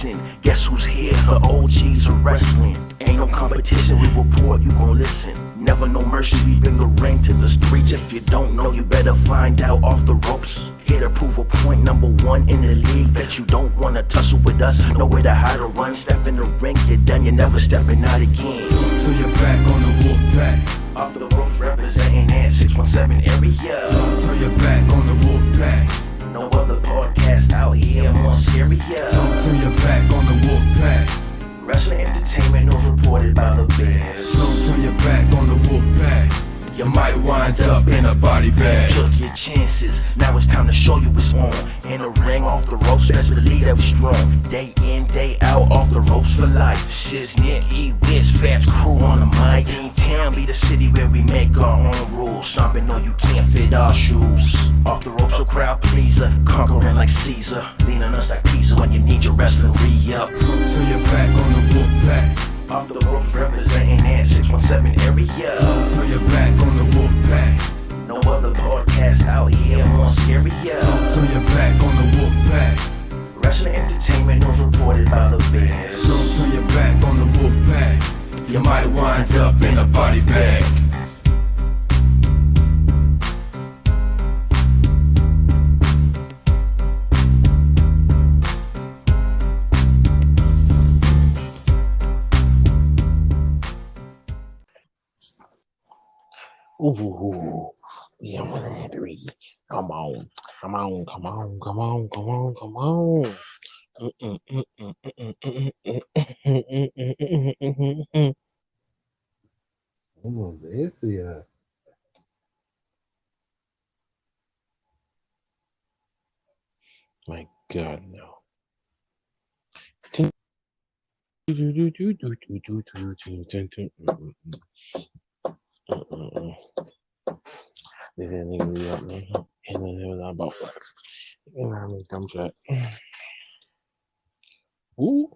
edition. Guess who's here for OGs of wrestling? Ain't no competition, we report, you gon' listen. Never no mercy, we bring the ring to the streets. If you don't know, you better find out off the ropes. Here to prove a point, number one in the league. Bet you don't wanna tussle with us, know where to hide or run. Step in the ring, you're done, you're never stepping out again. So you're back on the wolf pack. Off the roof, representing that 617 area. So you're back on the wolf pack. No other podcast out here more scarier. So you're back on the wolf pack. Wrestling entertainment news reported by the Bears. So turn your back on the wolf pack. You might wind up in a body bag. Took your chances, now it's time to show you what's on. In the ring, off the ropes, best believe that we strong. Day in, day out, off the ropes for life. Shiznit, E-Wiz, Fast Crew on the mic. Town be the city where we make our own rules. Stomping, no, you can't fit our shoes. Off the ropes, a crowd pleaser, conquering like Caesar. Lean on us like Pizza when you need your wrestling re-up. So you're back on the wolf pack. Off the roof, representing that 617 area. So you're back on the wolf pack. No other podcast out here more scarier. So you're back on the wolf pack. Wrestling entertainment news reported by the Bears. So turn your back on the wolf pack. You might wind up in a body bag. Ooh, yeah, 1 and 3. Come on. Vamos esse, é. My God, no. This ain't nigga me up, man. And then it was about flex. You know what I mean? Dumb shit. Ooh.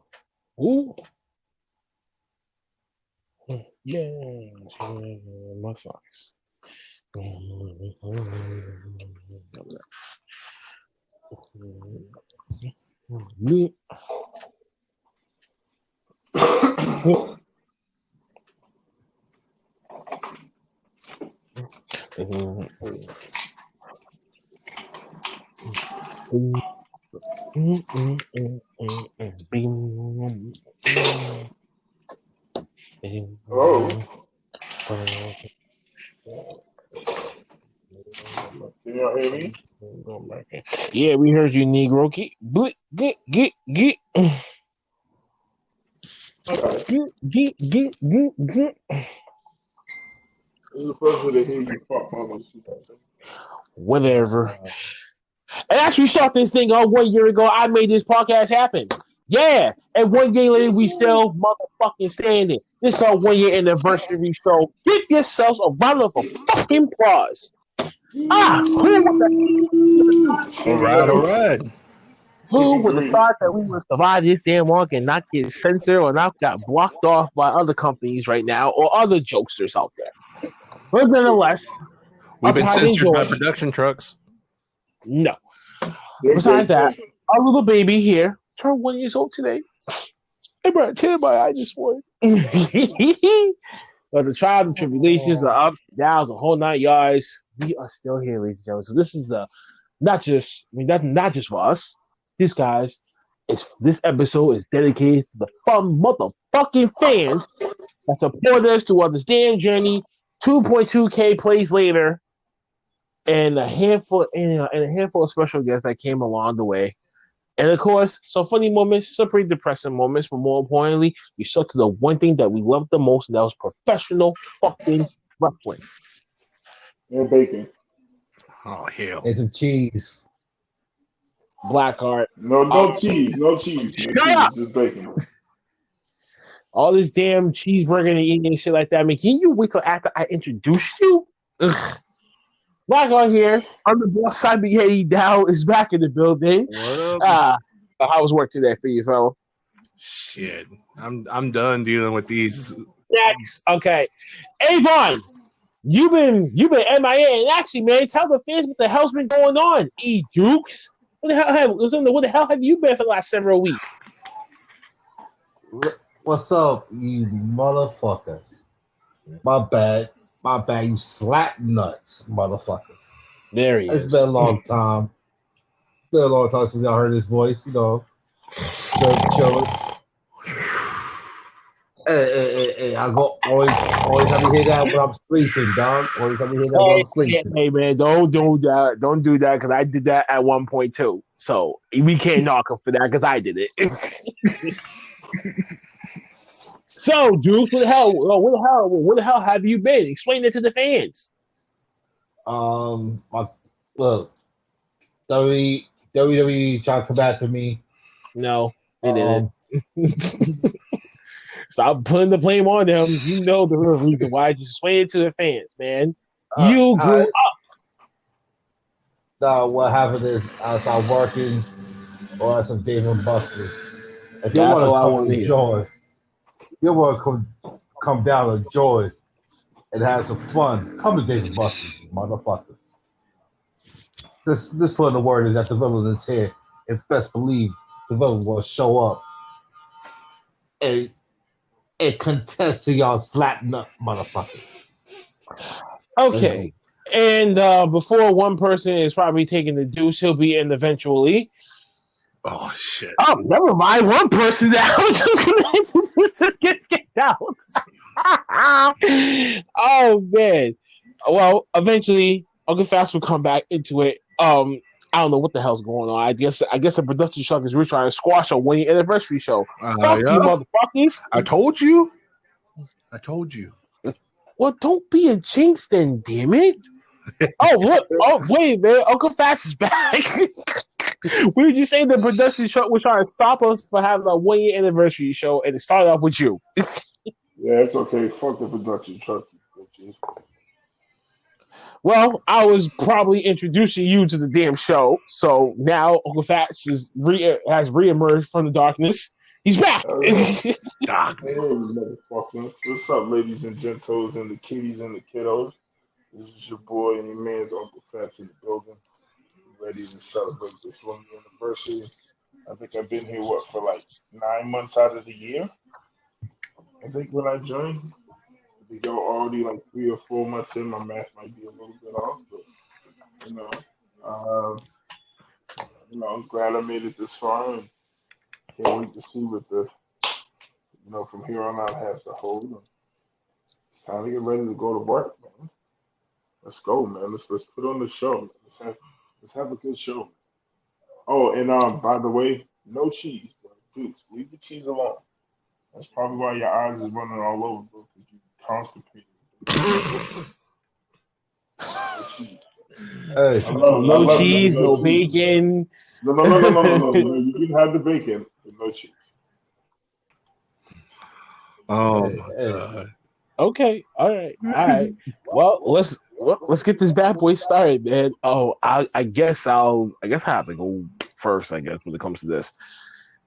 Yeah, my socks. Oh. Can y'all hear me? Yeah, we heard you, Negro. Get. This is the first one to hear you fuck mother's. Whatever. And as we start this thing 1 year ago, I made this podcast happen. Yeah, and 1 year later, we still motherfucking standing. This is our 1 year anniversary, so give yourselves a round of fucking applause. All right. Who would have thought that we would survive this damn long and not get censored or not got blocked off by other companies right now or other jokesters out there? But nonetheless, we've been censored by production trucks. No. Besides that, our little baby here turned 1 year old today. Hey, bro, tear in my eye this morning. But the trials and tribulations, the ups and downs, the whole 9 yards, we are still here, ladies and gentlemen. So this is that's not just for us. This this episode is dedicated to the fun motherfucking fans that support us throughout this damn journey. 2.2K plays later, and a handful of special guests that came along the way. And of course, some funny moments, some pretty depressing moments, but more importantly, we stuck to the one thing that we loved the most, and that was professional fucking wrestling. And bacon. Oh, hell. And some cheese. Blackheart. No cheese. No cheese. Just bacon. All this damn cheeseburger and eating and shit like that. I mean, can you wait till after I introduce you? Ugh. Blackheart here. I'm the boss. Cyber Dow is back in the building. What up? How was work today for you, fella? Shit. I'm done dealing with these. Next. Okay. Avon, you've been MIA. And actually, man, tell the fans what the hell's been going on. E. Dukes. What the hell have you been for the last several weeks? What's up, you motherfuckers? My bad. My bad, you slap nuts, motherfuckers. There he It's is. been a long time. Been a long time since I heard his voice, you know. Still chilling. Hey, I go always have to hear that when I'm sleeping, dog. Always have to hear that when I'm sleeping. Hey, man, don't do that. Don't do that because I did that at one point too. So we can't knock him for that because I did it. So, Deuce, where the hell have you been? Explain it to the fans. My look, WWE trying to come after me. No, they didn't. Um, Stop putting the blame on them. You know the real reason why. Just explain it to the fans, man. You grew up. Now what happened is I started working or at some Dave and Buster's. If you That's want all I to want come to to hear. joy, you want to come down to joy and have some fun. Come to Dave and Buster's, motherfuckers. This put in the word is that the villain is here, and best believe the villain will show up and contest to y'all slap nut motherfuckers. Okay. And before one person is probably taking the Deuce, he'll be in eventually. Oh shit. Oh, never mind. One person that I was just going to introduce just gets kicked out. Oh, man. Well, eventually, Uncle Fast will come back into it. I don't know what the hell's going on. I guess the production truck is really trying to squash a 1 year anniversary show. Fuck Yeah. you, motherfuckers. I told you. Well, don't be a jinx then, damn it. Oh, look. Oh, wait, man. Uncle Fast is back. What did you say? The production truck was trying to stop us for having a 1 year anniversary show, and it started off with you. Yeah, it's okay. Fuck the production truck, you bitches. Well, I was probably introducing you to the damn show, so now Uncle Fats has reemerged from the darkness. He's back. Hey, Darkness. motherfuckers. What's up, ladies and gentos and the kitties and the kiddos? This is your boy and your man's Uncle Fats in the building. Ready to celebrate this 1 year anniversary. I think I've been here, for like 9 months out of the year? I think when I joined, I think y'all already like 3 or 4 months in. My math might be a little bit off, but you know, I'm glad I made it this far and can't wait to see what from here on out has to hold. It's time to get ready to go to work, man. Let's go, man. Let's put on the show. Man. Let's have a good show. Oh, and by the way, no cheese, bro. Dude, leave the cheese alone. That's probably why your eyes is running all over, bro, because you constipated. No cheese. Hey, No cheese, no bacon. No. You can have the bacon, but no cheese. Oh Hey, my hey. god. Okay, all right. Well, let's get this bad boy started, man. Oh, I guess I have to go first. I guess when it comes to this,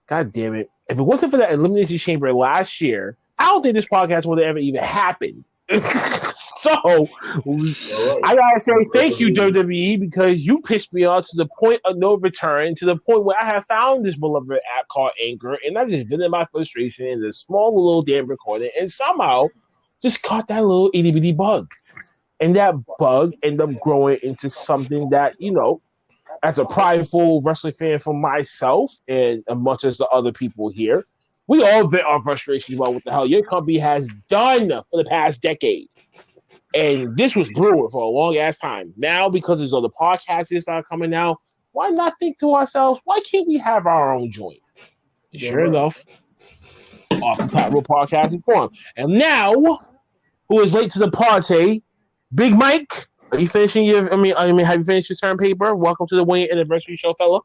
God damn it! If it wasn't for that elimination chamber last year, I don't think this podcast would have ever even happened. So I gotta say thank you, WWE, because you pissed me off to the point of no return, to the point where I have found this beloved app called Anchor, and I just vented my frustration in this small little damn recording, and somehow just caught that little itty bitty bug. And that bug ended up growing into something that, as a prideful wrestling fan for myself and as much as the other people here, we all vent our frustrations about what the hell your company has done for the past decade. And this was brewing for a long ass time. Now, because there's other podcasts that are coming out, why not think to ourselves, why can't we have our own joint? And sure enough, Off the Top Rope Podcast is formed. And now, who is late to the party, Big Mike. Are you finishing have you finished your term paper? Welcome to the 1 year anniversary show, fella.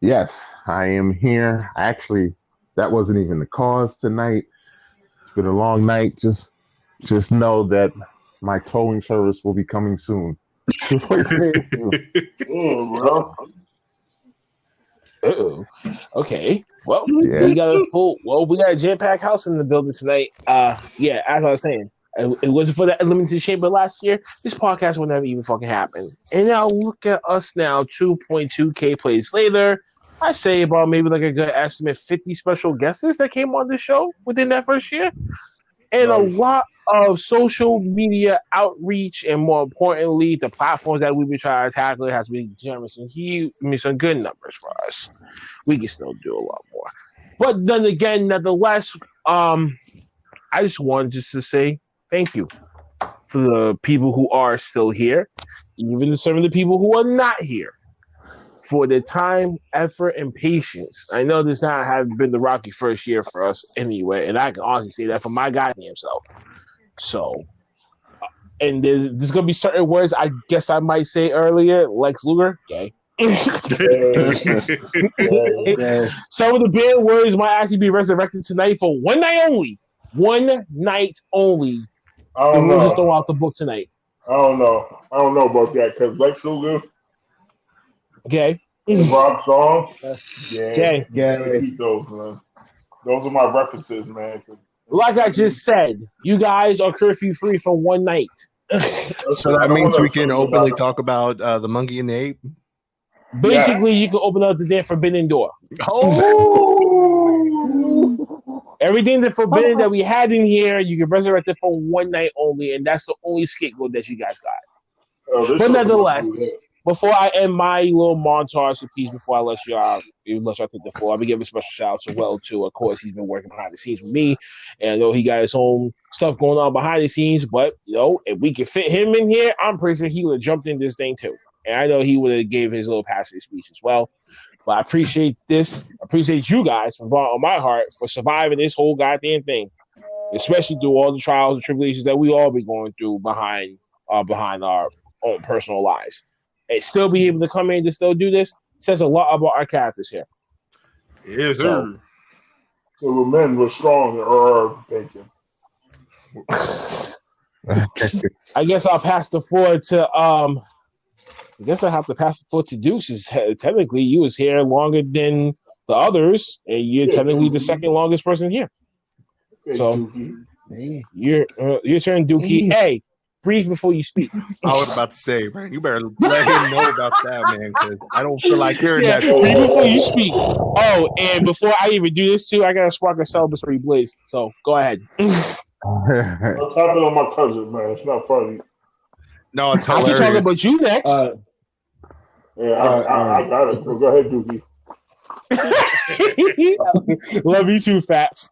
Yes, I am here. Actually, that wasn't even the cause tonight. It's been a long night. Just know that my towing service will be coming soon. Thank you. Bro. Okay. Well, Yeah. we got a jam-packed house in the building tonight. Yeah, as I was saying, it wasn't for that eliminated chamber last year, this podcast would never even fucking happen. And now look at us now, 2.2K plays later. I say about maybe like a good estimate 50 special guests that came on the show within that first year. And a Nice. lot of social media outreach, and more importantly, the platforms that we've been trying to tackle has been generating some good numbers for us. We can still do a lot more. But then again, nonetheless, I just wanted to say thank you to the people who are still here, even to some of the people who are not here, for the time, effort, and patience. I know this not have been the rocky first year for us anyway, and I can honestly say that for my goddamn self. So, and there's gonna be certain words I guess I might say earlier, Lex Luger, gay. Yeah. Some of the banned words might actually be resurrected tonight for one night only. One night only. I And don't we'll just know. throw out the book tonight. I don't know about that because Lex Luger Okay? and Rob Song, yeah, Okay. Yeah. keep those, man. Those are my references, man. Like I just said, you guys are curfew free for one night. So that means we can openly talk about the monkey and the ape. Basically, you can open up the damn forbidden door. Everything that's forbidden that we had in here, you can resurrect it for one night only, and that's the only scapegoat that you guys got. But nonetheless, before I end my little montage of peace, before I let y'all take the floor, I'll be giving a special shout out to Will too. Of course, he's been working behind the scenes with me, and I know he got his own stuff going on behind the scenes. But if we could fit him in here, I'm pretty sure he would have jumped in this thing too, and I know he would have gave his little passionate speech as well. But I appreciate this. I appreciate you guys from bottom of my heart for surviving this whole goddamn thing, especially through all the trials and tribulations that we all be going through behind our own personal lives. And still be able to come in to still do this says a lot about our characters here. Yes, So- sir. So the men were strong or thinking. I guess I'll pass the floor to I guess I have to pass the floor to Dukes. Since technically you was here longer than the others, and you're technically the second longest person here. Okay, So- Dookie. Your turn, Dookie. Hey, breathe before you speak. I was about to say, man, you better let him know about that, man, because I don't feel like hearing Yeah, that. breathe before you speak. Oh, and before I even do this too, I gotta spark a celebratory blaze. So go ahead. I'm tapping on my cousin, man. It's not funny. No, it's I can talk hilarious. about you next. Yeah, I got it. So go ahead, Dookie. Love you too, Fats.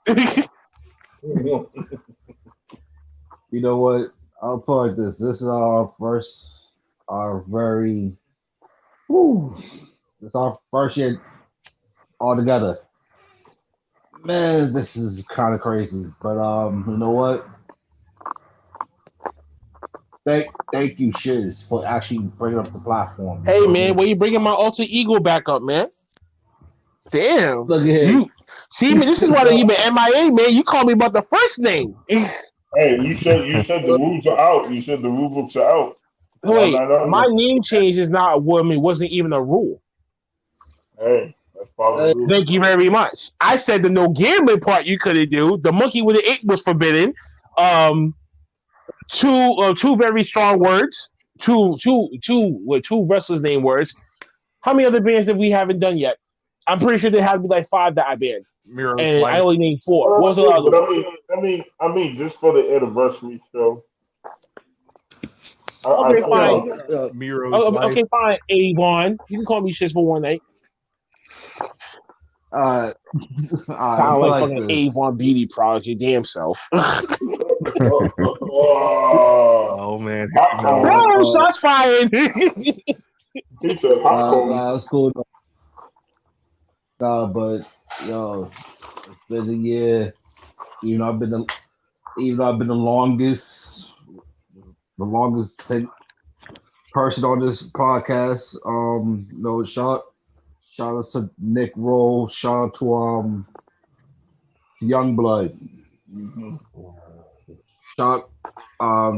You know what? I'll put it this. This is our first year all together. Man, this is kind of crazy. But you know what? Thank you, Shiz, for actually bringing up the platform. Hey man, where you bringing my alter ego back up, man? Damn. Look at him. You see me. This is why you been MIA, man. You call me about the first name. Hey, you said the rules are out. You said the rule books are out. Wait, No. my name change is not wasn't even a rule. Hey, that's probably the rule. Thank you very much. I said the no gambling part you couldn't do. The monkey with the 8 was forbidden. Two very strong words. Two wrestlers' name words. How many other bands that we haven't done yet? I'm pretty sure there has to be like 5 that I banned, Miro's and wife. I only named 4. What was the other one? I mean, just for the anniversary show. Okay, fine. Miro's Okay, wife. fine, Avon. You can call me shit for one night. Sound Sound like fucking Avon beauty product, your damn self. Oh man. Oh, shots fired. He said popcorn. It's cool. But yo, it's been a year. Even though I've been the longest person on this podcast. Shout out to Nick Roll. Shout out to Youngblood. Shout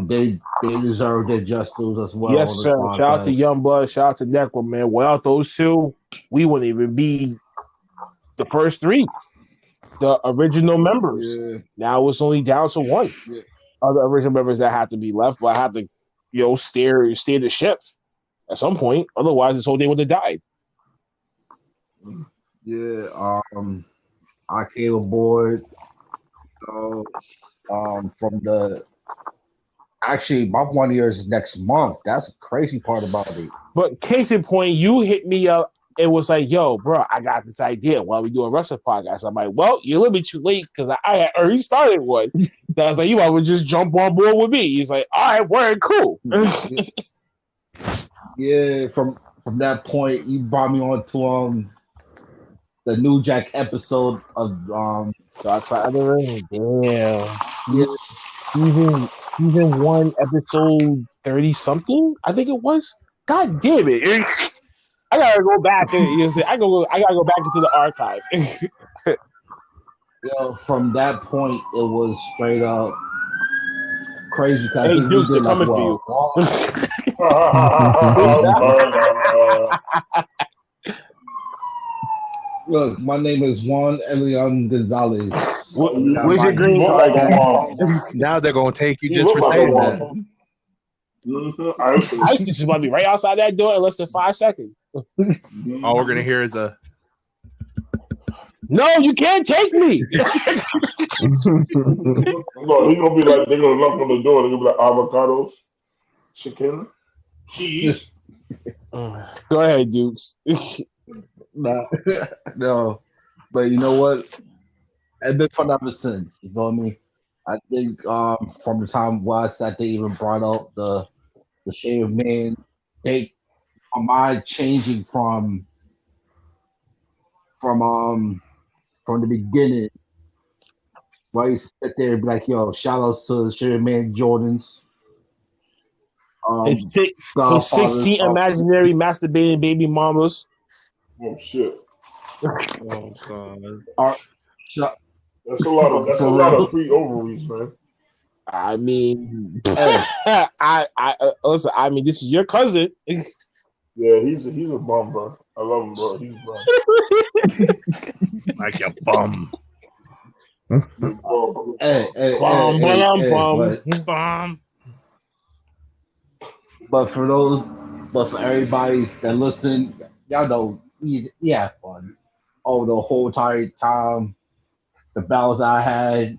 they deserve their just dues as well. Yes, on this sir. podcast. Shout out to Youngblood. Shout out to Necro, man. Without those two, we wouldn't even be the first 3, the original members. Yeah. Now it's only down to 1. Yeah. Other original members that have to be left, but I have to, steer the ship at some point. Otherwise, this whole thing would have died. Yeah, I came aboard from the actually my 1 year is next month. That's the crazy part about it. But case in point, you hit me up. It was like, yo, bro, I got this idea while we do a wrestling podcast. I'm like, well, you're a little bit too late because I had already started one. That I was like, you might just jump on board with me. He's like, all right, word, cool. Yeah, from that point, you brought me on to the New Jack episode of Dark Side of the Ring. Damn. yeah, Season 1, episode 30 something, I think it was. God damn it. I gotta go back and I gotta go back into the archive. from that point, it was straight up crazy. Hey, Dukes, they're coming for you. Look, my name is Juan Elian Gonzalez. Where's your green card? Now they're gonna take you just for saying that. I just want to be right outside that door in less than 5 seconds. All we're gonna hear is a no, you can't take me. Look, he's gonna be like, they're gonna knock on the door. They're gonna be like avocados, chicken, cheese. Go ahead, Dukes. No, but you know what? It's been fun ever since. You feel me? I think from the time where I sat there, even brought up the Shave Man. They my changing from the beginning. Why you sit there and be like, yo, shout outs to the Shave Man Jordans. His 16 imaginary masturbating baby mamas. Oh shit! oh god. That's a lot of free ovaries, man. I mean, I listen. I mean, this is your cousin. Yeah, he's a bum, bro. I love him, bro. He's a bum. Like a bum. Bum. But for everybody that listen, y'all know we have fun over the whole entire time. The battles I had,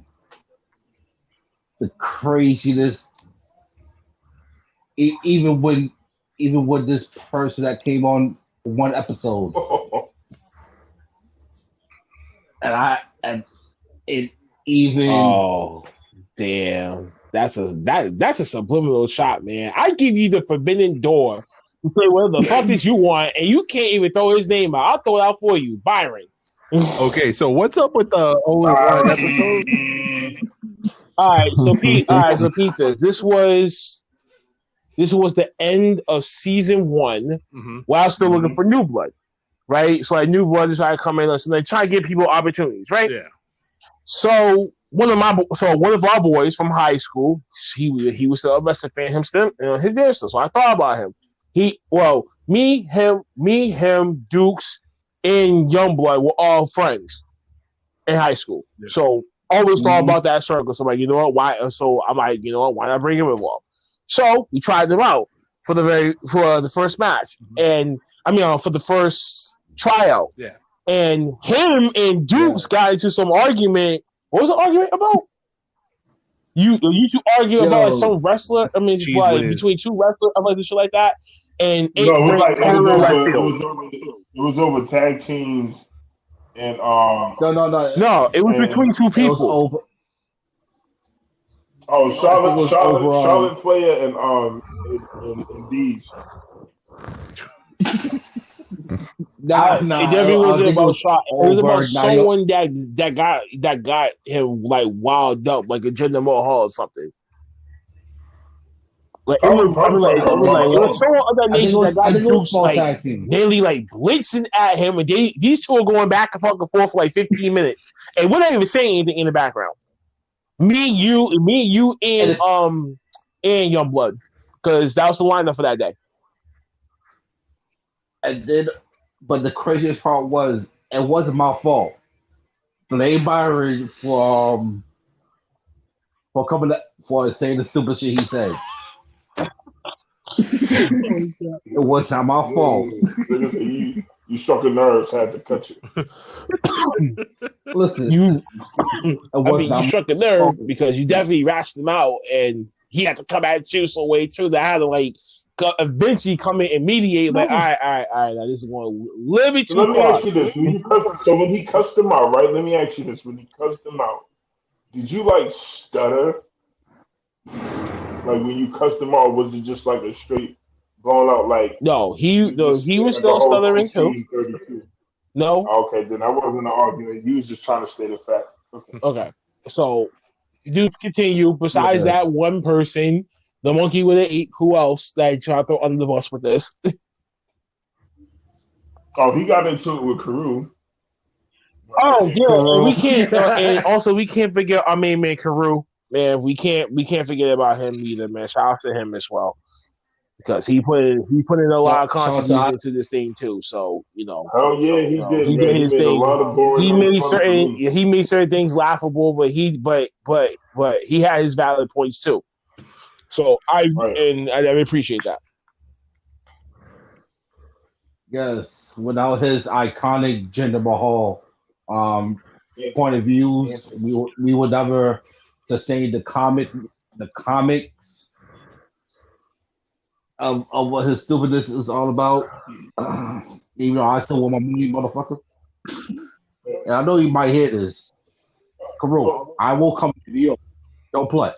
the craziness. Even with this person that came on one episode, and it even. Oh, damn! That's a subliminal shot, man. I give you the forbidden door to say whatever the fuck that you want, and you can't even throw his name out. I'll throw it out for you, Byron. Okay, so what's up with the only one episode? All right, so Pete this. This was the end of season 1 while I was still looking for New Blood, right? So like New Blood decided to come in and they try to give people opportunities, right? Yeah. So one of our boys from high school, he was still a wrestling fan himself, his dancer. So I thought about him. Me, him, Dukes, and Youngblood were all friends in high school. Yeah. So always thought about that circle. So I'm like, you know what? Why? So I'm like, you know what? Why not bring him involved? So we tried them out for the first match, and for the first tryout. Yeah. And him and Dukes got into some argument. What was the argument about? You two argue about some wrestler. Between two wrestlers, shit like that. And it was over tag teams, and no, it was between two people. Charlotte Flair and Deez. It definitely wasn't about Charlotte. It was about someone that got him like wild up, like a Jinder Mahal or something. Like it was someone of that nation that got Dukes like nearly like blitzing at him, and these two are going back and forth for like 15 minutes, and we're not even saying anything in the background. Me, you, and Youngblood, because that was the lineup for that day. And then, but the craziest part was it wasn't my fault. Blame Byron for saying the stupid shit he said. It was not my fault. You struck a nerve, had to cut you. Listen, You, it I was mean, you not struck a nerve because you definitely rashed him out, and he had to come at you some way too. That had to like eventually come in and mediate. Like, all right, now this is going a little bit So too let me far. ask you this: when he cussed him out, right? Let me ask you this: when he cussed him out, did you like stutter? Like when you cussed him out, was it just like a straight blown out? Like No, you just he spit was like a still whole stuttering too. 1632. No, Okay, then that wasn't an argument. You was just trying to state a fact. Okay. okay. So dudes continue. Besides yeah. that one person, the monkey with an 8. Who else that you try to throw under the bus with this? Oh, he got into it with Carew. Oh yeah, and we can't. And Correct. also, we can't forget our main man Carew. Man, we can't forget about him either. Man, shout out to him as well because he put in a lot of Shout out to contribution to this thing too. So Oh yeah, he did, he man. did He his made a thing. lot of boring He ass made fun for me. certain things laughable, but he had his valid points too. So I Right. appreciate that. Yes, without his iconic Jinder Mahal Yeah. point of views, Antics. we would never sustain the comics of what his stupidness is all about. Even though I still want my money, motherfucker. And I know you might hear this. Karo, I will come to New York. Don't play.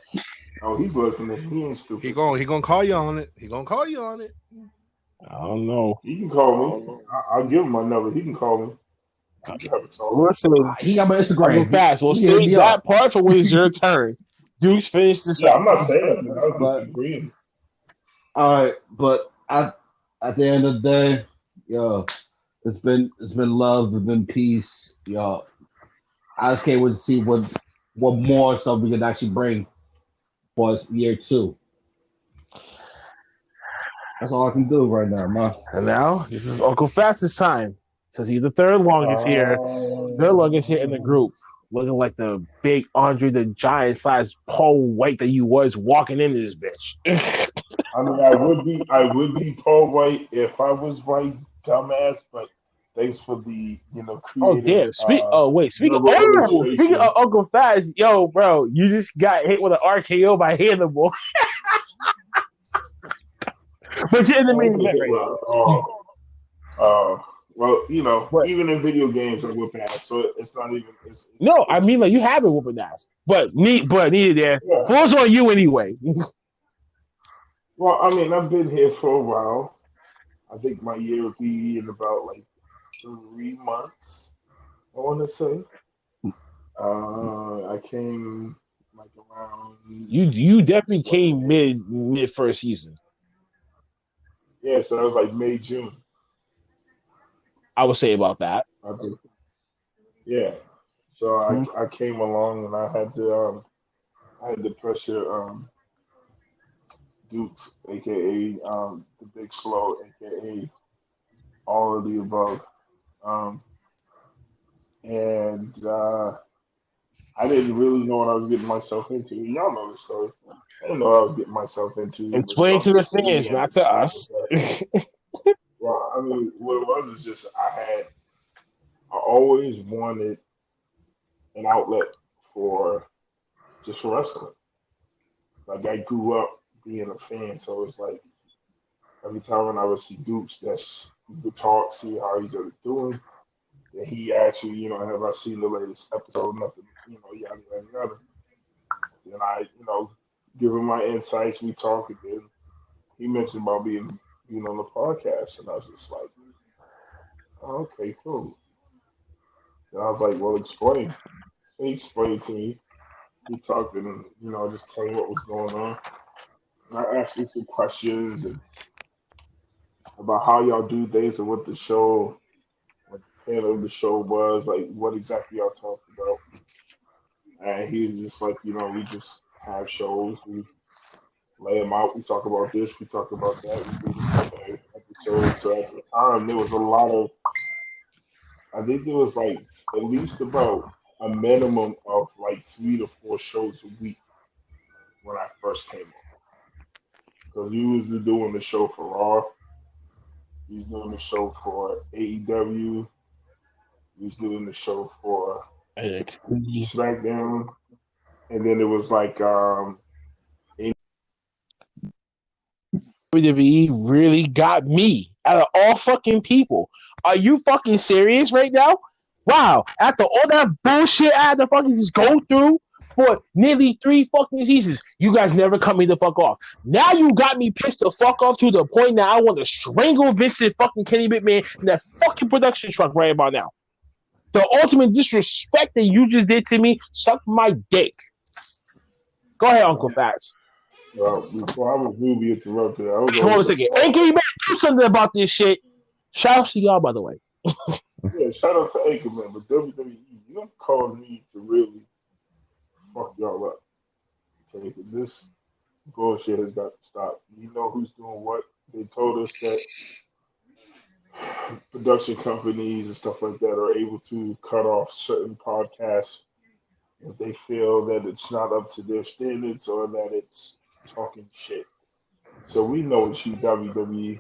Oh, he's listening. He ain't stupid. He gonna call you on it. He gonna call you on it. I don't know. He can call me. I'll give him my number. He can call me. We can have a talk. Listen, He got my I'll Instagram. go fast. We'll He hit save me that up. part for when it's your turn. Dukes finished this Yeah, up. I'm not saying nothing. I was But just agreeing. all right, but at the end of the day, yo, it's been love, it's been peace, yo. I just can't wait to see what more stuff we can actually bring for us year 2. That's all I can do right now, man. And now this is Uncle Fast's time. Says he's the third longest here. Third longest here in the group. Looking like the big Andre the Giant / Paul White that you was walking into this bitch. I mean, I would be Paul White if I was white, dumbass. But thanks for the Oh creative damn! Speaking verbal of illustration. Uncle Fast, yo, bro, you just got hit with an RKO by Hannibal, but you're in the main event right now. Well, But even in video games, I whip ass, so it's not even. no, I mean like you have been whooping ass, but neither there. Yeah. Falls on you anyway. Well, I mean, I've been here for a while. I think my year would be in about like 3 months. I want to say. I came like around. You definitely came mid first season. Yeah, so that was like May, June. I would say about that. I think. Yeah. So I came along and I had to pressure Dukes, aka the Big Slow, aka all of the above. Um, and I didn't really know what I was getting myself into. Y'all know the story. I didn't know what I was getting myself into. But Explain to the something fans, in me not at to the time us. was that, well, I mean, what it was is just I always wanted an outlet for for wrestling. Like I grew up being a fan, so it's like every time when I would see Dukes, we would talk, see how each other's doing. And he actually, have I seen the latest episode? Nothing, yada yada yada. And I, give him my insights. We talk again. He mentioned about being on the podcast, and I was just like, oh, okay, cool. And I was like, well, explain. So he explained to me. He talked and just told me what was going on. I asked him some questions about how y'all do things and what the panel of the show was, like what exactly y'all talked about. And he's just like, we just have shows, we lay them out, we talk about this, we talk about that, we do this type of episode. So at the time, there was a lot of, I think there was like at least about a minimum of like 3 to 4 shows a week when I first came on. Because he was doing the show for Raw. He's doing the show for AEW. He's doing the show for NXT. SmackDown, and then it was like WWE really got me out of all fucking people. Are you fucking serious right now? Wow, after all that bullshit I had to fucking just go through for nearly 3 fucking seasons, you guys never cut me the fuck off. Now you got me pissed the fuck off to the point that I want to strangle Vincent fucking Kenny McMahon in that fucking production truck right about now. The ultimate disrespect that you just did to me, suck my dick. Go ahead, Uncle Fats. before I was rudely interrupted. I was Come on a second. Anchorman, do something about this shit. Shout out to y'all, by the way. Yeah, shout out to Anchorman, but WWE, you don't cause me to really fuck y'all up. Okay, because this bullshit has got to stop. You know who's doing what? They told us that production companies and stuff like that are able to cut off certain podcasts if they feel that it's not up to their standards or that it's talking shit. So we know it's you, WWE,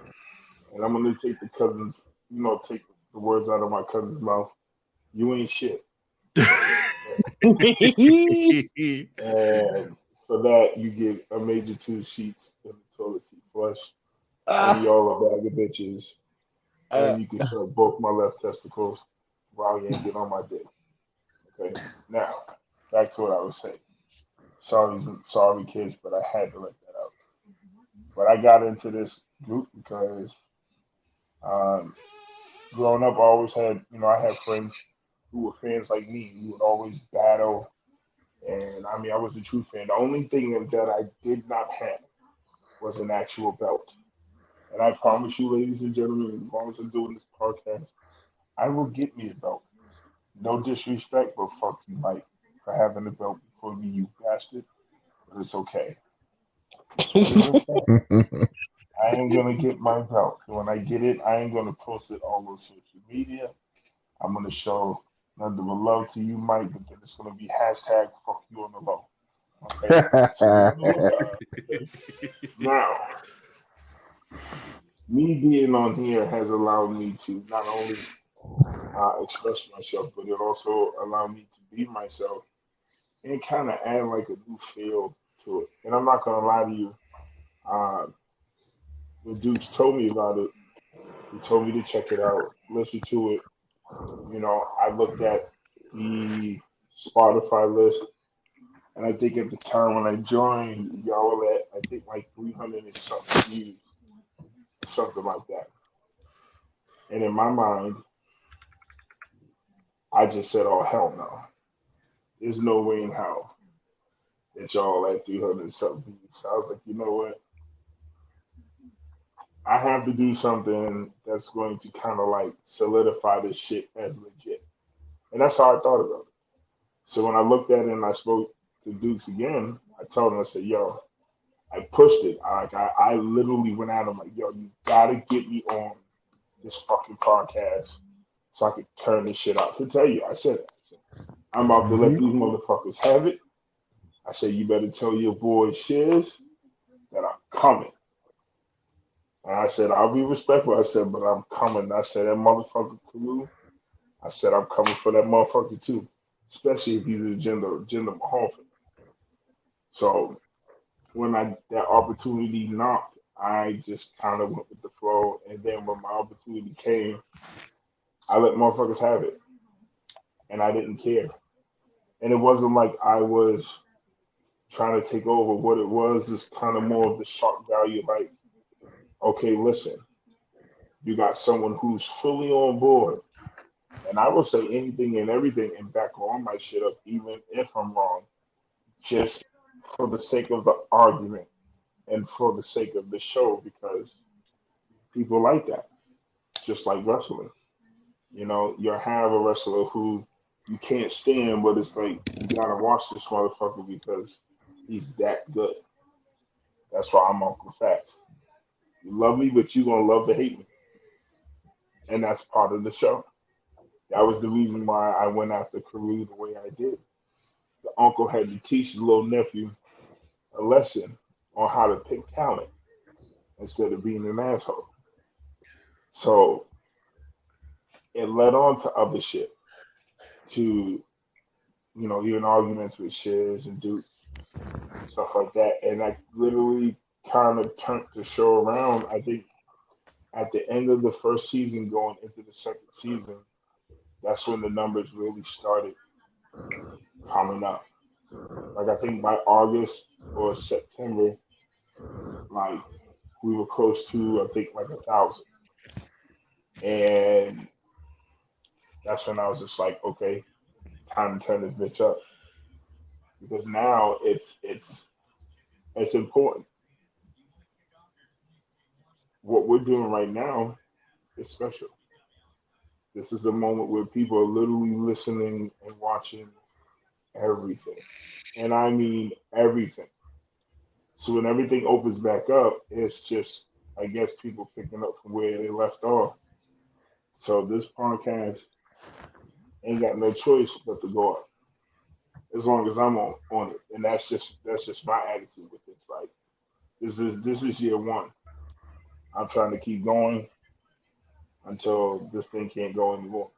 and I'm gonna take take the words out of my cousin's mouth. You ain't shit. And for that, you get a major 2 sheets in the toilet seat flush, and y'all a bag of bitches, and you can suck both my left testicles while you ain't get on my dick. Okay, now back to what I was saying. Sorry, kids, but I had to let that out. But I got into this group because growing up, I always had, I had friends who were fans like me who would always battle. And I mean, I was a true fan. The only thing that I did not have was an actual belt. And I promise you, ladies and gentlemen, as long as I'm doing this podcast, I will get me a belt. No disrespect, but fuck you, Mike, for having a belt before me, you bastard. But it's okay. I am gonna get my belt. So when I get it, I am gonna post it all over social media. I'm gonna show nothing but love to you, Mike, but then it's gonna be hashtag fuck you on the low. Okay. Now, me being on here has allowed me to not only express myself, but it also allowed me to be myself and kind of add like a new feel to it. And I'm not gonna lie to you. The dudes told me about it. He told me to check it out, listen to it. I looked at the Spotify list, and I think at the time when I joined, y'all were at, I think, like 300 and something views, something like that. And in my mind, I just said, oh, hell no. There's no way in hell that y'all at 300 and something views. So I was like, you know what? I have to do something that's going to kind of like solidify this shit as legit. And that's how I thought about it. So when I looked at it and I spoke to Dukes again, I told him, I said, yo, I pushed it. I literally went out. I'm like, yo, you gotta get me on this fucking podcast so I could turn this shit out. To tell you, I said, I'm about to let these motherfuckers have it. I said, you better tell your boy Shiz that I'm coming. And I said, I'll be respectful. I said, but I'm coming. I said, that motherfucker Kalu, I said, I'm coming for that motherfucker too, especially if he's a Jinder Mahal fan. So when that opportunity knocked, I just kind of went with the flow. And then when my opportunity came, I let motherfuckers have it. And I didn't care. And it wasn't like I was trying to take over. What it was is kind of more of the shock value, like, okay, listen, you got someone who's fully on board. And I will say anything and everything and back all my shit up, even if I'm wrong, just for the sake of the argument and for the sake of the show, because people like that, just like wrestling. You'll have a wrestler who you can't stand, but it's like, you gotta watch this motherfucker because he's that good. That's why I'm Uncle Fats. You love me, but you're going to love to hate me. And that's part of the show. That was the reason why I went after Kareem the way I did. The uncle had to teach the little nephew a lesson on how to pick talent instead of being an asshole. So it led on to other shit, to even arguments with Shiz and Duke, stuff like that, and I literally kind of turned the show around. I think at the end of the first season, going into the second season, that's when the numbers really started coming up. Like I think by August or September, like we were close to I think like 1,000, and that's when I was just like, okay, time to turn this bitch up because now it's important. What we're doing right now is special. This is a moment where people are literally listening and watching everything. And I mean everything. So when everything opens back up, it's just, I guess, people picking up from where they left off. So this podcast ain't got no choice but to go up as long as I'm on it. And that's just my attitude with it. It's like, this is year one. I'm trying to keep going until this thing can't go anymore.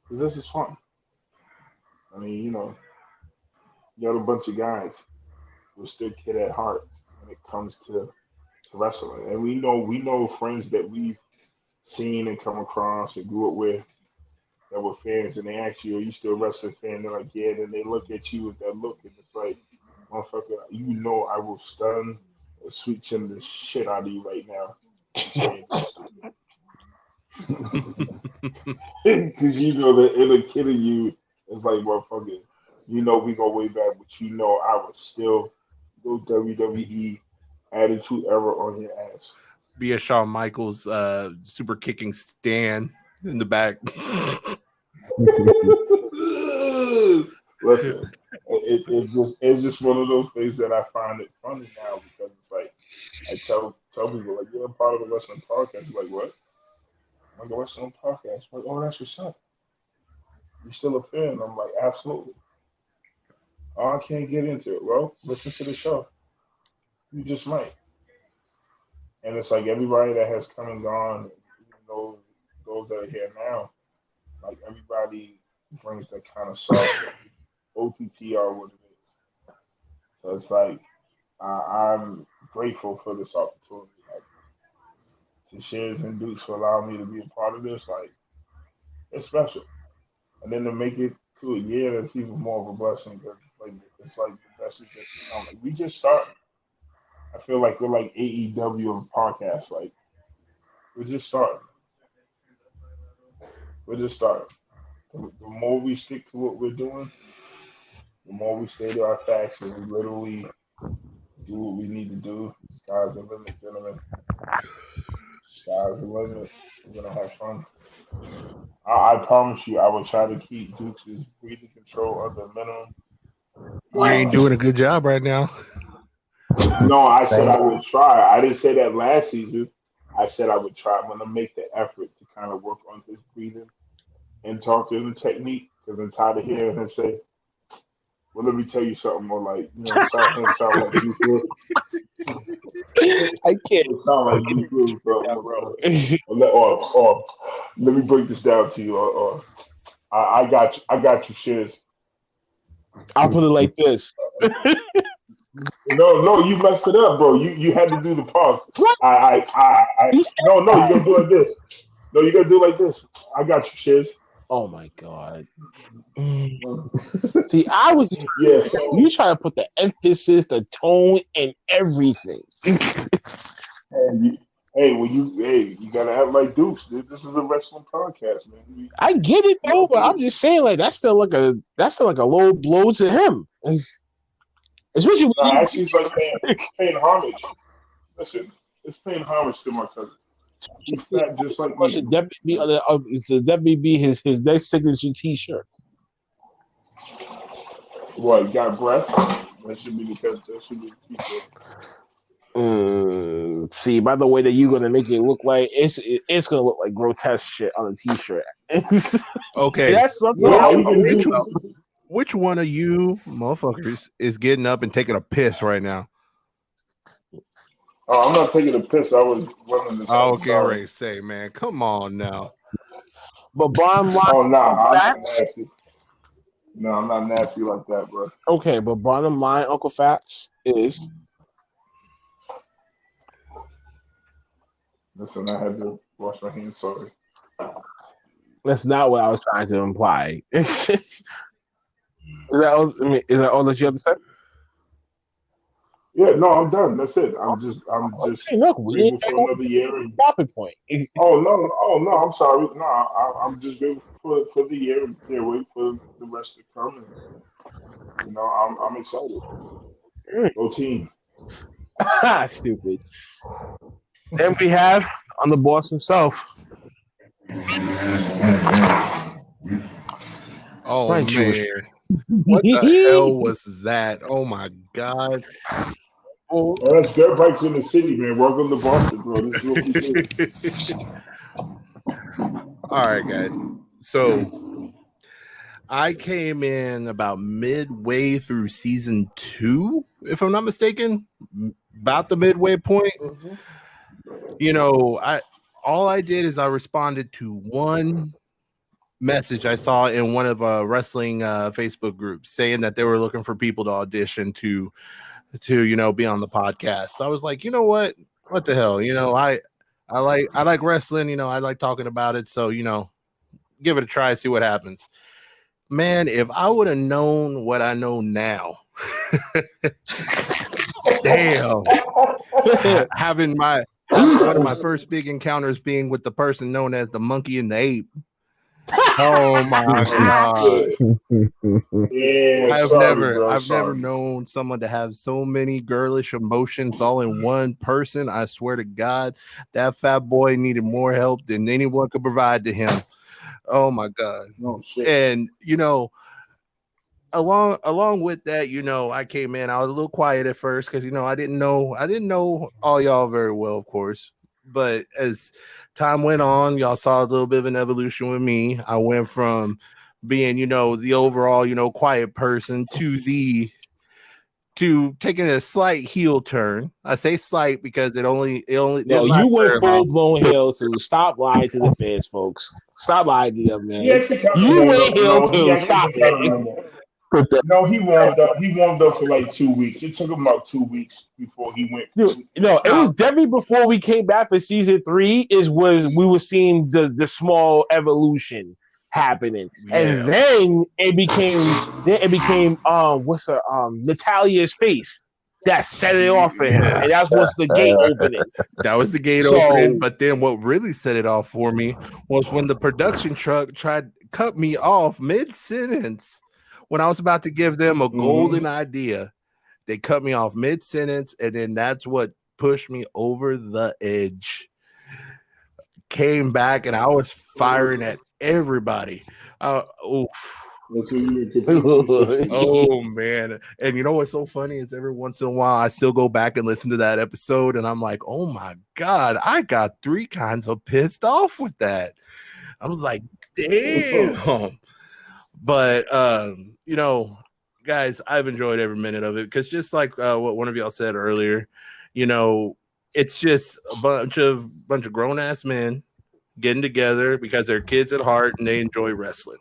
Because this is fun. I mean, you got a bunch of guys who are still kid at heart when it comes to wrestling. And we know friends that we've seen and come across and grew up with that were fans, and they ask you, are you still a wrestling fan? They're like, yeah. Then they look at you with that look, and it's like, motherfucker, I will stun or sweet chin the shit out of you right now. Because the inner kid of you is like, motherfucker, we go way back, but I was still go WWE Attitude Era on your ass. Be a Shawn Michaels super kicking stand in the back. Listen, it's just one of those things that I find it funny now because it's like I tell people like, you're a part of the wrestling podcast. I'm like, what? I'm like, a wrestling podcast. I'm like, oh, that's what's up. You still a fan? I'm like, absolutely. Oh, I can't get into it. Well, listen to the show. You just might. And it's like everybody that has come and gone, even those that are here now, like everybody brings that kind of soft OTT or what it is. So it's like I'm grateful for this opportunity. Like, to Shiz and Dukes for allowing me to be a part of this, like it's special. And then to make it to a year, it's even more of a blessing because it's like the best is yet to come. Like, we just started. I feel like we're like AEW of podcasts. Like we're just starting. The more we stick to what we're doing, the more we stay to our facts and we literally do what we need to do. Sky's the limit, gentlemen. Sky's the limit. We're gonna have fun. I promise you, I will try to keep Dukes' breathing control under minimum. You ain't doing a good job right now. No, I said I would try. I didn't say that last season. I said I would try. I'm going to make the effort to kind of work on his breathing and talking the technique because I'm tired of hearing him say, well, let me tell you something more like, sound like you feel. I can't. Sound like you feel, bro. Or let me break this down to you. Or I got you, Shiz. I'll put it like this. No, you messed it up, bro. You had to do the pause. No, you gotta do it like this. No, you gotta do it like this. I got you, Shiz. Oh my god. See, I was you trying to put the emphasis, the tone, and everything. You gotta act like Dukes. This is a wrestling podcast, man. I get it though, but I'm just saying, like that's still like a low blow to him. Especially when actually, it's like paying homage. Listen, it's paying homage to my cousin. He's fat just like me. Should definitely be his next signature T-shirt. What? You got breasts? That should be the T-shirt. See, by the way that you're gonna make it look like it's gonna look like grotesque shit on a T-shirt. Okay, that's something. Which one of you motherfuckers is getting up and taking a piss right now? Oh, I'm not taking a piss. I was running the I same was getting story. ready to say, man, come on now. But bottom line, Oh, nah, I'm not facts. nasty. No, I'm not nasty like that, bro. Okay, but bottom line, Uncle Facts is Listen, I had to wash my hands. Sorry. that's not what I was trying to imply. Is that all? I mean, is that all that you have to say? Yeah, no, I'm done. That's it. I'm just Hey, look, we grateful didn't for go another year. And, stopping point. oh no, I'm sorry. No, I'm just grateful for the year and can't wait for the rest to come. And, I'm excited. Go team. Stupid. Then we have on the boss himself, Oh my man, Jewish. what the hell was that? Oh my god. Oh. Oh, that's dirt bikes in the city, man. Welcome to Boston, bro. This is what we do. All right, guys. So I came in about midway through season 2, if I'm not mistaken, about the midway point. All I did is I responded to one message I saw in one of wrestling Facebook groups saying that they were looking for people to audition to be on the podcast. So I was like, you know what the hell, I like wrestling, I like talking about it, so give it a try, see what happens. Man, if I would have known what I know now, damn, having one of my first big encounters being with the person known as the monkey and the ape. Oh my god. Yeah, I've sorry. never known someone to have so many girlish emotions all in one person. I swear to God, that fat boy needed more help than anyone could provide to him. Oh my god. No shit. And along with that, I came in, I was a little quiet at first because I didn't know all y'all very well, of course. But as time went on, y'all saw a little bit of an evolution with me. I went from being, the overall, quiet person to taking a slight heel turn. I say slight because it only No, you went full blown heel too. Stop lying to the fans, folks. Stop lying to them, man. You went heel too. Stop it. No, he warmed up. He warmed up for like 2 weeks. It took him about 2 weeks before he went. Dude, it was definitely before we came back for season 3. We were seeing the small evolution happening, and then it became Natalia's face that set it off for him, and that was the gate opening. That was the gate opening. But then what really set it off for me was when the production truck tried to cut me off mid sentence. When I was about to give them a golden idea, they cut me off mid-sentence, and then that's what pushed me over the edge. Came back, and I was firing at everybody. Oh, man. And you know what's so funny is every once in a while, I still go back and listen to that episode, and I'm like, oh, my God, I got 3 kinds of pissed off with that. I was like, damn. But, guys, I've enjoyed every minute of it because just like what one of y'all said earlier, it's just a bunch of grown ass men getting together because they're kids at heart and they enjoy wrestling.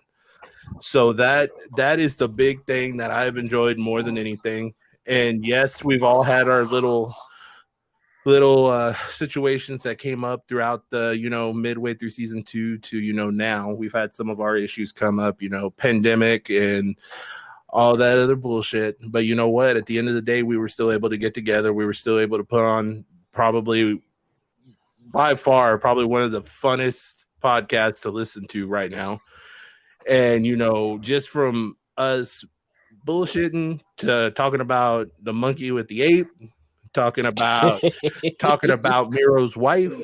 So that is the big thing that I've enjoyed more than anything. And yes, we've all had our little situations that came up throughout the midway through season 2 to now. We've had some of our issues come up, pandemic and all that other bullshit. But you know what? At the end of the day, we were still able to get together. We were still able to put on by far one of the funnest podcasts to listen to right now. And just from us bullshitting to talking about the monkey with the ape, talking about Miro's wife,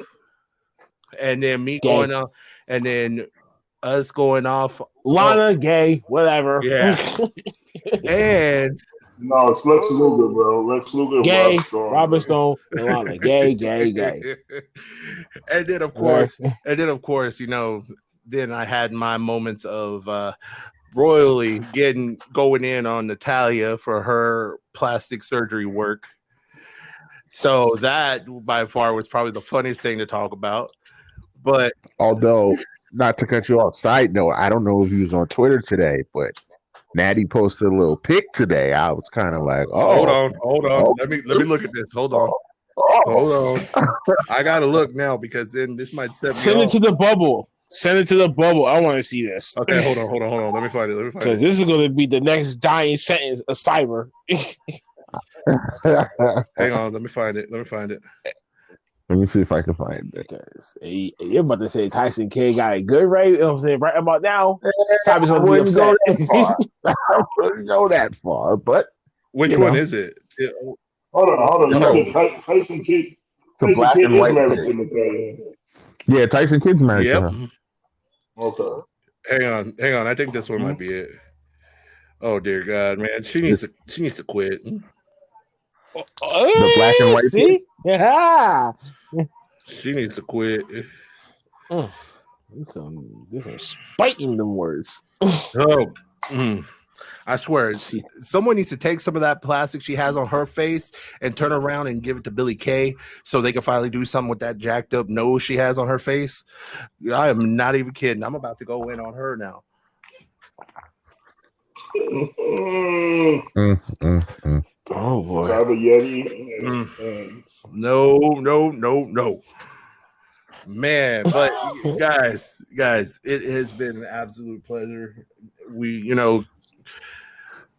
and then me going on, and then us going off Lana, gay, whatever. Yeah. And no, it's Lex Luger, bro. Lex Luger, gay, Robert Stone, Lana, gay. And then of course, then I had my moments of royally going in on Natalya for her plastic surgery work. So that by far was probably the funniest thing to talk about. But Although, not to cut you off, side note, I don't know if you was on Twitter today, but Natty posted a little pic today. I was kind of like, oh, hold on. Let me look at this. Hold on. I gotta look now because then this might set me Send off. it to the bubble. Send it to the bubble. I want to see this. Okay, hold on. Let me find it. Because this is going to be the next dying sentence of Cyber. Hang on, let me find it. Let me see if I can find it. Because you're about to say Tyson Kidd got it good, right? You know what I'm saying? Right about now, Cyber's going to be wouldn't go upset. that far. I wouldn't go that far, but Which you one know. is it? Hold on. No. You said Tyson Kidd. The Tyson black Kidd and is white married thing. to Natalya. Yeah, Tyson Kidd's married to her. Yep. Okay. Hang on. I think this one might be it. Oh dear God, man, she needs to quit. The black and white See? Yeah. She needs to quit. This is spiting them words. Oh, I swear, someone needs to take some of that plastic she has on her face and turn around and give it to Billy Kay so they can finally do something with that jacked up nose she has on her face. I am not even kidding. I'm about to go in on her now. Oh boy. Grab a Yeti. No. Man, but guys, it has been an absolute pleasure. We,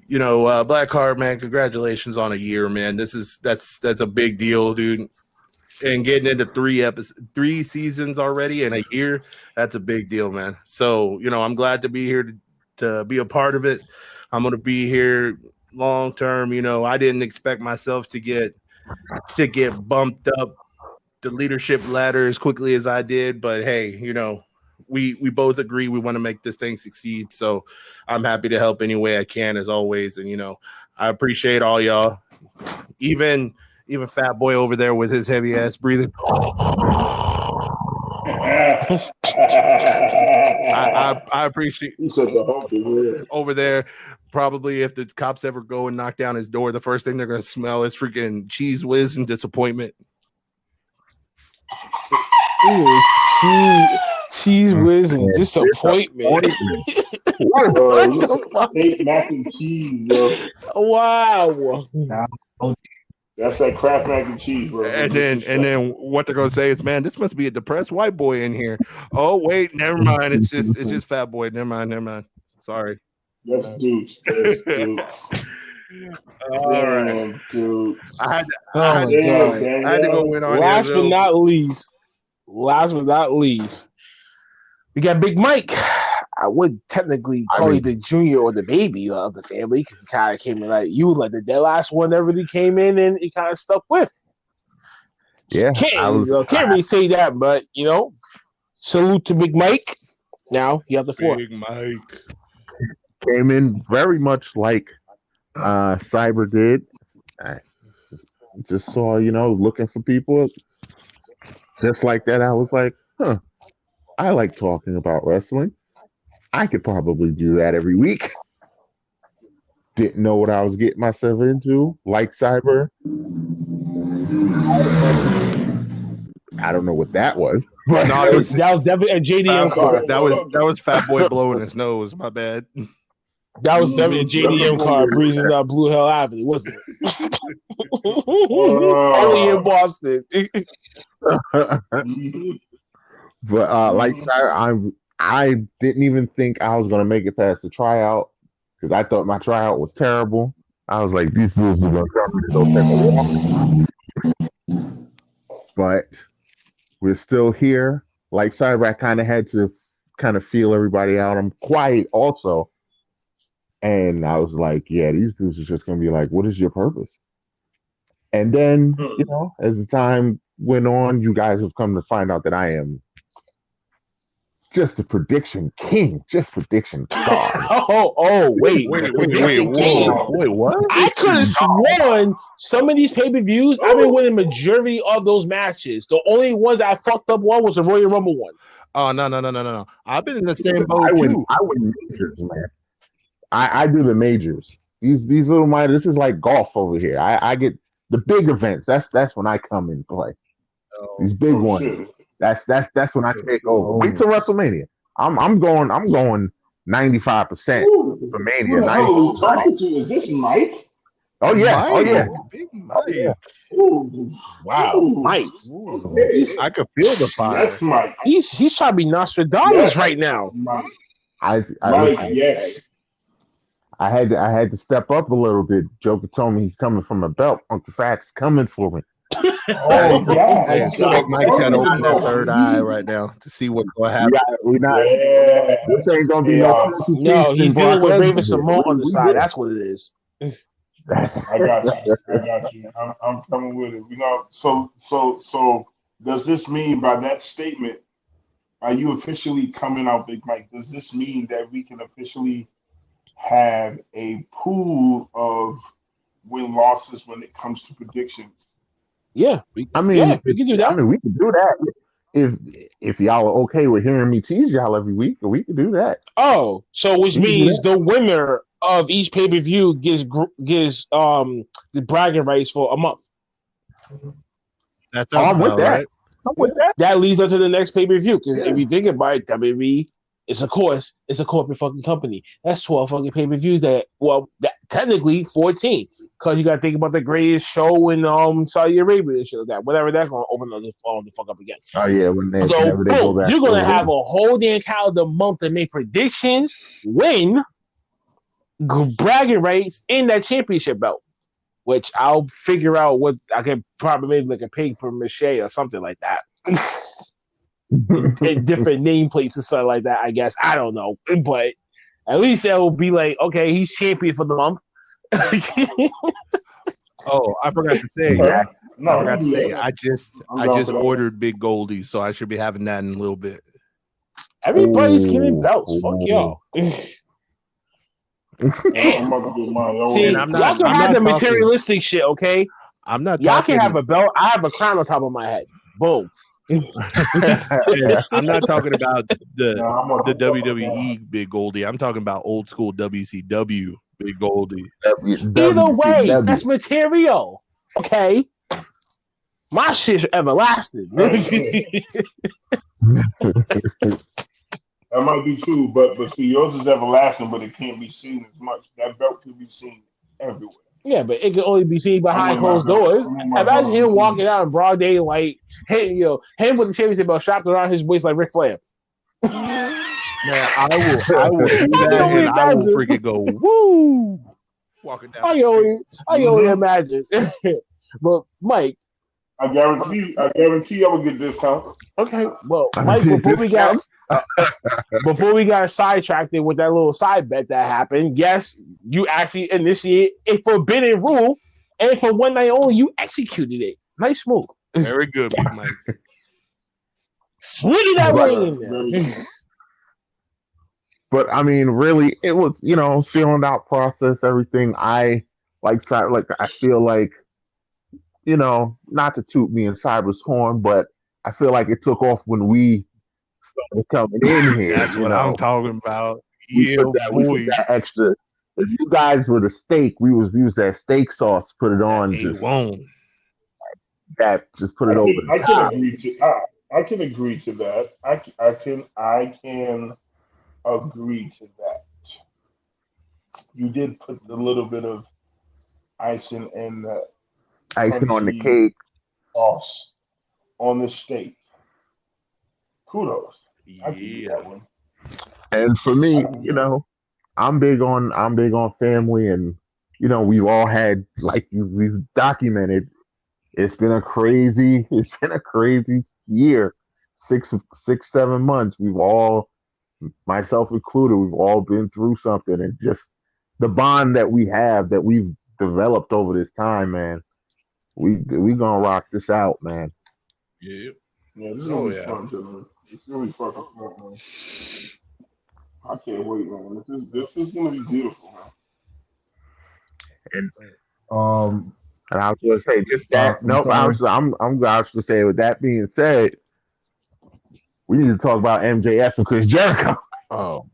Blackheart, man, congratulations on a year, man. That's a big deal, dude. And getting into 3 seasons already in a year, that's a big deal, man. So, I'm glad to be here to be a part of it. I'm going to be here long term. I didn't expect myself to get bumped up the leadership ladder as quickly as I did, but hey, we both agree we want to make this thing succeed. So I'm happy to help any way I can, as always. And I appreciate all y'all, even Fat Boy over there with his heavy ass breathing. I appreciate You said the hump is over there. Probably if the cops ever go and knock down his door, the first thing they're gonna smell is freaking cheese whiz and disappointment. Ooh, cheese whiz and disappointment. Steak, mac and cheese, bro. Wow. That's that Kraft mac and cheese, bro. And then what they're gonna say is, man, this must be a depressed white boy in here. Oh wait, never mind. It's just Fat Boy. Never mind. Sorry. That's Dukes. All right, dude. I had to go in on Last here, but not least, we got Big Mike. I would technically call you the junior or the baby of the family because he kind of came in like you, like the last one that really came in and he kind of stuck with. Yeah, Can't really say that, but salute to Big Mike. Now you have the floor. Big Mike came in very much like Cyber did. I just saw, looking for people just like that. I was like, I like talking about wrestling. I could probably do that every week. Didn't know what I was getting myself into. Like Cyber. I don't know what that was. But that was definitely a JDM card. That was Fat Boy blowing his nose. My bad. That was definitely a JDM card breezing down Blue Hill Avenue, wasn't it? Only in Boston. But like Cyber, I didn't even think I was gonna make it past the tryout because I thought my tryout was terrible. I was like, these dudes are gonna come to go take a walk. But we're still here. Like Cyber, I kind of had to kind of feel everybody out. I'm quiet also. And I was like, yeah, these dudes are just gonna be like, what is your purpose? And then, as the time went on, you guys have come to find out that I am just a prediction king, just prediction god. Wait, what? I could have sworn some of these pay-per-views, I've been winning majority of those matches. The only ones that I fucked up one was the Royal Rumble one. Oh, no. I've been in the same boat too. I win majors, man. I do the majors. These little minor. This is like golf over here. I get the big events. That's when I come in play. These big Oh ones. shit. That's when I take over. Wait till WrestleMania. I'm going 95% Who for who Mania. the hell are we 90. talking to? Is this Mike? Oh yeah. Oh Mike, yeah. Big Oh yeah. Mike. Ooh. Wow, Ooh. Mike. Okay. I could feel the fire. Yes, Mike. He's trying to be Nostradamus Yes, right now. Mike. I Mike, listen, yes. I had to step up a little bit. Joker told me he's coming from a belt. Uncle Fat's coming for me. Oh, yeah. I feel like Mike's got to open that third eye right now to see what's going to happen. We not. Yeah. This ain't gonna be Hey, no. No, he's dealing with Raven Simone on the We side. good. That's what it is. I got you. I'm coming with it. So does this mean by that statement, are you officially coming out, Big Mike? Does this mean that we can officially have a pool of win losses when it comes to predictions? Yeah, I mean, yeah, we can do that. I mean, we can do that if y'all are okay with hearing me tease y'all every week. We can do that. Oh, so which We can do means the winner of each pay per view gives the bragging rights for a month. That's I'm with about that. right. I'm with that. That leads up to the next pay per view. Because if you think about it, WWE, it's a corporate fucking company. That's 12 fucking pay per views. Technically 14, because you got to think about the greatest show in Saudi Arabia. Show that whatever that's going to open up the fuck up again. Oh yeah, whenever So they go boom, back. you're gonna have a whole damn calendar month to make predictions, win, bragging rights in that championship belt, which I'll figure out what I can probably make like a paper mache or something like that. And different nameplates and stuff like that, I guess. I don't know. But at least it will be like, okay, he's champion for the month. Oh, I forgot to say. Okay. I just ordered Big Goldie, so I should be having that in a little bit. Everybody's getting belts. Fuck y'all. I'm about to get mine. See, I'm y'all not- can I'm have the not talking- materialistic shit, okay? I'm not. Y'all talking, can have a belt. I have a crown on top of my head. Boom. I'm not talking about the Nah, WWE Big Goldie. I'm talking about old school WCW Big Goldie. Either way, that's material. Okay. My shit's everlasting. That might be true, but see, yours is everlasting, but it can't be seen as much. That belt can be seen everywhere. Yeah, but it can only be seen behind I'm closed on my- doors. I'm on my Imagine him belt. walking out in broad daylight, him with the championship belt strapped around his waist like Ric Flair. Man, I will do I can that, only and I will imagine. freaking go woo, walking down. I can only imagine. But Mike, I guarantee I will get discounts. okay, well, Mike, before we got sidetracked with that little side bet that happened, yes, you actually initiated a forbidden rule, and for one night only, you executed it. Nice move. Very good, Big Mike. Slitty that ring in there. Very true. But I mean, really, it was feeling out process, everything. I feel like, not to toot me and Cyber's horn, but I feel like it took off when we started coming in here. That's what I'm talking about. We Yeah, put boy. that extra. If you guys were the steak, we used that steak sauce, put it on, He just won't. put it over the I can top. agree to. I can agree to that. I can agree to that. You did put a little bit of icing and Icing on the crunchy cake. sauce on the steak. Kudos. I can do Yeah. that one. And for me, I'm big on family, and we've all had, like we've documented, it's been a crazy year. 6-7 months. We've all, myself included, we've all been through something, and just the bond that we have, that we've developed over this time, man. We gonna rock this out, man. Yeah. Yeah, this is Oh, gonna be yeah. fun, gentlemen. It's gonna be fucking fun, man. I can't wait, man. This is gonna be beautiful, man. And I was going to say just that. I'm Nope. sorry. I'm going to say, with that being said, we need to talk about MJF and Chris Jericho. Oh.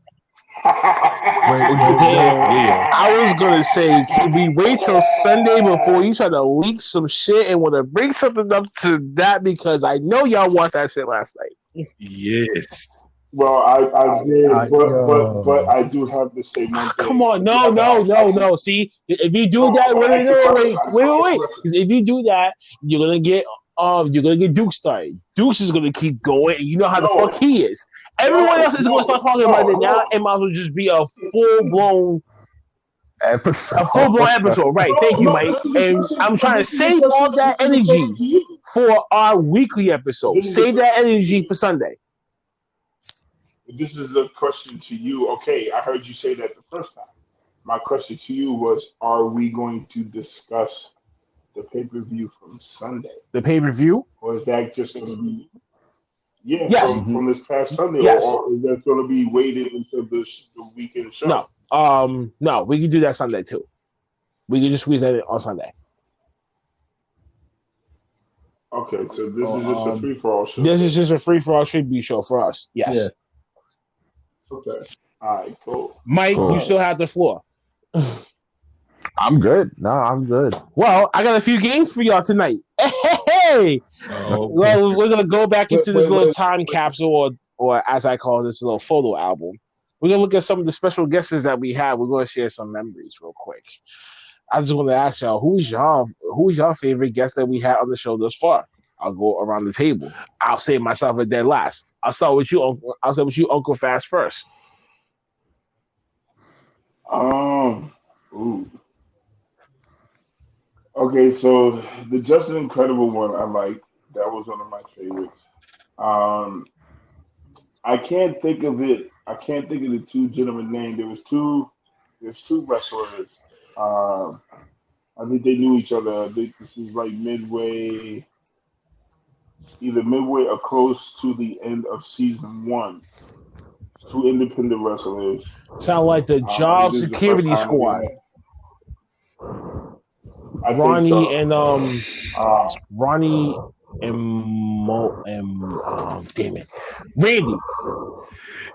Damn. I was gonna say, can we wait till Sunday before you try to leak some shit and want to bring something up to that? Because I know y'all watched that shit last night. Yes. Well, I did, yo. but I do have to say one thing. Come on, no. See, if you do that, wait. Because if you do that, you're gonna get Duke started. Dukes is gonna keep going, and you know how the fuck he is. Everyone else is gonna start talking about it now. It might as well just be a full blown episode. Right? Thank you, Mike. And I'm trying to save all that energy for our weekly episode. Save that energy for Sunday. This is a question to you. Okay, I heard you say that the first time. My question to you was, are we going to discuss the pay-per-view from Sunday? The pay-per-view? Or is that just going to be... Yeah, yes. from this past Sunday? Yes. Or is that going to be waited until the weekend show? No, we can do that Sunday too. We can just squeeze that in on Sunday. Okay, so this is just a free-for-all show. This is just a free-for-all tribute show for us. Yes. Yeah. Okay. All right, cool. Mike, you still have the floor. I'm good. No, I'm good. Well, I got a few games for y'all tonight. Hey! Well, we're gonna go back into this little time capsule, or as I call this, little photo album. We're gonna look at some of the special guests that we had. We're gonna share some memories real quick. I just want to ask y'all, who's y'all favorite guest that we had on the show thus far? I'll go around the table. I'll save myself a dead last. I'll start with you, Uncle Fast first. Ooh. Okay, so the Justin Incredible one I like. That was one of my favorites. I can't think of it. I can't think of the two gentlemen names. There's two wrestlers. I think they knew each other. I think this is like either midway or close to the end of season 1. Two independent wrestlers. Sound like the Job Security Squad. Ronnie and damn it, Randy.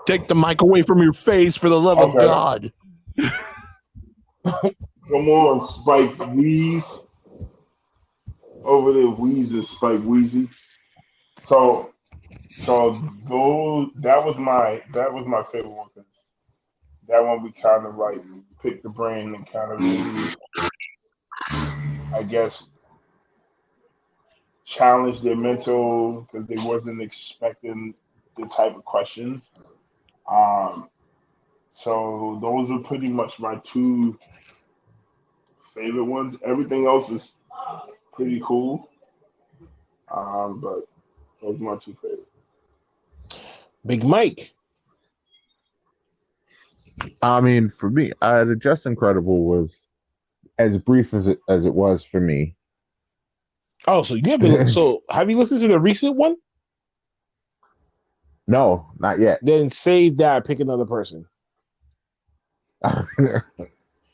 Take the mic away from your face, for the love of God. Come on, Spike Weeze. Over there, Weeze is Spike Weezy. So that was my favorite one. That one we kind of like picked the brain and kind of really, I guess, challenged their mental because they wasn't expecting the type of questions. So those were pretty much my two favorite ones. Everything else was pretty cool. But those are my two favorites. Big Mike. I mean, for me, the Just Incredible was as brief as it was for me. Oh, so have you listened to the recent one? No, not yet. Then save that. Pick another person.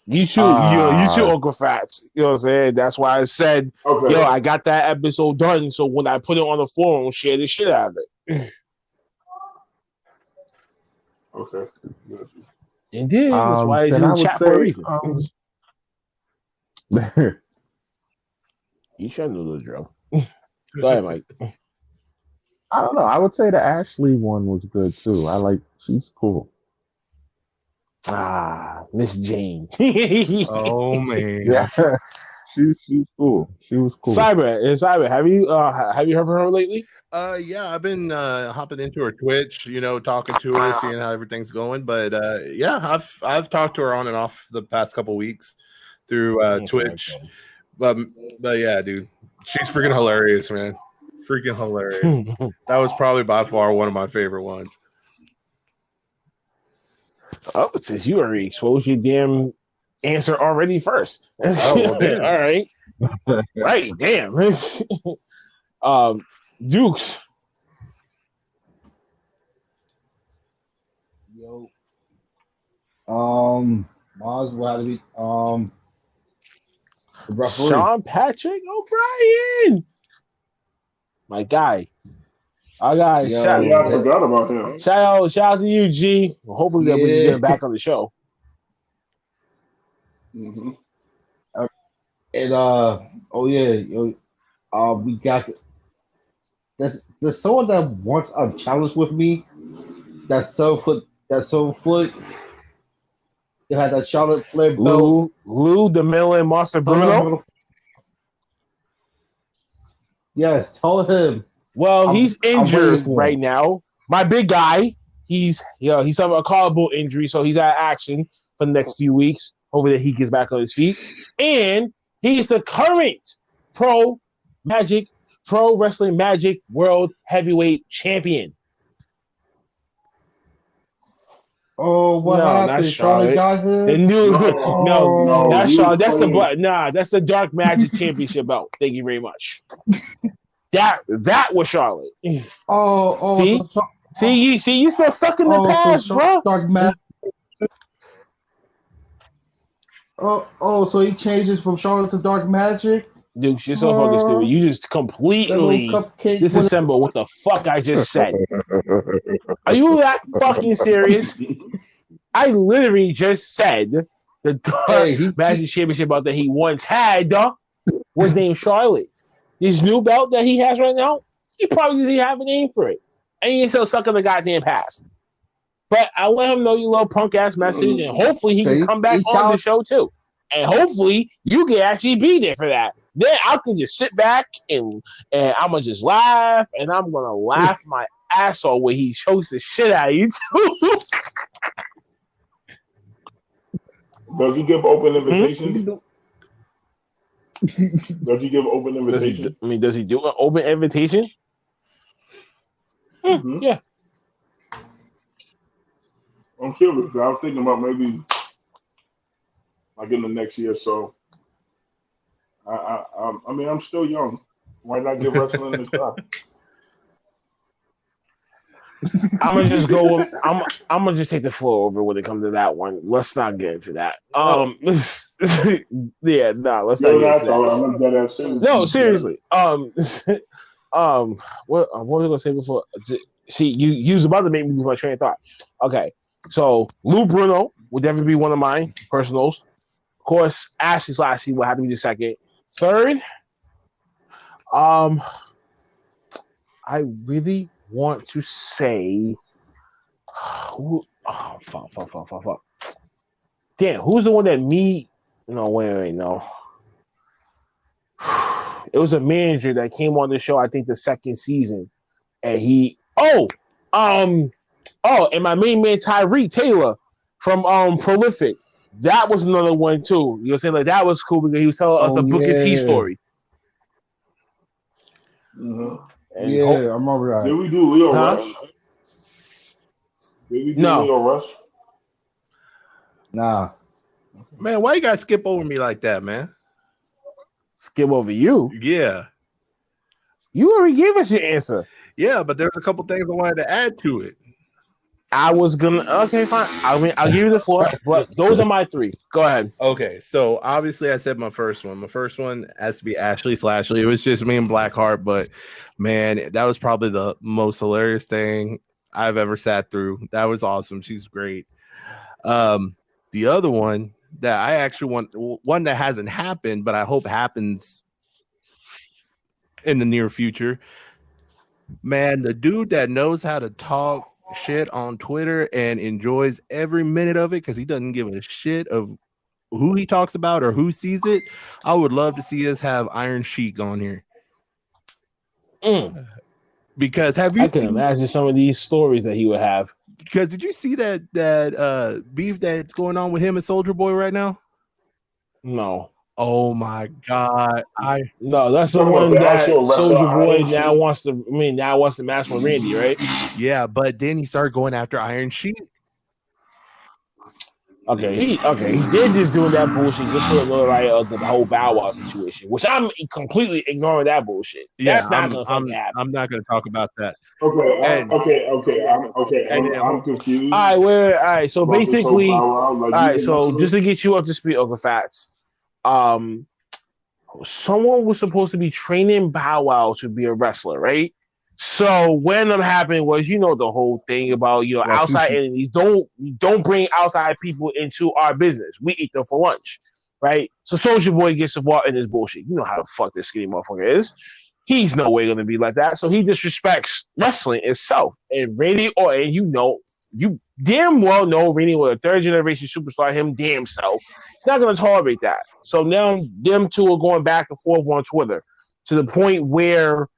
You too, Uncle Fats. You know what I'm saying? That's why I said, I got that episode done. So when I put it on the forum, share the shit out of it. Okay. Indeed. That's why it's in the chat for a reason. You should know the drill. Go ahead, Mike. I don't know. I would say the Ashley one was good too. She's cool. Miss Jane. Oh man. Yeah. She's cool. She was cool. Cyber, have you heard from her lately? Yeah, I've been hopping into her Twitch, talking to her, seeing how everything's going. But yeah, I've talked to her on and off the past couple weeks through Twitch. But yeah, dude, she's freaking hilarious, man. Freaking hilarious. That was probably by far one of my favorite ones. Oh, since you already exposed your damn answer already first. Oh, well, all right. Right, damn. Dukes. Yo. Mars will have to be the referee. Sean Patrick O'Brien. My guy. Our guy. I forgot about him. Shout out to you, G. Hopefully that we can get him back on the show. Mm-hmm. And we got there's someone that wants a challenge with me. That's 7 foot. You had that Charlotte Flair belt. Lou DeMille, Monster Bruno. Yes, tell him. Well, he's injured for right him. now. My big guy, he's having a collarbone injury, so he's out of action for the next few weeks. Hopefully that he gets back on his feet. And he's the current Pro Wrestling Magic World Heavyweight Champion. Oh, what happened? Charlotte got him? The new no, that's Charlotte. That's the Charlotte. that's the Dark Magic Championship belt. Thank you very much. That was Charlotte. See, you still stuck in the past, bro. Dark Magic. So he changes from Charlotte to Dark Magic? Dude, you're so fucking stupid. You just completely disassemble what the fuck I just said. Are you that fucking serious? I literally just said the Dark Magic Championship belt that he once had was named Charlotte. This new belt that he has right now, he probably doesn't have a name for it. And he's still stuck in the goddamn past. But I'll let him know your little punk ass message, and hopefully he can come back on the show too. And hopefully you can actually be there for that. Then I can just sit back and I'm gonna just laugh, and I'm gonna laugh my ass off when he chokes the shit out of you too. Does he give open invitations? Does he give open invitations? Does he do an open invitation? Mm-hmm. Yeah. I'm serious. I was thinking about maybe like in the next year or so. I mean, I'm still young. Why not give wrestling a shot? I'm gonna just go. I'm gonna just take the floor over when it comes to that one. Let's not get into that. Let's not get into that. No, seriously. What was I gonna say before? See, you was about to make me lose my train of thought. Okay, so Lou Bruno would definitely be one of mine personals. Of course, Ashley Slashy will have to be the second. Third, I really want to say, fuck. Damn, who's the one that me? No, wait, no. It was a manager that came on the show, I think the second season, and and my main man Tyreek Taylor from Prolific. That was another one too. You know what I'm saying? Like that was cool because he was telling us the Booker T story. Mm-hmm. I remember that. Did we do Leo Rush? Did we do Leo Rush? Nah. Man, why you guys skip over me like that, man? Skip over you? Yeah. You already gave us your answer. Yeah, but there's a couple things I wanted to add to it. I was gonna. Okay, fine. I mean, I'll give you the floor, but those are my three. Go ahead. Okay, so obviously I said my first one. My first one has to be Ashley Slashley. It was just me and Blackheart, but man, that was probably the most hilarious thing I've ever sat through. That was awesome. She's great. The other one that I actually want, one that hasn't happened, but I hope happens in the near future. Man, the dude that knows how to talk shit on Twitter and enjoys every minute of it because he doesn't give a shit of who he talks about or who sees it. I would love to see us have Iron Sheik on here. Because have you I can imagine some of these stories that he would have. Because did you see that beef that's going on with him and Soldier Boy right now? No. Oh my God! No, that's the one that Soldier Boy now wants to. I mean, now wants to match with Randy, right? Yeah, but then he started going after Iron Sheik. Okay, he did just doing that bullshit just for the notoriety of the whole Bow Wow situation, which I'm completely ignoring that bullshit. Yeah, that's not gonna happen. I'm not gonna talk about that. I'm confused. All right, so basically, so just to get you up to speed on the facts, someone was supposed to be training Bow Wow to be a wrestler, right? So what ended up happening was, the whole thing about outside enemies. Don't bring outside people into our business. We eat them for lunch. right? So Soldier Boy gets involved in this bullshit. You know how the fuck this skinny motherfucker is. He's no way gonna be like that. So he disrespects wrestling itself. And Randy Orton, you damn well know Randy Orton, a third generation superstar, him damn self. He's not gonna tolerate that. So now them two are going back and forth on Twitter to the point where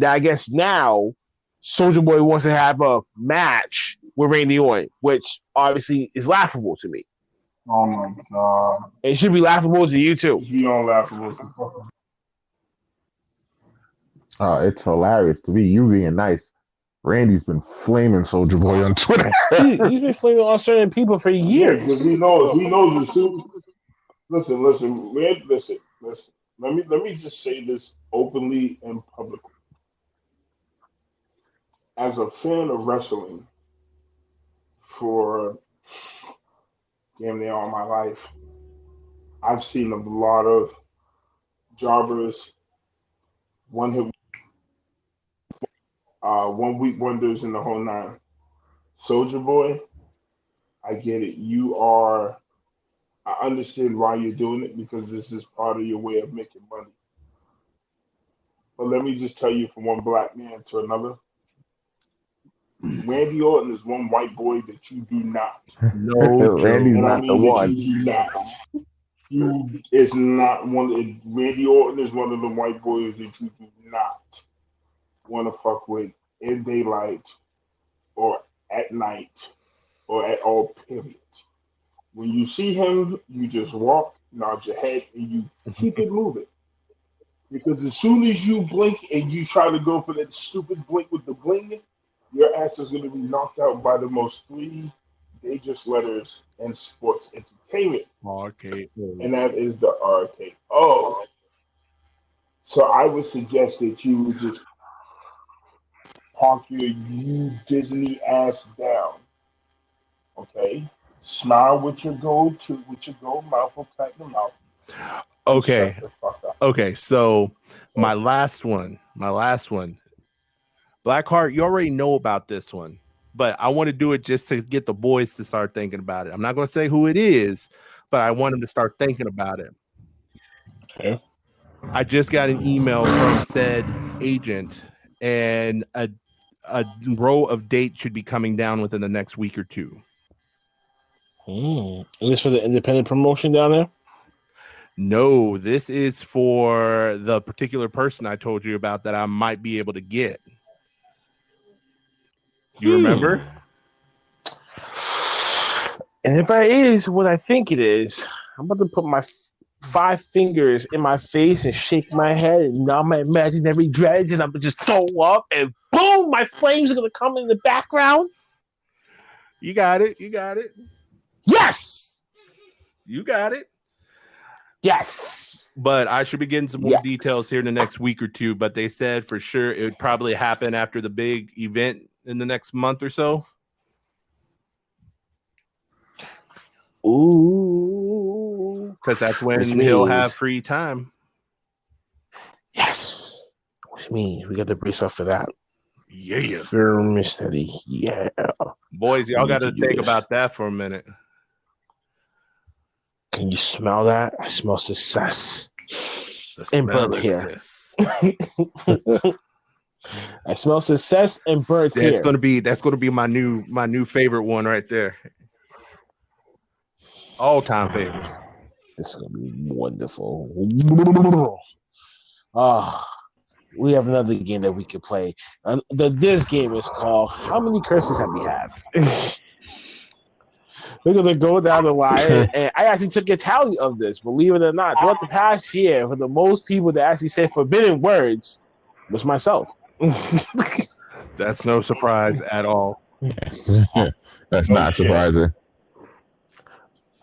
I guess now Soldier Boy wants to have a match with Randy Orton, which obviously is laughable to me. Oh my god. It should be laughable to you too. It's beyond laughable. It's hilarious to me. You being nice. Randy's been flaming Soldier Boy on Twitter. He's been flaming on certain people for years. Because he knows the suit. Listen. Let me just say this openly and publicly. As a fan of wrestling for damn near all my life, I've seen a lot of jobbers, one-hit, one-week wonders in the whole nine. Soldier Boy, I get it. I understand why you're doing it because this is part of your way of making money. But let me just tell you from one black man to another, Randy Orton is one white boy that you do not. No, Randy's not the one. You do not. You is not one. Randy Orton is one of the white boys that you do not want to fuck with in daylight or at night or at all, period. When you see him, you just walk, nod your head, and you keep it moving. Because as soon as you blink and you try to go for that stupid blink with the bling, your ass is going to be knocked out by the most three dangerous letters in sports entertainment. Okay. And that is the RKO. So I would suggest that you would just park your Disney ass down. Okay? Smile with your gold mouth or platinum mouth. Okay. Shut the fuck up. Okay. So my last one. Blackheart, you already know about this one, but I want to do it just to get the boys to start thinking about it. I'm not going to say who it is, but I want them to start thinking about it. Okay. I just got an email from said agent, and a row of dates should be coming down within the next week or two. Is this for the independent promotion down there? No, this is for the particular person I told you about that I might be able to get. You remember? And if it is what I think it is, I'm about to put my 5 fingers in my face and shake my head and nod my imaginary dreads, and I'm gonna just throw up, and boom, my flames are gonna come in the background. You got it. Yes. You got it. Yes. But I should be getting some more details here in the next week or two. But they said for sure it would probably happen after the big event in the next month or so. Ooh. Because that's when he'll have free time. Yes. Which means we got to brace up for that. Yeah. Firm steady. Yeah. Boys, y'all got to think about that for a minute. Can you smell that? I smell success. And burnt hair. I smell success and burnt hair. That's gonna be my new favorite one right there. All-time favorite. This is gonna be wonderful. We have another game that we could play. This game is called How Many Curses Have We Had? We're gonna go down the line, and I actually took a tally of this. Believe it or not, throughout the past year, for the most people that actually say forbidden words was myself. That's no surprise at all. That's not surprising.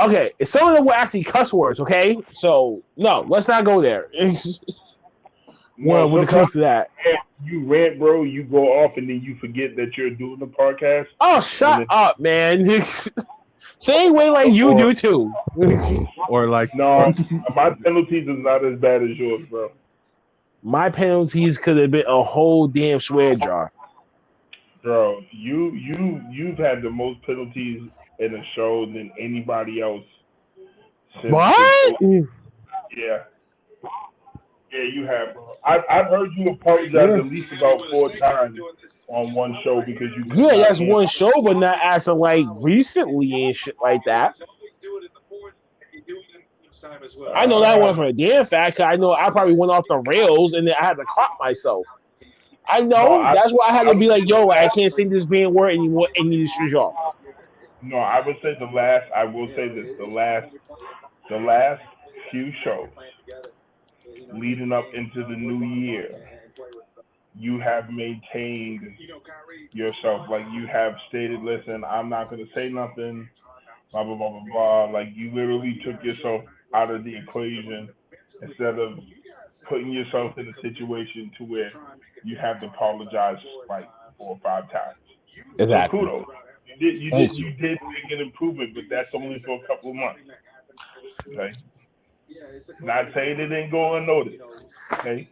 Okay, some of them were actually cuss words. Okay, so no, let's not go there. Well, when it comes to that, you rant, bro. You go off, and then you forget that you're doing the podcast. Oh, shut up, man! Same way like you do too. Or like, no, my penalties is not as bad as yours, bro. My penalties could have been a whole damn swear jar. Bro, you've had the most penalties in a show than anybody else What? Yeah. Yeah, you have, bro. I've heard you apologize at least about 4 times on one show because you could Yeah, not that's answer. one show, but not as of like recently and shit like that. I know that one for a damn fact. 'Cause I know I probably went off the rails and then I had to clock myself. I No, know. That's why I had to would be like, say yo, the I last, can't say this being word anymore and need to switch off. no, I would say the last, I will say this, the last few shows leading up into the new year, you have maintained yourself. Like you have stated, listen, I'm not going to say nothing, blah, blah, blah, blah, blah. Like you literally took yourself out of the equation instead of putting yourself in a situation to where you have to apologize like 4 or 5 times. So Exactly. kudos. You Thank you. did make an improvement, but that's only for a couple of months. Okay. Not saying it didn't go unnoticed. Okay.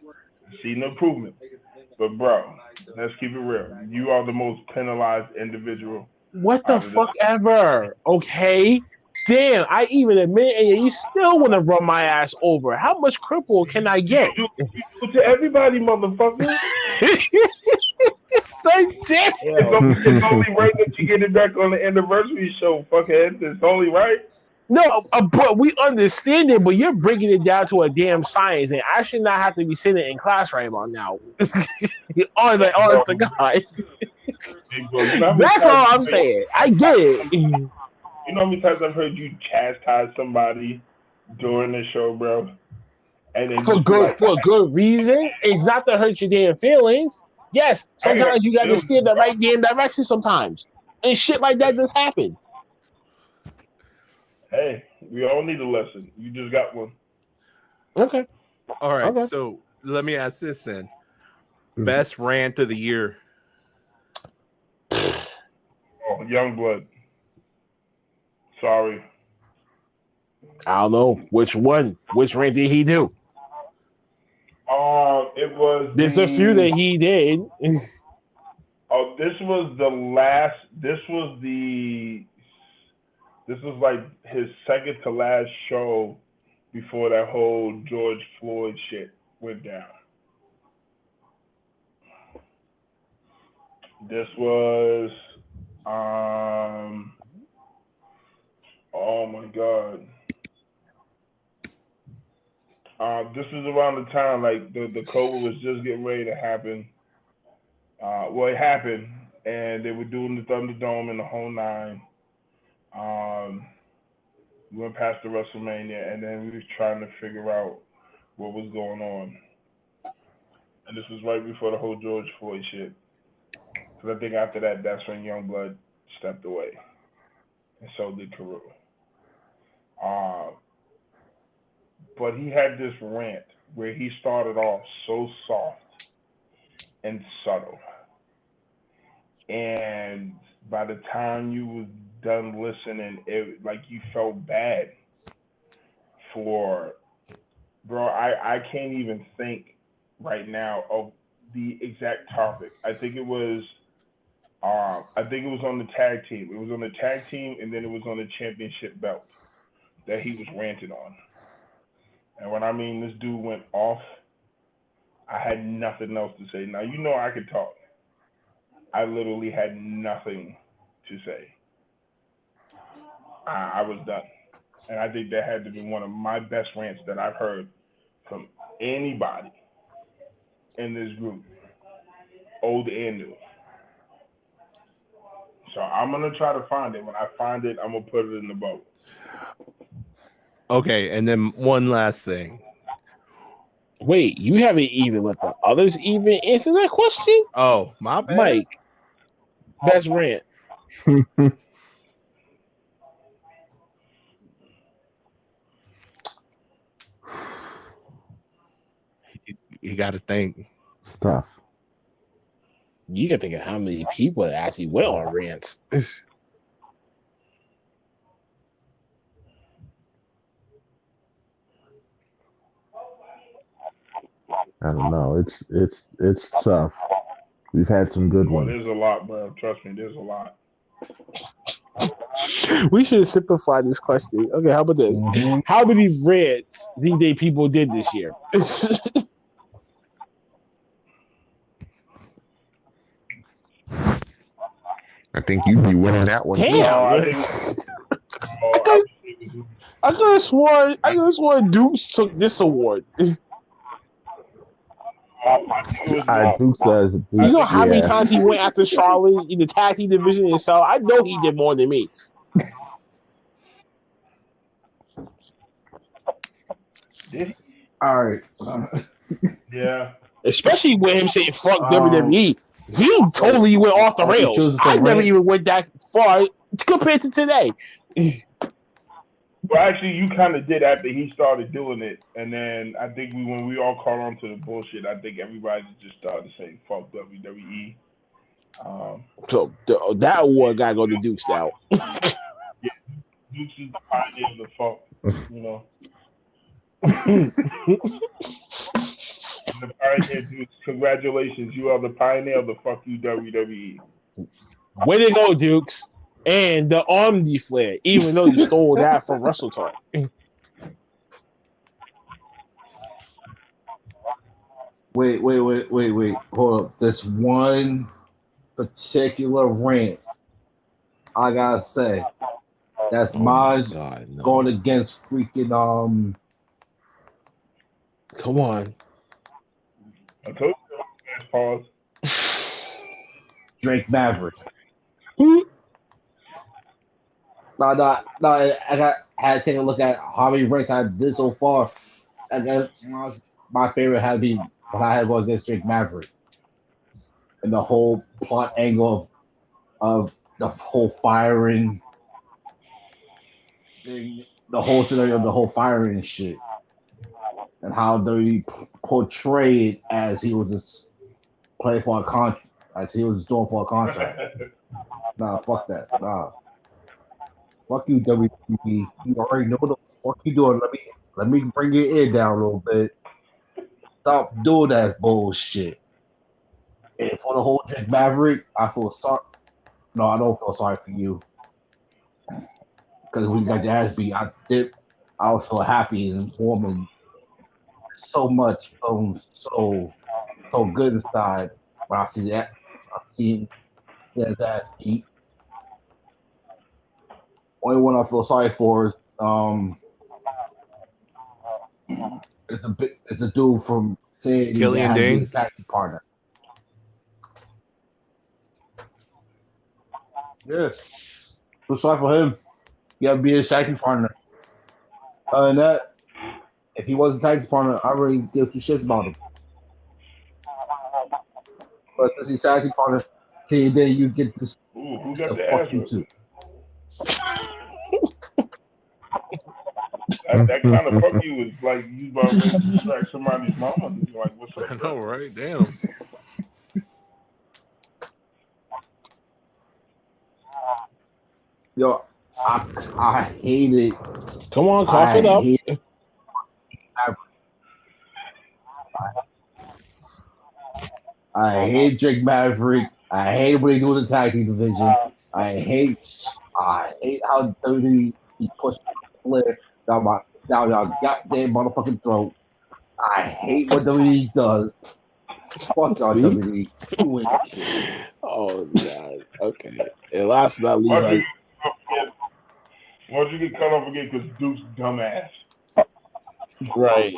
Seen the improvement. But bro, let's keep it real. You are the most penalized individual What the out of this. fuck ever? Okay. Damn, I even admit and you still want to run my ass over. How much cripple can I get? You do it to everybody, motherfucker. Damn. It's only right that you get it back on the anniversary show, fuckhead. It's only right. No, but we understand it, but you're breaking it down to a damn science, and I should not have to be sitting in class right about now. Honest to God. That's all I'm saying. I get it. You know how many times I've heard you chastise somebody during the show, bro? And then For a good reason. It's not to hurt your damn feelings. Yes, sometimes you got to steer the right damn direction sometimes. And shit like that just happen. Hey, we all need a lesson. You just got one. Okay. All right. Okay. So let me ask this then. Best rant of the year. Oh, Youngblood. Sorry. I don't know which one. Which rant did he do? It was. There's a few that he did. Oh, this was the last. This was like his second to last show before that whole George Floyd shit went down. This was. Oh my God. This was around the time like the COVID was just getting ready to happen. Well, it happened, and they were doing the Thunderdome and the whole nine. We went past the WrestleMania, and then we was trying to figure out what was going on. And this was right before the whole George Floyd shit. Because I think after that, that's when Youngblood stepped away, and so did Carew. But he had this rant where he started off so soft and subtle. And by the time you was done listening, it like you felt bad for, bro, I can't even think right now of the exact topic. I think it was on the tag team. It was on the tag team, and then it was on the championship belt that he was ranting on. And when I mean this dude went off, I had nothing else to say. Now, you know I could talk. I literally had nothing to say. I was done. And I think that had to be one of my best rants that I've heard from anybody in this group, old and new. So I'm going to try to find it. When I find it, I'm going to put it in the boat. Okay, and then one last thing. Wait, you haven't even let the others even answer that question? Oh, my bad. Mike, best rant. You got to think. Stuff. You can think of how many people that actually went on rants. I don't know. It's tough. We've had some good Well, ones. there's a lot, bro. Trust me, there's a lot. We should simplify this question. Okay, how about this? Mhm. How many rants do you think people did this year? I think you'd be winning that one. Damn. I think I could have sworn Dukes took this award. You Duke says, know how many times he went after Charlotte in the tag team division himself? I know he did more than me. All right. yeah. Especially with him saying fuck WWE. He totally went off the rails. chooses to I never rant. even went that far compared to today. Well, actually, you kind of did after he started doing it, and then I think when we all caught on to the bullshit, I think everybody just started saying "fuck WWE." So that award got to go to Dukes now. Dukes is the pioneer of the fuck, you know. The pioneer, Dukes. Congratulations, you are the pioneer of the fuck you WWE. Way to go, Dukes. And the Omni Flare, even though you stole that from Wrestle Talk. Wait. Hold up. This one particular rant, I gotta say, that's mine God, no. going against freaking Come on. I told you, pause. Drake Maverick. No, I had to take a look at how many ranks I did so far. I guess my favorite had to be when I had to go against Drake Maverick. And the whole plot angle of the whole firing thing, the whole scenario of the whole firing and shit. And how they portray it as he was just playing for a contract, as he was doing for a contract. Nah, fuck that. Nah. Fuck you, WWE. You already know what the fuck you doing. Let me bring your ear down a little bit. Stop doing that bullshit. And for the whole Drake Maverick, I feel sorry. No, I don't feel sorry for you. Because when you got your ass beat, I was so happy and warm and so much so good inside when I see that. I see his ass beat. Only one I feel sorry for is it's a dude from saying Killian Dane? his tag team partner. Yes. Feel sorry for him. You gotta be his tag team partner. Other than that, if he wasn't tag team partner, I really give two shits about him. But since he's tag team partner, then you get this. Ooh, who got the Fuck ass? you too. That kind of fuck you is like you about to distract somebody's mama. Like, what's up? I know, right? Damn. Yo, I hate it. Come on, cough it up. I hate Drake Maverick. I hate what they do in the tag team division. I hate how WWE pushed Flair down y'all goddamn motherfucking throat. I hate what WWE does. Fuck y'all, WWE. Doing shit. Oh, God. Okay. And last but not least, Why'd you get cut off again? Because Duke's dumbass. right.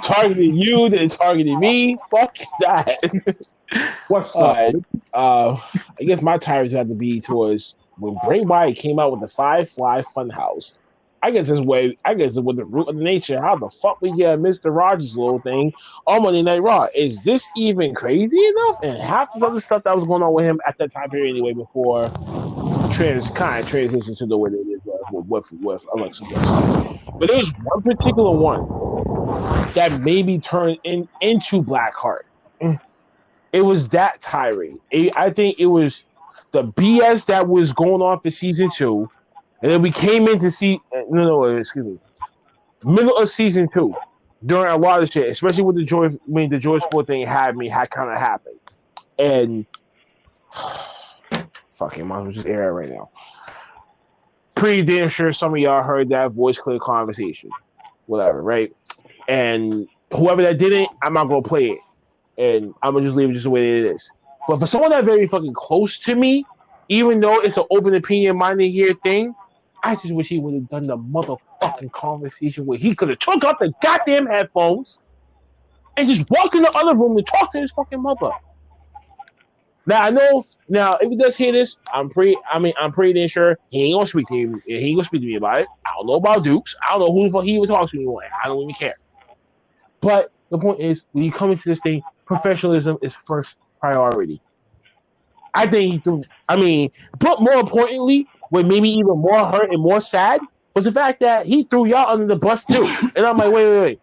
Targeting you, then targeting me. Fuck that. What's All up? right. I guess my tires have to be towards when Bray Wyatt came out with the Firefly Funhouse. I guess it's with the root of the nature. How the fuck we get Mr. Rogers' little thing on Monday Night Raw? Is this even crazy enough? And half this other stuff that was going on with him at that time period anyway, before transition to the way it is with Alexa Bliss. But there was one particular one that made me turn into Blackheart. It was that tirade. I think it was the BS that was going on for season 2. And then we came in to see middle of season 2 during a lot of shit, especially with the George Ford thing had kind of happened. And Fucking might as well just air it right now. Pretty damn sure some of y'all heard that voice clip conversation. Whatever, right? And whoever that didn't, I'm not gonna play it. And I'm gonna just leave it just the way it is. But for someone that's very fucking close to me, even though it's an open opinion minded here thing, I just wish he would have done the motherfucking conversation where he could have took out the goddamn headphones and just walked in the other room and talked to his fucking mother. Now I know. Now if he does hear this, I'm pretty damn sure he ain't gonna speak to me. He ain't gonna speak to me about it. I don't know about Dukes. I don't know who the fuck he would talk to anymore. I don't even care. But the point is, when you come into this thing, professionalism is first priority. I think. But more importantly, what made me even more hurt and more sad was the fact that he threw y'all under the bus too. And I'm like, wait.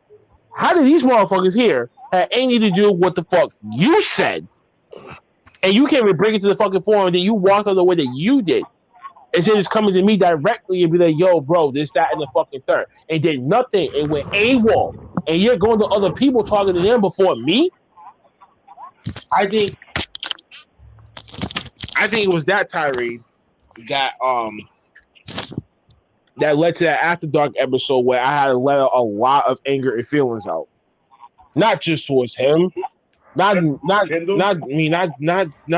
How did these motherfuckers here have anything to do with what the fuck you said? And you can't even bring it to the fucking forum, and then you walked on the way that you did. Instead of just coming to me directly and be like, yo, bro, this, that, and the fucking third. And did nothing and went AWOL. And you're going to other people talking to them before me? I think it was that tirade that that led to that After Dark episode where I had to let a lot of anger and feelings out. Not just towards him. Not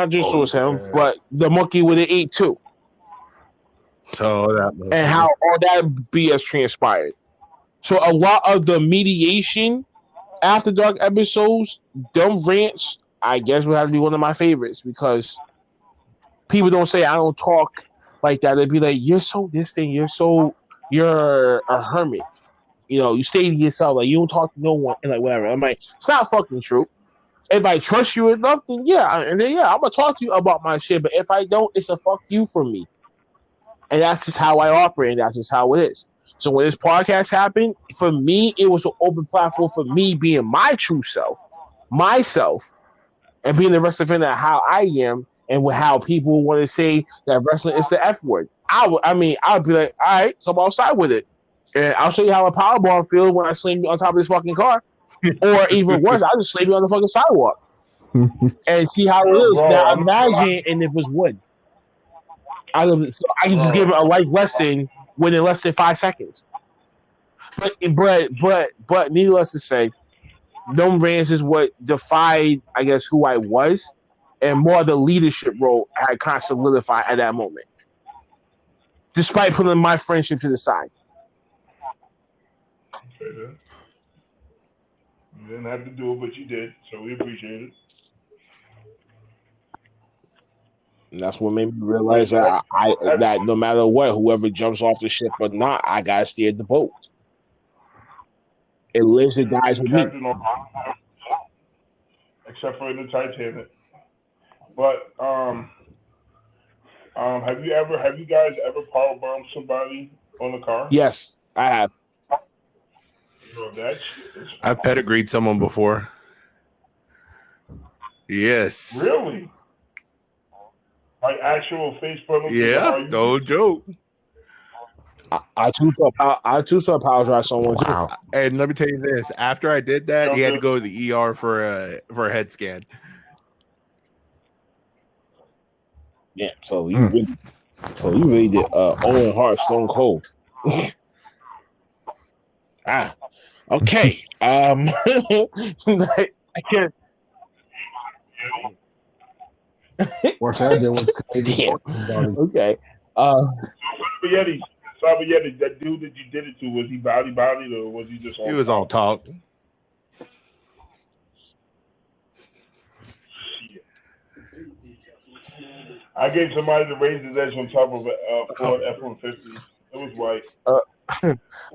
just towards him, but the monkey with the 8 too. So that and how all that BS transpired. So a lot of the mediation After Dark episodes, dumb rants, I guess would have to be one of my favorites because people don't say I don't talk like that. They'd be like, you're so this thing, you're a hermit. You know, you stay to yourself, like you don't talk to no one and like whatever. I'm like, it's not fucking true. If I trust you enough, then I'm gonna talk to you about my shit. But if I don't, it's a fuck you from me. And that's just how I operate, and that's just how it is. So when this podcast happened, for me, it was an open platform for me being my true self, myself, and being the rest of it how I am, and with how people want to say that wrestling is the F word. I'd be like, all right, come outside with it. And I'll show you how a powerbomb feels when I slam you on top of this fucking car. Or even worse, I'll just slam you on the fucking sidewalk. And see how it is. Now imagine and it was wood. I can just give it a life lesson within less than 5 seconds. But needless to say, them rants is what defied, I guess, who I was, and more the leadership role I had kind of solidified at that moment. Despite putting my friendship to the side. Okay, you didn't have to do it, but you did, so we appreciate it. And that's what made me realize that that no matter what, whoever jumps off the ship or not, I gotta steer the boat. It lives and dies with me. Except for the Titanic. But have you guys ever powerbombed somebody on a car? Yes, I have. I've pedigreed someone before. Yes. Really? Like actual face penalty? Yeah, no joke. I too saw power drive someone too. Wow. And let me tell you this: after I did that, he had to go to the ER for a head scan. Yeah, so you really did Owen Hart Stone Cold. Okay. I can't. Worst I did was Damn. Okay. Sabayeti, that dude that you did it to, was he bodied or was he just on He was on talk. I gave somebody the raise his edge on top of a Ford F-150. It was white.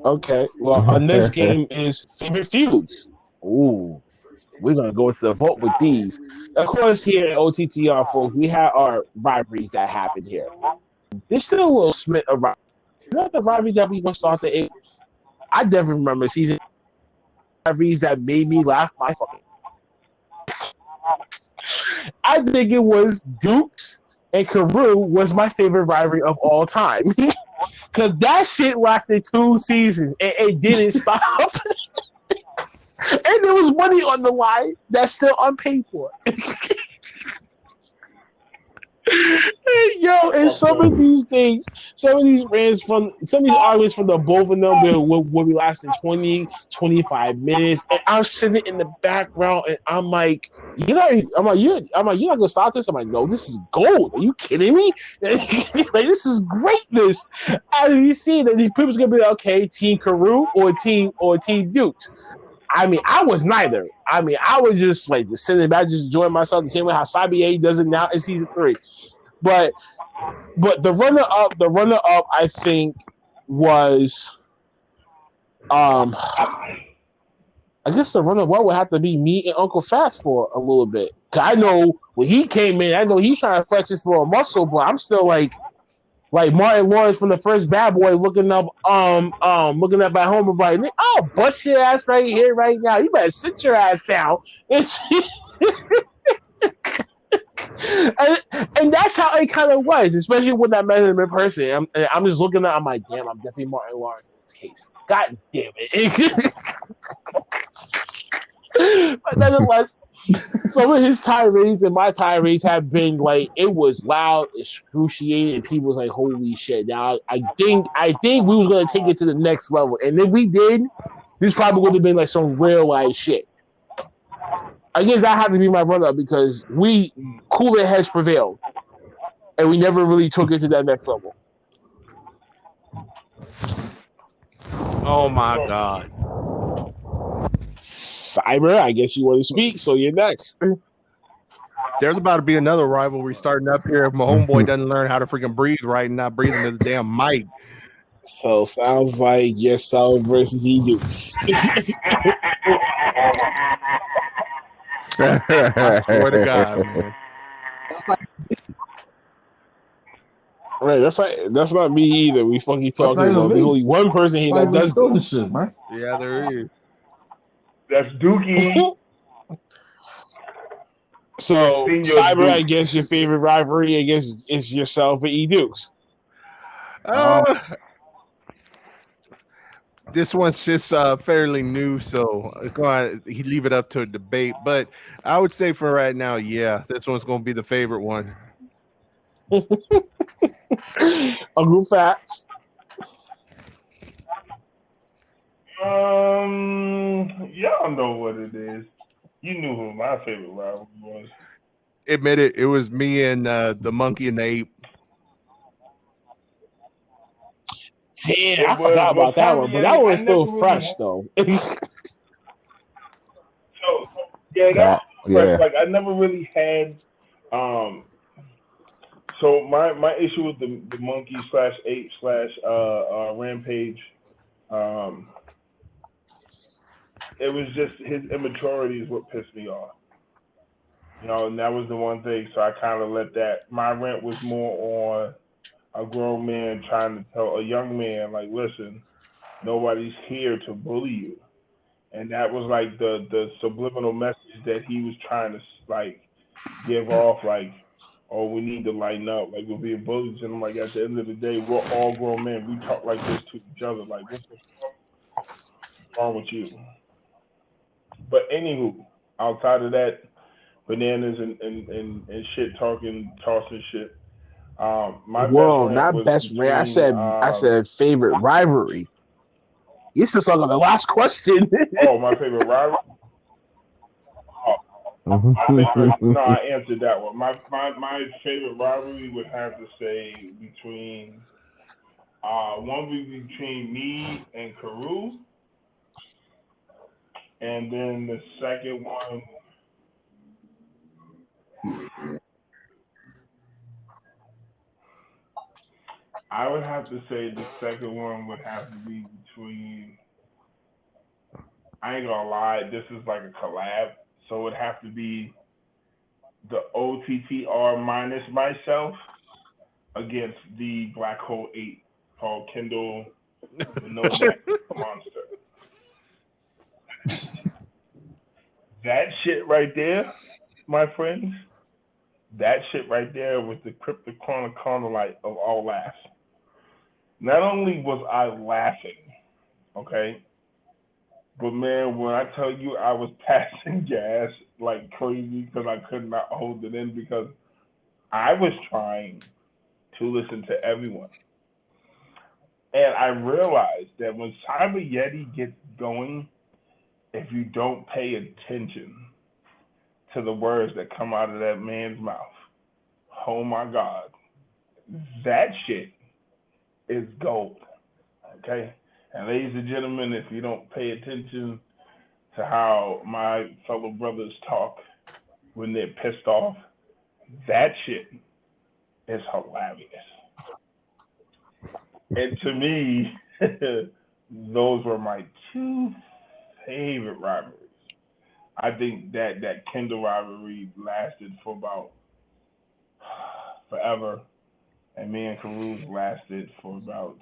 Okay. Well, our next game is favorite feuds. Ooh. We're going to go to the vote with these. Of course, here at OTTR, folks, we have our rivalries that happened here. There's still a little smith of rivalry. Is that the rivalry that we want to start the 8? I definitely remember season rivalries that made me laugh my fucking. I think it was Dukes and Carew was my favorite rivalry of all time. Because that shit lasted 2 seasons and it didn't stop. And there was money on the line that's still unpaid for. Yo, and some of these things, some of these arguments from the both of them will be lasting 20, 25 minutes. And I'm sitting in the background and I'm like, you're not gonna stop this? I'm like, no, this is gold. Are you kidding me? Like, this is greatness. And you see that these people's gonna be like, okay, Team Carew or Team Dukes. I mean, I was neither. I mean, I was just like sitting back, just enjoying myself the same way how Sabier does it now in season 3. But the runner up, I think was, I guess the runner up would have to be me and Uncle Fast for a little bit. Cause I know when he came in, I know he's trying to flex his little muscle, but I'm still like Martin Lawrence from the first Bad Boy looking up at home and like, I'll bust your ass right here, right now. You better sit your ass down. And that's how it kind of was, especially with that measurement person. I'm just looking at, I'm like, damn, I'm definitely Martin Lawrence in this case. God damn it. But nonetheless, some of his tirades and my tirades have been like, it was loud, excruciating, and people was like, holy shit. Now I think we was gonna take it to the next level. And if we did, this probably would have been like some real life shit. I guess that had to be my runner-up because cooler heads prevailed. And we never really took it to that next level. Oh my God. Cyber, I guess you want to speak, so you're next. There's about to be another rivalry starting up here if my homeboy doesn't learn how to freaking breathe right and not breathing this damn mic. So sounds like yourself versus E-Dukes. I swear to God, man. Right, that's not me either. We fucking talking about. There's only one person here that does this shit, man. Yeah, there is. That's Dookie. So, Senior Cyber, Dukes. I guess your favorite rivalry, I guess, is yourself and E-Dukes. This one's just fairly new, so go on, he leave it up to a debate. But I would say for right now, yeah, this one's going to be the favorite one. Uncle Fats. Y'all know what it is. You knew who my favorite rival was. Admit it, it was me and the monkey and the ape. Damn, I forgot about that one, but that one was still fresh, though. So yeah, that's Yeah. fresh. Like I never really had. So my issue with the monkey / ape / rampage, it was just his immaturity is what pissed me off. You know, and that was the one thing. So I kind of let that. My rant was more on a grown man trying to tell a young man, like, listen, nobody's here to bully you. And that was like the subliminal message that he was trying to like give off, like, oh, we need to lighten up, like we're being bullied. And I'm like, at the end of the day, we're all grown men. We talk like this to each other. Like, what's wrong with you? But anywho, outside of that, bananas and shit talking, tossing shit. My Whoa, best not best friend. I said favorite rivalry. You still talking on the last question. Oh, my favorite rivalry. No, I answered that one. My favorite rivalry would have to say between one would be between me and Carew, and then the second one. I would have to say the second one would have to be between. I ain't gonna lie, this is like a collab, so it would have to be the OTTR minus myself against the Black Hole 8 called Kendall the No Neck Monster. That shit right there, my friends, that shit right there was the Cryptochronicite of all laughs. Not only was I laughing, okay, but man, when I tell you I was passing gas like crazy because I could not hold it in because I was trying to listen to everyone. And I realized that when Cyber Yeti gets going, if you don't pay attention to the words that come out of that man's mouth, oh my God, that shit is gold. Okay? And ladies and gentlemen, if you don't pay attention to how my fellow brothers talk when they're pissed off, that shit is hilarious. And to me, those were my two favorite rivalries. I think that Kendall rivalry lasted for about forever, and me and Caruth lasted for about.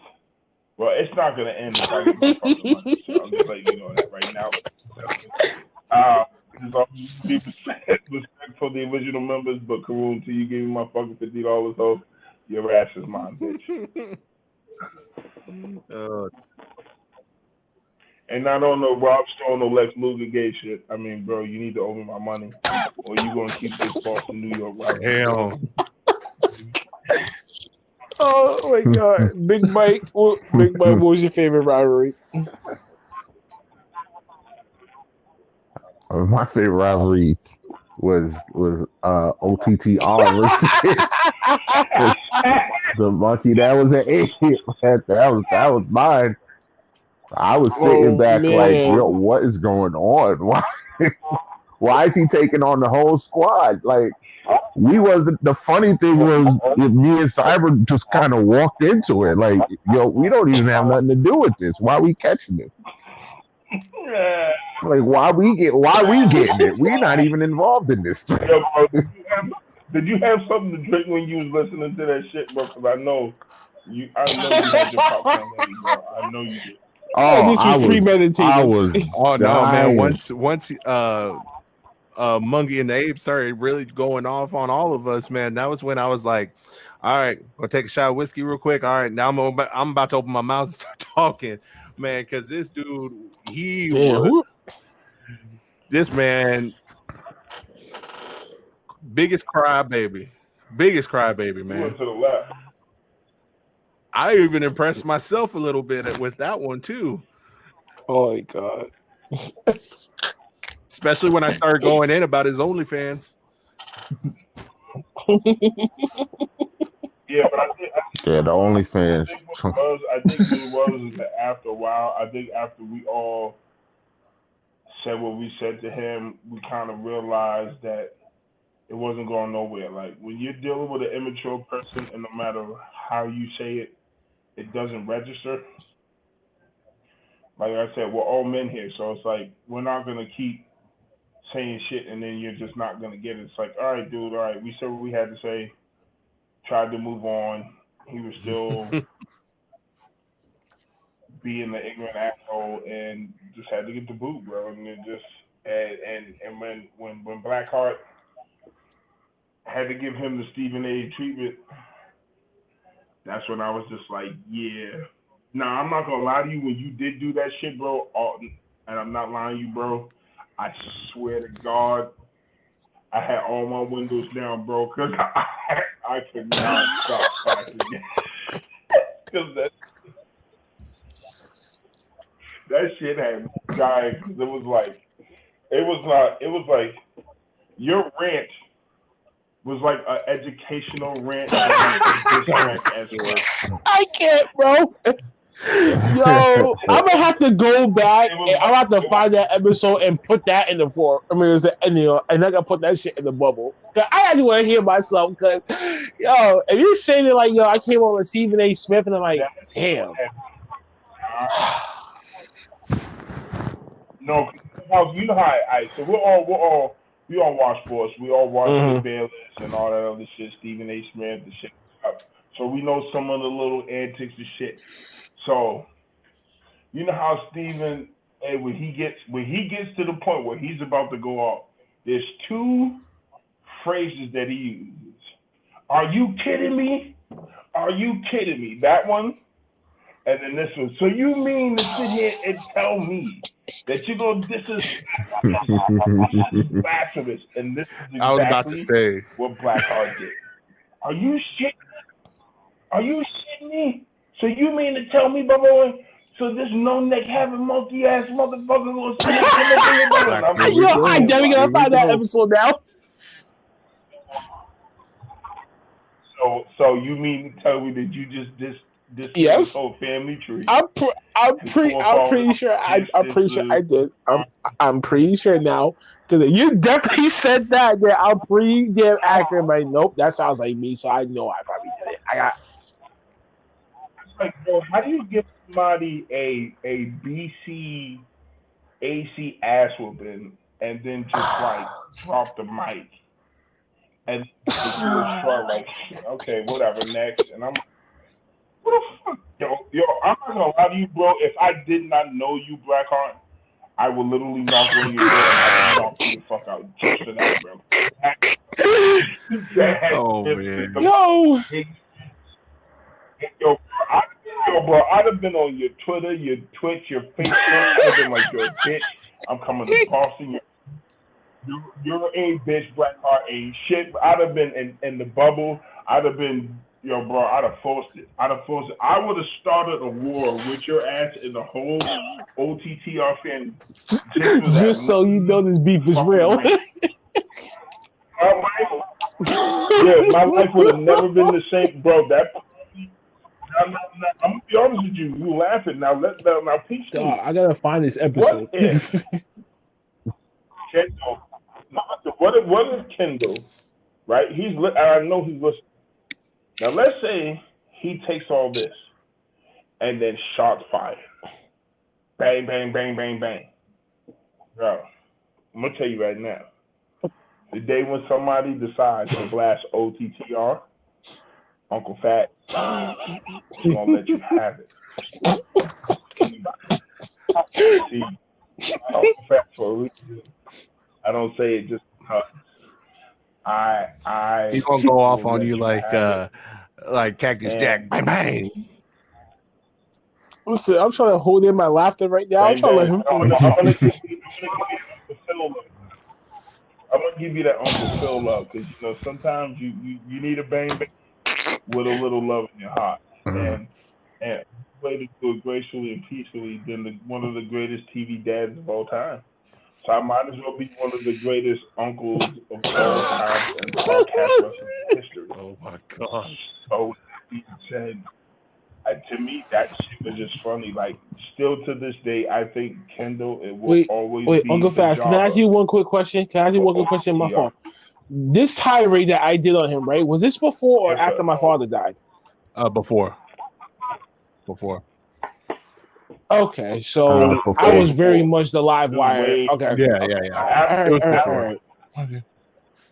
Well, it's not gonna end until I get my fucking money. So I'm just letting you know that right now. Just always be respectful of the original members, but Caruth, until you give me my fucking $50, so your ass is mine, bitch. And not on no Rob Stone or Lex Luger gay shit. I mean, bro, you need to owe me my money, or you gonna keep this Boston, New York rivalry. Oh my God, Big Mike, what was your favorite rivalry? My favorite rivalry was OTTR versus the monkey. That was an 8. That was mine. I was sitting back like, yo, what is going on? Why is he taking on the whole squad? Like, we wasn't. The funny thing was, me and Cyber just kind of walked into it. Like, yo, we don't even have nothing to do with this. Why are we catching it? Like, why we getting it? We're not even involved in this. Yo, bro, did you have something to drink when you was listening to that shit, bro? Because I know you had your popcorn ready, bro. I know you did. Oh, this was premeditated. I was. Oh no, man! Once Monkey and Abe started really going off on all of us, man. That was when I was like, "All right, gonna take a shot of whiskey real quick. All right, now I'm about to open my mouth and start talking, man, because this dude, this man, biggest crybaby, man. Went to the left. I even impressed myself a little bit with that one too. Oh my God. Especially when I started going in about his OnlyFans. Yeah, but I the OnlyFans. think what it was is that after a while, I think after we all said what we said to him, we kind of realized that it wasn't going nowhere. Like, when you're dealing with an immature person, and no matter how you say it, it doesn't register. Like I said, we're all men here, so it's like we're not gonna keep saying shit and then you're just not gonna get it. It's like, all right, dude, all right, we said what we had to say, tried to move on. He was still being the ignorant asshole and just had to get the boot, bro. And it just and when Blackheart had to give him the Stephen A. treatment, that's when I was just like, yeah. Nah, I'm not gonna lie to you. When you did do that shit, bro, and I'm not lying to you, bro, I swear to God, I had all my windows down, bro, because I could not stop laughing. Because that shit had me dying. Because it was like your rant was like an educational rant. I can't, bro. Yo, I'm gonna have to go back and I'm gonna have to find that episode and put that in the floor. I mean, and I gotta put that shit in the bubble. I actually want to hear myself because, yo, if you say it like, yo, I came on with Stephen A. Smith and I'm like, damn. No, you know how so we all watch sports. We all watch the Bayless and all that other shit, Stephen A. Smith, the shit. So we know some of the little antics and shit. So you know how Stephen, when he gets to the point where he's about to go off, there's two phrases that he uses. Are you kidding me? Are you kidding me? That one, and then this one. So you mean to sit here and tell me that you're gonna blasphemous? And this is exactly I was about to say what Blackheart did. Are you shit? Are you shitting me? So you mean to tell me, Bubba? So this no neck having monkey ass motherfucker will snake come up in here, Bubba? And Like, I'm here like, we Yo, go. I definitely Here gonna we find that go. episode now. so you mean to tell me that you just this Yes. whole family tree? I'm His pretty forefathers, sure his I'm pretty sure I sisters. did. I'm pretty sure now because you definitely said that. That I'm pretty damn accurate. But nope, that sounds like me. So I know I probably did it. I got Like, bro, how do you give somebody a BC AC ass whooping and then just like drop the mic and just do a shrug like, okay, whatever, next. And I'm like, what the fuck, yo, I'm not gonna lie to you, bro. If I did not know you, Blackheart, I would literally knock on your door and I would knock you the fuck out just for that, bro. Oh, man. yo. Yo, bro, I'd have been on your Twitter, your Twitch, your Facebook. I'd have been like, yo, bitch, I'm coming to Boston. You're a bitch, Blackheart ain't shit. I'd have been in the bubble. I'd have been, yo, bro, I'd have forced it. I would have started a war with your ass and the whole OTTR family. Just so you know, this beef is real. My life would have never been the same, bro. I'm gonna be honest with you. You laughing now? Now, peace to Dog, I gotta find this episode. What if Kendall? What if Kendall? Right? I know he's listening. Now, let's say he takes all this and then shots fired. Bang, bang, bang, bang, bang. Bro, I'm gonna tell you right now. The day when somebody decides to blast OTTR, Uncle Fat, he's gonna let you have it. See, Uncle Fat for a reason. I don't say it just because He's gonna go off on let you like Cactus And- Jack. Bang bang. Listen, I'm trying to hold in my laughter right now. I'm trying to let him finish. I'm gonna give you that Uncle Phil love because sometimes you need a bang bang with a little love in your heart, and way to do it gracefully and peacefully than one of the greatest TV dads of all time. So I might as well be one of the greatest uncles of all time in podcast wrestling history. Oh my god. So with that being said, to me that shit was just funny. Like still to this day, I think Kendall it will always Wait, be Uncle the Fast, can I ask you one quick question? My Yeah. fault. This tirade that I did on him, right? Was this before or Yes, after sir. my father died? Before. Okay, so I was very much the live wire. Okay. Yeah. After, It was All before. right.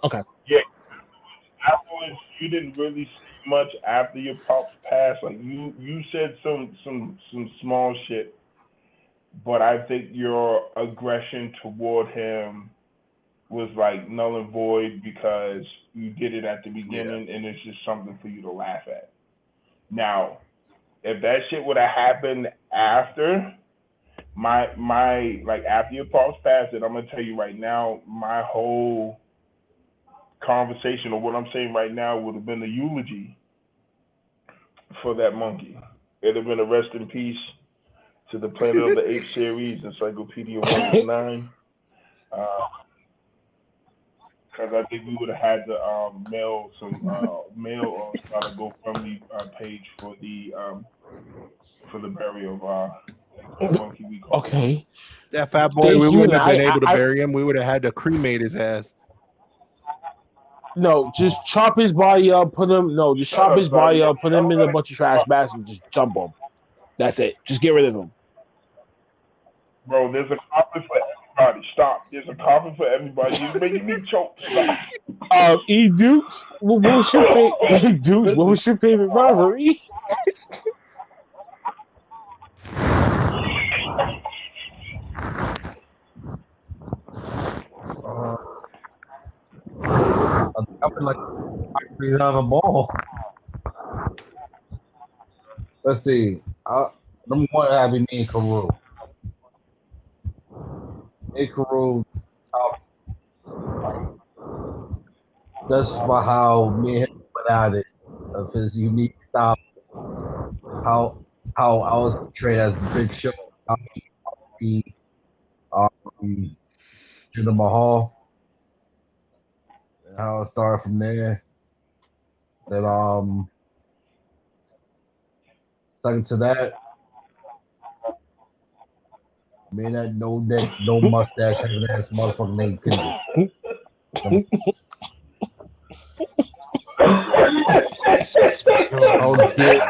Okay. afterwards, you didn't really see much after your pops passed. Like you said some small shit, but I think your aggression toward him was like null and void because you did it at the beginning, and it's just something for you to laugh at. Now, if that shit would have happened after after your pops passed, and I'm gonna tell you right now, my whole conversation or what I'm saying right now would have been a eulogy for that monkey. It'd have been a rest in peace to the Planet of the Apes series, Encyclopedia 1-9. Because I think we would have had to mail or start a GoFundMe page for the burial of the monkey we call. Okay. That fat boy, Thank we you, wouldn't have and been able to I- bury him. We would have had to cremate his ass. No, just chop his body up, put him in a bunch of trash bags and just dump him. That's it. Just get rid of him. Bro, there's a coffin for everybody. Stop. There's a coffin for everybody. You're making me choke. Stop. E Dukes, what was your favorite? Dukes, what was your favorite rivalry? I feel like I breathe out a ball. Let's see. Number one, having me and Karu. Me and Karu top. That's about how me and him went at it, of his unique style how I was portrayed as the Big Show, how he Jinder Mahal, and how it started from there. Then second to that, man, that no neck, no mustache, having ass motherfucker named Kendall. Oh shit!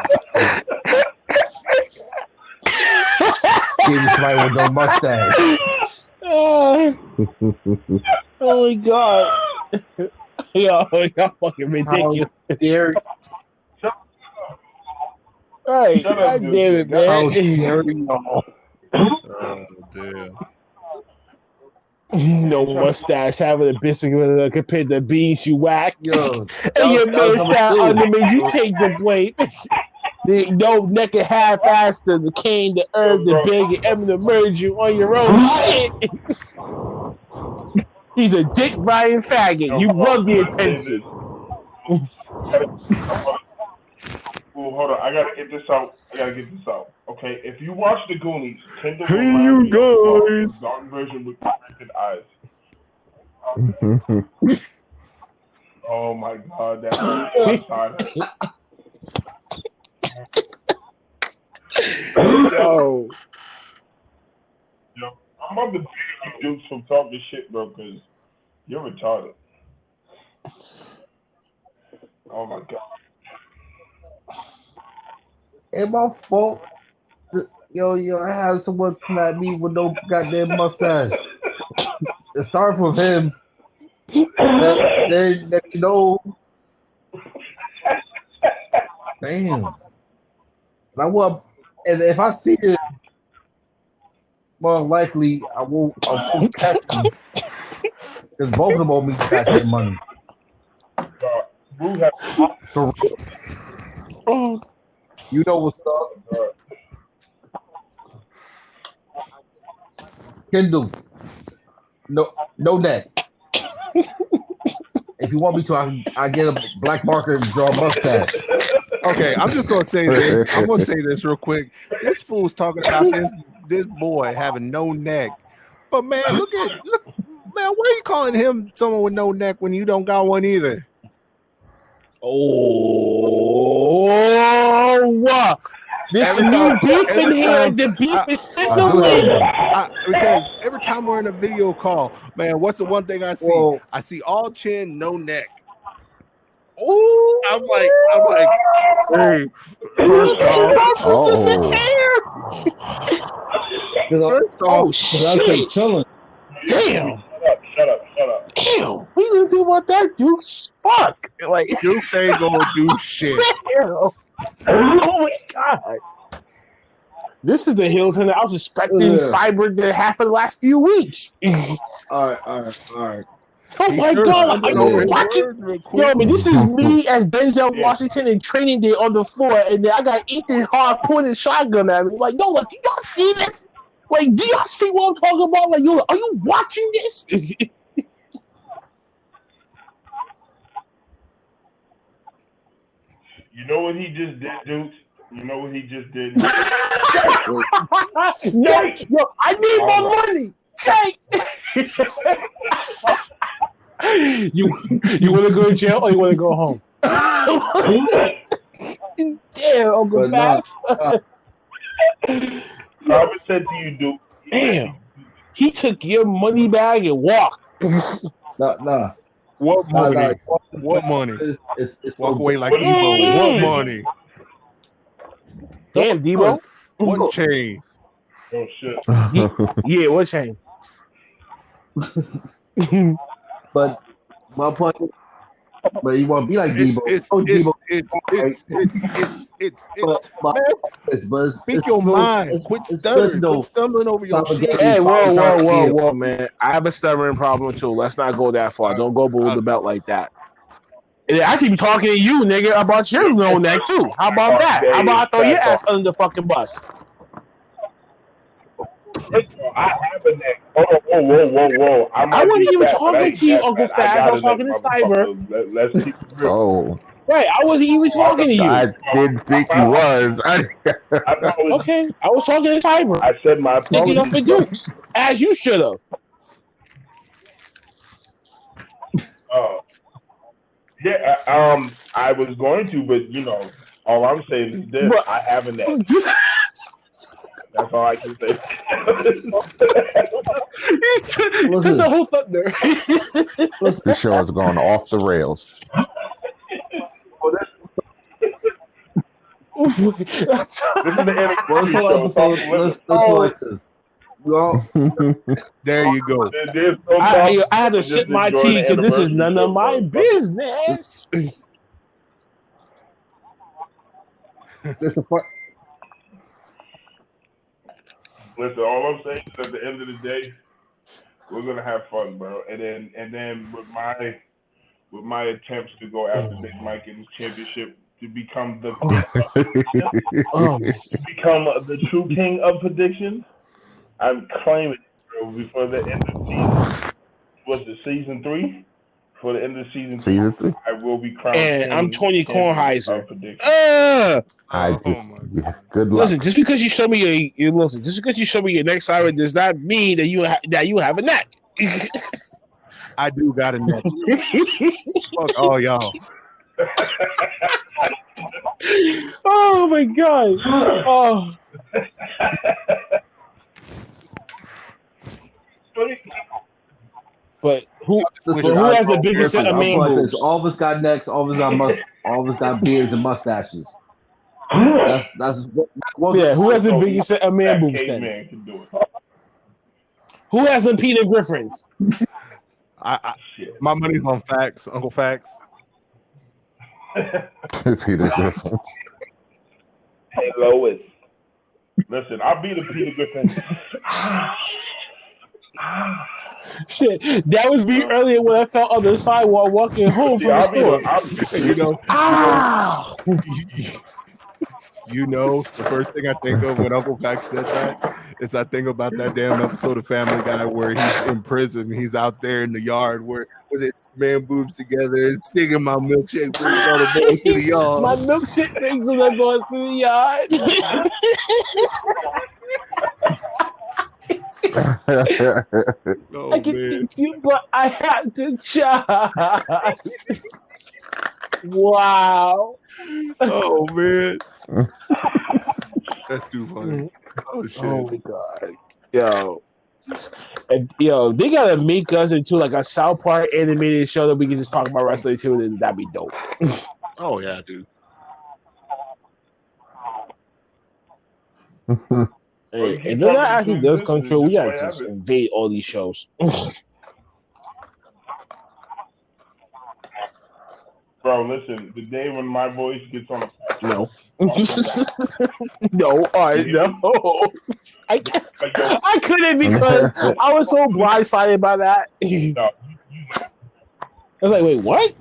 Give me somebody with no mustache. Oh my god. Yo, y'all fucking ridiculous. How dare Hey, Shut up, god dude. damn it, how man. dare y'all? Oh, damn. No mustache, having a biscuit compared to beans, you whack. Yo, And your that was mustache number under two. me, you take the blame. The no naked half ass the cane, the herb, the big, and the merge you on your own shit. He's a dick riding faggot. You love the attention. Well, hold on. I gotta get this out. Okay, if you watch the Goonies, Kendall Hey, reminds you me of Clark, guys. the dark version with connected eyes. Oh my god, that outside. Yo, Yo, I'm about to take you dudes from talking shit, bro, because you're retarded. Oh my god. Ain't my fault. Yo, I had someone come at me with no goddamn mustache. It started with him. Then you know. Damn. And if I see it, more likely I won't catch them. Because both of them owe me back their money. Boo has So, oh, you know what's up. Kendall. No neck. If you want me to, I get a black marker and draw a mustache. Okay, I'm just gonna say this. I'm gonna say this real quick. This fool's talking about this boy having no neck. But man, look, man, why are you calling him someone with no neck when you don't got one either? wow. This Every new time- beef in every here, time- the beef is I do sizzling. that. Because every time we're in a video call, man, what's the one thing I see? Well, I see all chin, no neck. Ooh. I'm like, hey, first off, first Oh off, shit! chilling. Damn! Shut up. Damn! What you gonna do about that, Duke? Fuck! Like, Dukes ain't gonna do shit. damn. Oh my god! This is the Hills, and I was expecting Cyber the half of the last few weeks. All right. Oh He my sure god! stumbled Are over you his watching? words real quick. Yo, man, this is me as Denzel Washington in Training Day on the floor, and then I got Ethan Hawke pointing shotgun at me. Like, yo, look, do y'all see this? Like, do y'all see what I'm talking about? Like, yo, are you watching this? You know what he just did, Dukes? You know what he just did? Yo, I need my money. Take. You want to go to jail or you want to go home? Damn, Uncle But Babs. Robert said to you, Duke. Damn. He took your money bag and walked. Nah. What money? What money? It's Walk away like What do you Debo. mean? What money? Damn, Debo. What chain? Oh shit. Yeah, what chain? But my point. But you want to be like Debo? Speak your mind. Quit stuttering. Quit stumbling over your shit. Hey, whoa, man. I have a stuttering problem too. Let's not go that far. Don't go below the belt like that. And I should be talking to you, nigga, about your no neck too. How about that? How about I throw your ass under the fucking bus? I have a neck. Whoa. I wasn't even talking to you, Uncle Faz. I was talking to Cyber. Let's keep it real. Right, I wasn't even talking to you. I didn't think you was. I apologize. Okay, I was talking to Cyber. I said my Sticking up for apologies. Dukes, as you should have. Yeah, I was going to, but you know, all I'm saying is this: But- I have a neck. That's all I can say. Listen, the whole thunder. This show is going off the rails. This is the NXT Well, this whole show. episode, let's go like this. Well, There you go. There's no I talk. had to Just sip my enjoy tea the because this is anniversary none show, of my bro. business. this the part. Listen, all I'm saying is at the end of the day, we're gonna have fun, bro. And then with my attempts to go after Big Mike in his championship to become the true king of predictions, I'm claiming it, bro, before the end of season. What's it, season 3? For the end of season 3, Season 3? I will be crowned. And I'm Tony champion Kornheiser. of predictions. Good luck. Listen, just because you show me your next Cyber does not mean that you have a neck. I do got a neck. Fuck all y'all. Oh my god! Oh, but who has the biggest set of man boobs? All of us got necks. All of us got beards and mustaches. That's what. Yeah, who has the biggest set of man boobs? Then Caveman can do it. who has the Peter Griffins? Shit. My money's on Facts, Uncle Facts. Peter Griffin. Hey, Lois. Listen, I'll be the Peter Griffin. Shit, that was me earlier when I felt on the sidewalk walking home from the store. You know, Ah! you know, the first thing I think of when Uncle Pac said that is I think about that damn episode of Family Guy where he's in prison. He's out there in the yard with his man boobs together and singing my milkshake brings all the boys to the yard. My milkshake brings all the boys to the yard. Oh, I can man. eat you, but I have to try. Wow. Oh, man. That's too funny. Oh, shit. Oh my god. Yo, they gotta make us into like a South Park animated show that we can just talk about wrestling too, then that'd be dope. Oh, yeah, dude. Hey, and then that actually does come true. We gotta just invade all these shows. Bro, listen, the day when my voice gets on a No. No, all right, no. I couldn't because I was so blindsided by that. No. I was like, wait, what?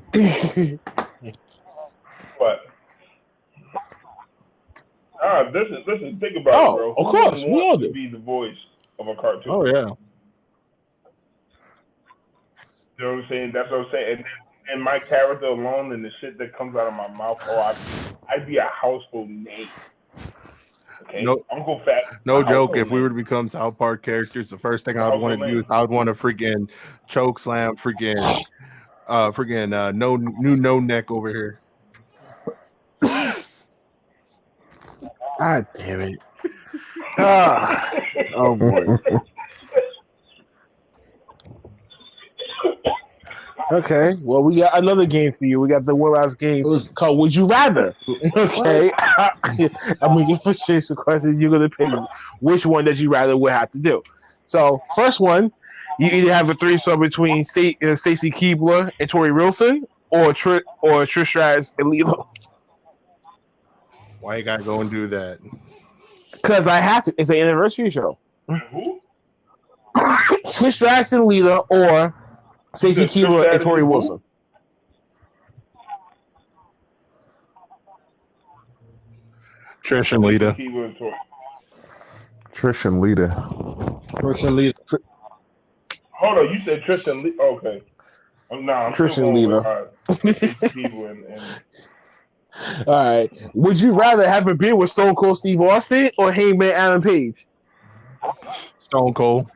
What? Listen, think about Oh, it, bro. of course, Who we all wants do. to be the voice of a cartoon? Oh, yeah. You know what I'm saying? That's what I'm saying. And my character alone and the shit that comes out of my mouth, I'd be a household name. Okay? No- Uncle Fat. No a joke. household If we name. were to become South Park characters, the first thing I would want to do is I would want to freaking choke slam, freaking no neck over here. God damn it. Oh boy. Okay, well, we got another game for you. We got the Warehouse game called Would You Rather? Okay. I'm going to give a series of questions. You're going to pick which one that you rather would have to do. So, first one, you either have a threesome between Stacy Keibler and Tori Wilson or Trish Stratus and Lilo. Why you gotta go and do that? Because I have to. It's an anniversary show. Who? Trish Stratus and Lita or Stacey Trish Keibler and Stratus Tori and who? Wilson. Trish and Lita. Keibler and Tori. Trish and Lita. Hold on, you said Trish and Lita. Okay. No, I'm Trish still and going Lita. with, Keibler and All right. Would you rather have a beer with Stone Cold Steve Austin or Hangman Adam Page? Stone Cold.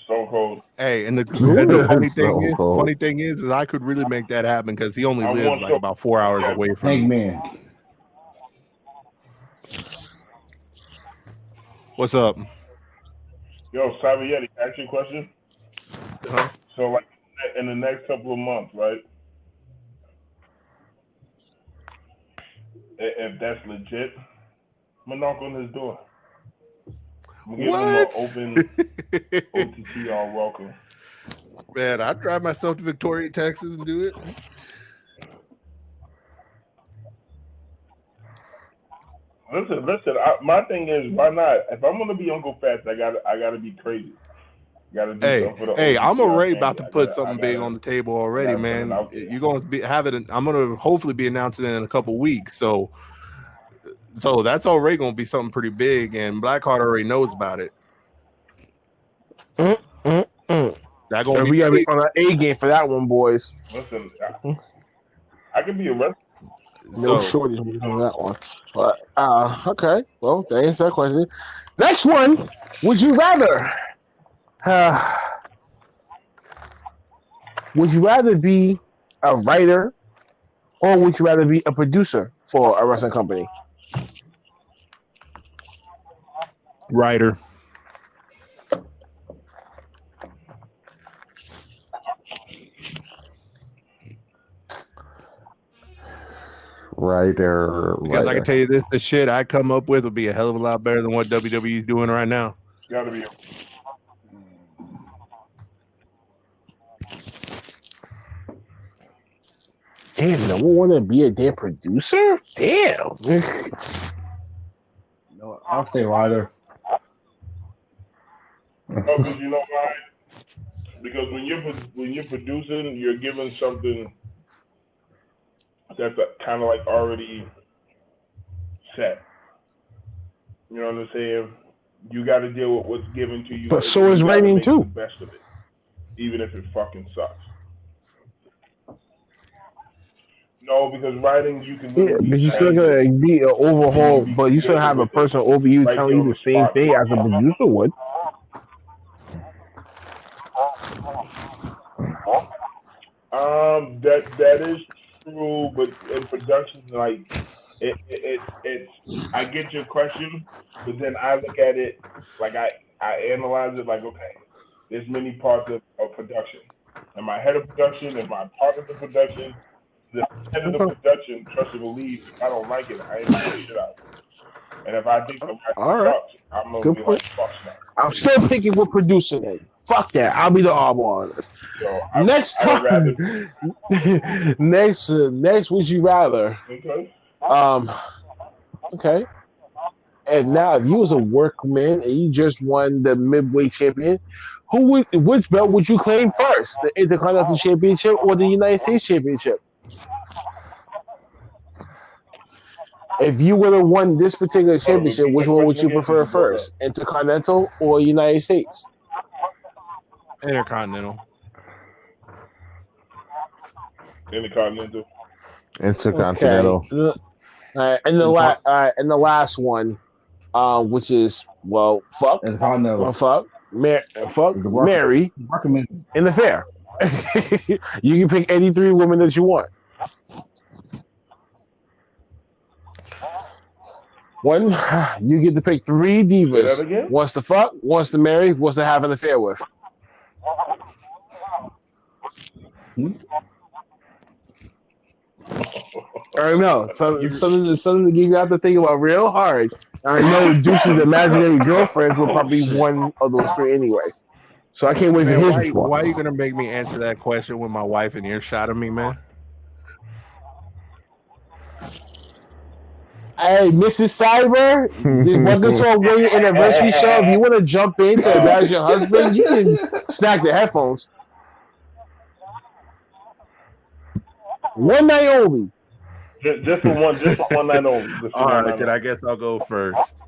Stone Cold. Hey, and the Yeah, funny Stone thing is I could really make that happen because he only I lives want like Stone- about 4 hours away from me. Hangman. What's up? Yo, Savietti, ask you a question. Uh-huh. So, like, in the next couple of months, right? If that's legit, I'm gonna knock on his door. I'm gonna give him an open OTT all welcome. Man, I'd drive myself to Victoria, Texas and do it. Listen. My thing is, why not? If I'm gonna be Uncle Fats, I gotta be crazy. Gotta do something for the Hey, OTT, I'm already you know what about to I'm saying? put I something gotta- big on the table already, gotta put it man. out there. You're gonna have it. I'm gonna hopefully be announcing it in a couple weeks. So that's already gonna be something pretty big, and Blackheart already knows about it. That So gonna we be gotta be big. on our A game for that one, boys. Listen, I could be arrested. No So shortage on that one. But okay. Well, that answers that question. Next one. Would you rather? Would you rather be a writer or would you rather be a producer for a wrestling company? writer. Writer. Because I can tell you this, the shit I come up with would be a hell of a lot better than what WWE is doing right now. Gotta be. Damn, no one want to be a damn producer? Damn. No, I'll stay writer. Because you know why? Because when you're producing, you're given something that's kind of like already set. You know what I'm saying? You got to deal with what's given to you. But so You is gotta writing make too. the best of it, even if it fucking sucks. No, because writing you can. Yeah, literally but you say- still gotta be an overhaul, but you still have a person over you Right telling there you on the the same spot. thing as a producer would. That is true, but in production, like it's I get your question, but then I look at it like I analyze it like, okay, there's many parts of production. Am I head of production? Am I part of the production? The head of the production, trust and believe. If I don't like it, I ain't putting shit out. And if I think the All writing right. sucks, I'm gonna Good be point. like, fuck no. I'm still picking with producer then. Fuck that. I'll be the oddball on this. So Next I would time. Next, would you rather? Okay. Okay. And now, if you was a workman and you just won the Midway Champion, which belt would you claim first? The Intercontinental Championship or the United States Championship? If you would have won this particular championship, which one would you prefer first? Intercontinental or United States? Intercontinental. Intercontinental. Intercontinental. Okay. And the last one, which is fuck, Intercontinental. fuck, Mary Recommend. in the fair. You can pick any three women that you want. One, you get to pick three Say that divas. again? Wants to fuck, wants to marry, wants to have an affair with. I know. Something to give you have to think about real hard. I know Deuce's imaginary girlfriends were probably one of those three anyway. So I can't wait for Man, his why response. are you gonna make me answer that question with my wife in earshot of me, man? Hey, Mrs. Cyber, this Welcome to our Wedding Anniversary show. If you want to jump in, so that's your husband, you can snack the headphones. One night only. Just for one night only. Just for All one right, night then I guess I'll go first.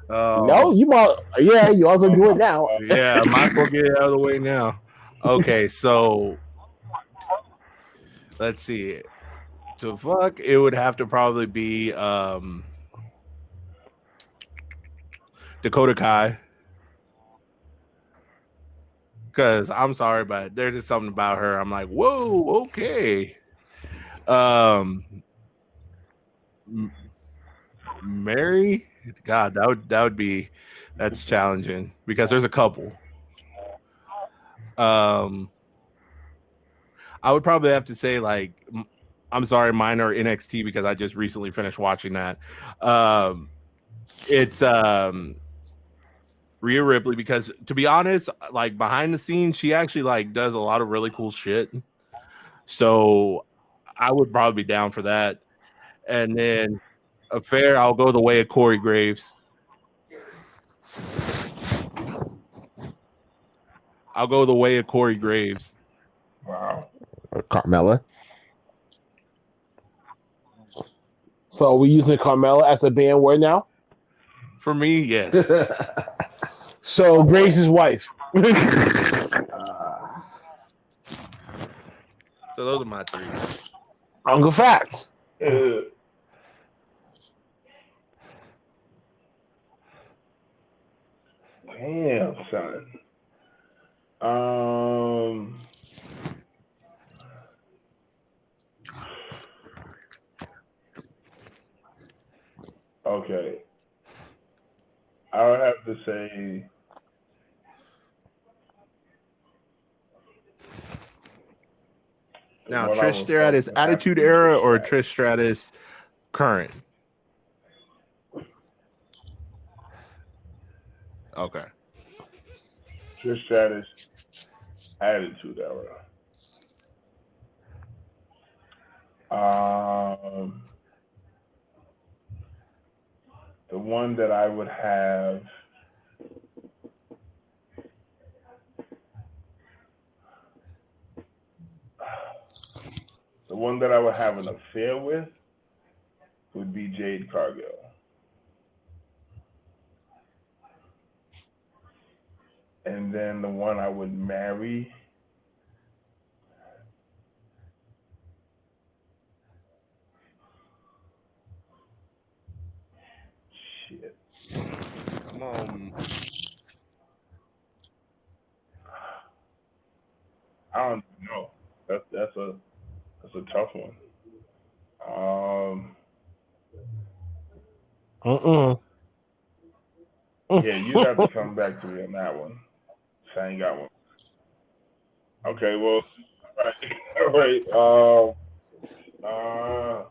No, you also do it now. Yeah, might as well get it out of the way now. Okay, so let's see. To fuck, it would have to probably be Dakota Kai. Because I'm sorry, but there's just something about her. I'm like, whoa, okay. Mary, God, that would be that's challenging because there's a couple. I would probably have to say like, I'm sorry, mine are NXT because I just recently finished watching that. It's Rhea Ripley because to be honest, like behind the scenes, she actually like does a lot of really cool shit. So I would probably be down for that. And then I'll go the way of Corey Graves. I'll go the way of Corey Graves. Wow. Carmella. So we're using Carmella as a band word now. For me, yes. So Graves' wife. So those are my three. Uncle Facts. Damn, son. Okay. I would have to say Now, what I Trish was Stratus talking- Attitude Era or Trish Stratus current? Okay. Trish Stratus Attitude Era. The one that I would have an affair with would be Jade Cargill. And then the one I would marry shit. Come on. I don't know. That's a tough one. Yeah, you have to come back to me on that one. I ain't got one. Okay, well, all right.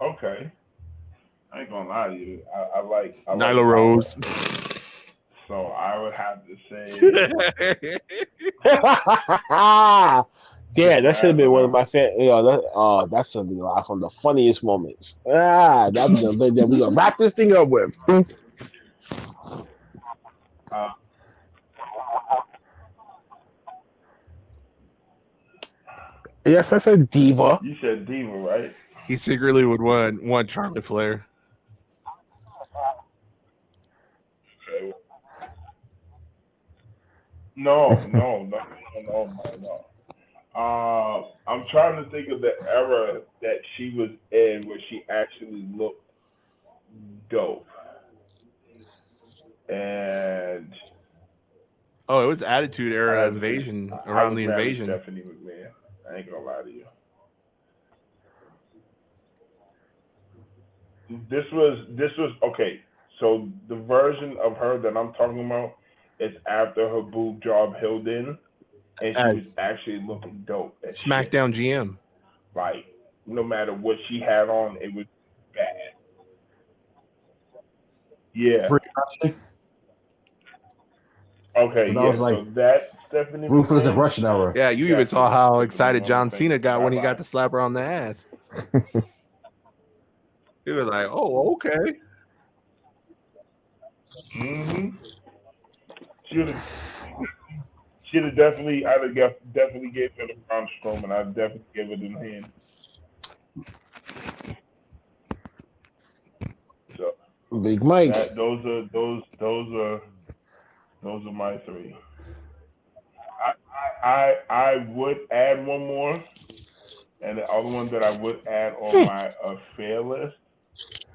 Okay. I ain't gonna lie to you. I like Nyla Rose. So I would have to say Yeah, that should have been one of my that's gonna be one of the funniest moments. That's the bit that we're gonna wrap this thing up with. Yes, I said diva. You said diva, right? He secretly would want Charlotte Flair. Okay. No. I'm trying to think of the era that she was in where she actually looked dope. And Oh, it was Attitude Era Invasion around the invasion. Stephanie McMahon. I ain't gonna lie to you. This was okay. So the version of her that I'm talking about is after her boob job healed in, and she was actually looking dope. SmackDown GM. Like no matter what she had on, it was bad. Yeah. Okay. That Yeah. was like so that Stephanie Ruthless McMahon, Aggression era. Yeah, you even saw how excited John Cena got when he got to slap her on the ass. He was like, "Oh, okay." Should have definitely. I'd have definitely gave her the Braun Strowman. I'd definitely give it in hand. So Big Mike. those are Those are my three. I would add one more, and the other one that I would add on my affair list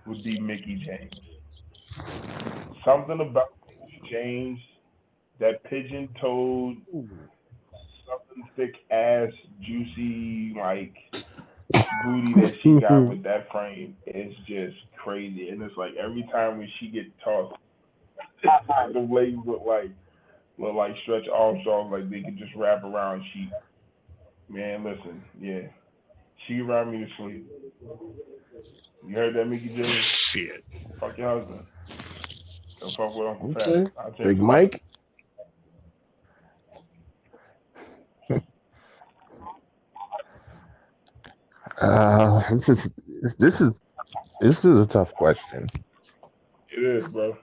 would be Mickey James. Something about Mickey James, that pigeon toed, something thick ass, juicy, like booty that she got with that frame is just crazy. And it's like every time when she get tossed, the legs look like Stretch Armstrong, like they could just wrap around. She, man, listen, yeah, she around me to sleep. You heard that, Mickey James? Shit. Fuck your husband. Don't fuck with Uncle Okay. Fat. I'll take Big him. Mike. This is this is this is a tough question. It is, bro.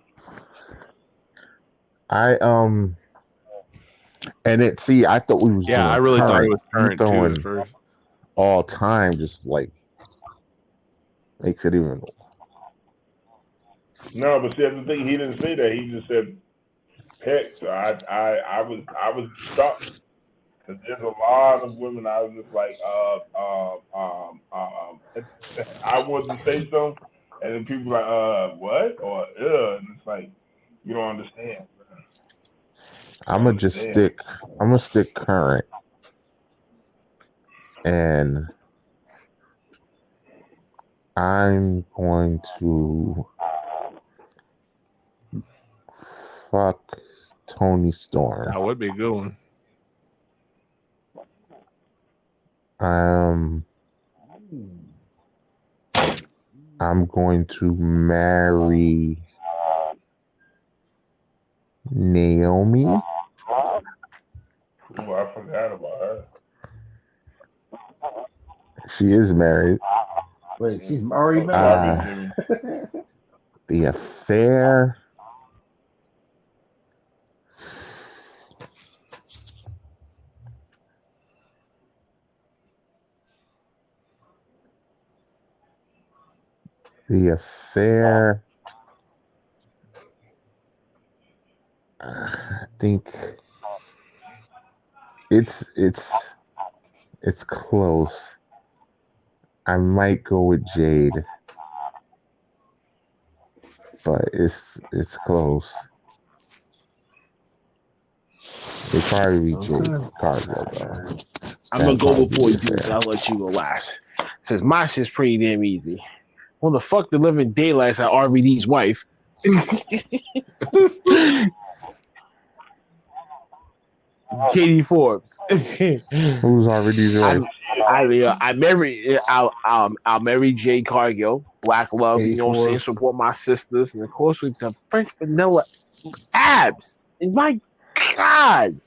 I and it see I thought we was Yeah, doing I really thought it current. was You current too throwing at first. all time just like makes it even. No, but see, that's the thing. He didn't say that. He just said pick. So I was stuck because there's a lot of women. I was just like, I wanted to say something, and then people were like, what or and it's like you don't understand. I'm gonna stick current, and I'm going to fuck Tony Storm. That would be a good one. I'm going to marry Naomi. Oh, I forgot about her. She is married. Wait, she's already Sorry, married. Jimmy. The affair. The affair. I think it's close. I might go with Jade, but it's close. It probably be Jade Cargill though. I'm gonna go That'd before probably you be do it. fair. I'll let you go last. Says my shit's pretty damn easy. Well, the fuck the living daylights at RVD's wife. Katie Forbes. Who's already right? I'll marry Jay Cargill. Black love, Katie you know what I'm saying? Forbes. Support my sisters, and of course with the French vanilla abs. And my God,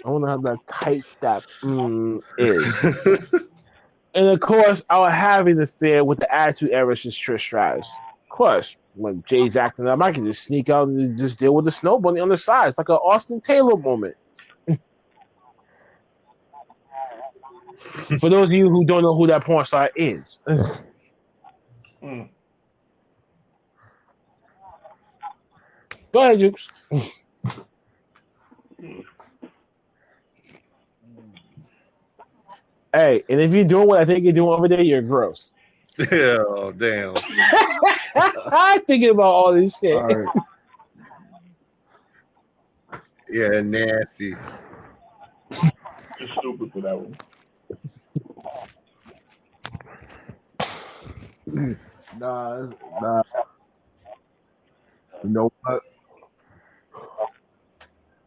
I wonder how that tight that is. And of course, I was having this affair with the Attitude Era since Trish Stratus. Of course, when Jay's acting up, I can just sneak out and just deal with the snow bunny on the side. It's like an Austin Taylor moment. For those of you who don't know who that porn star is. Mm. Go ahead, Jukes. Hey, and if you're doing what I think you're doing over there, you're gross. Oh, damn. I'm thinking about all this shit. All right. Yeah, nasty. You're stupid for that one. Nah. You know what?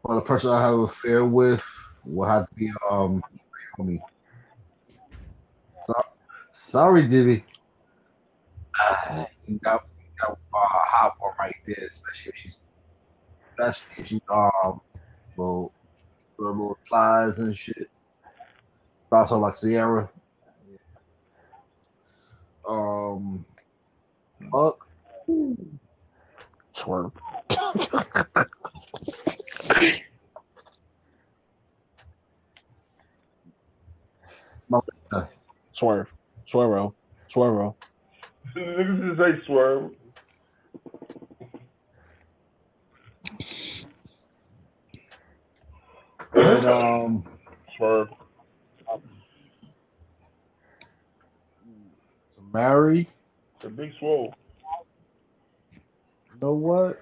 Well, the person I have an affair with will have to be Naomi. Sorry, Jimmy. You got a hot one right there, especially if she's little flies and shit. Also like Sierra. Fuck. Swerve. Swerve. Swervo. Swervo. Niggas just say swerve. then For Mary. the Big Swole. You know what?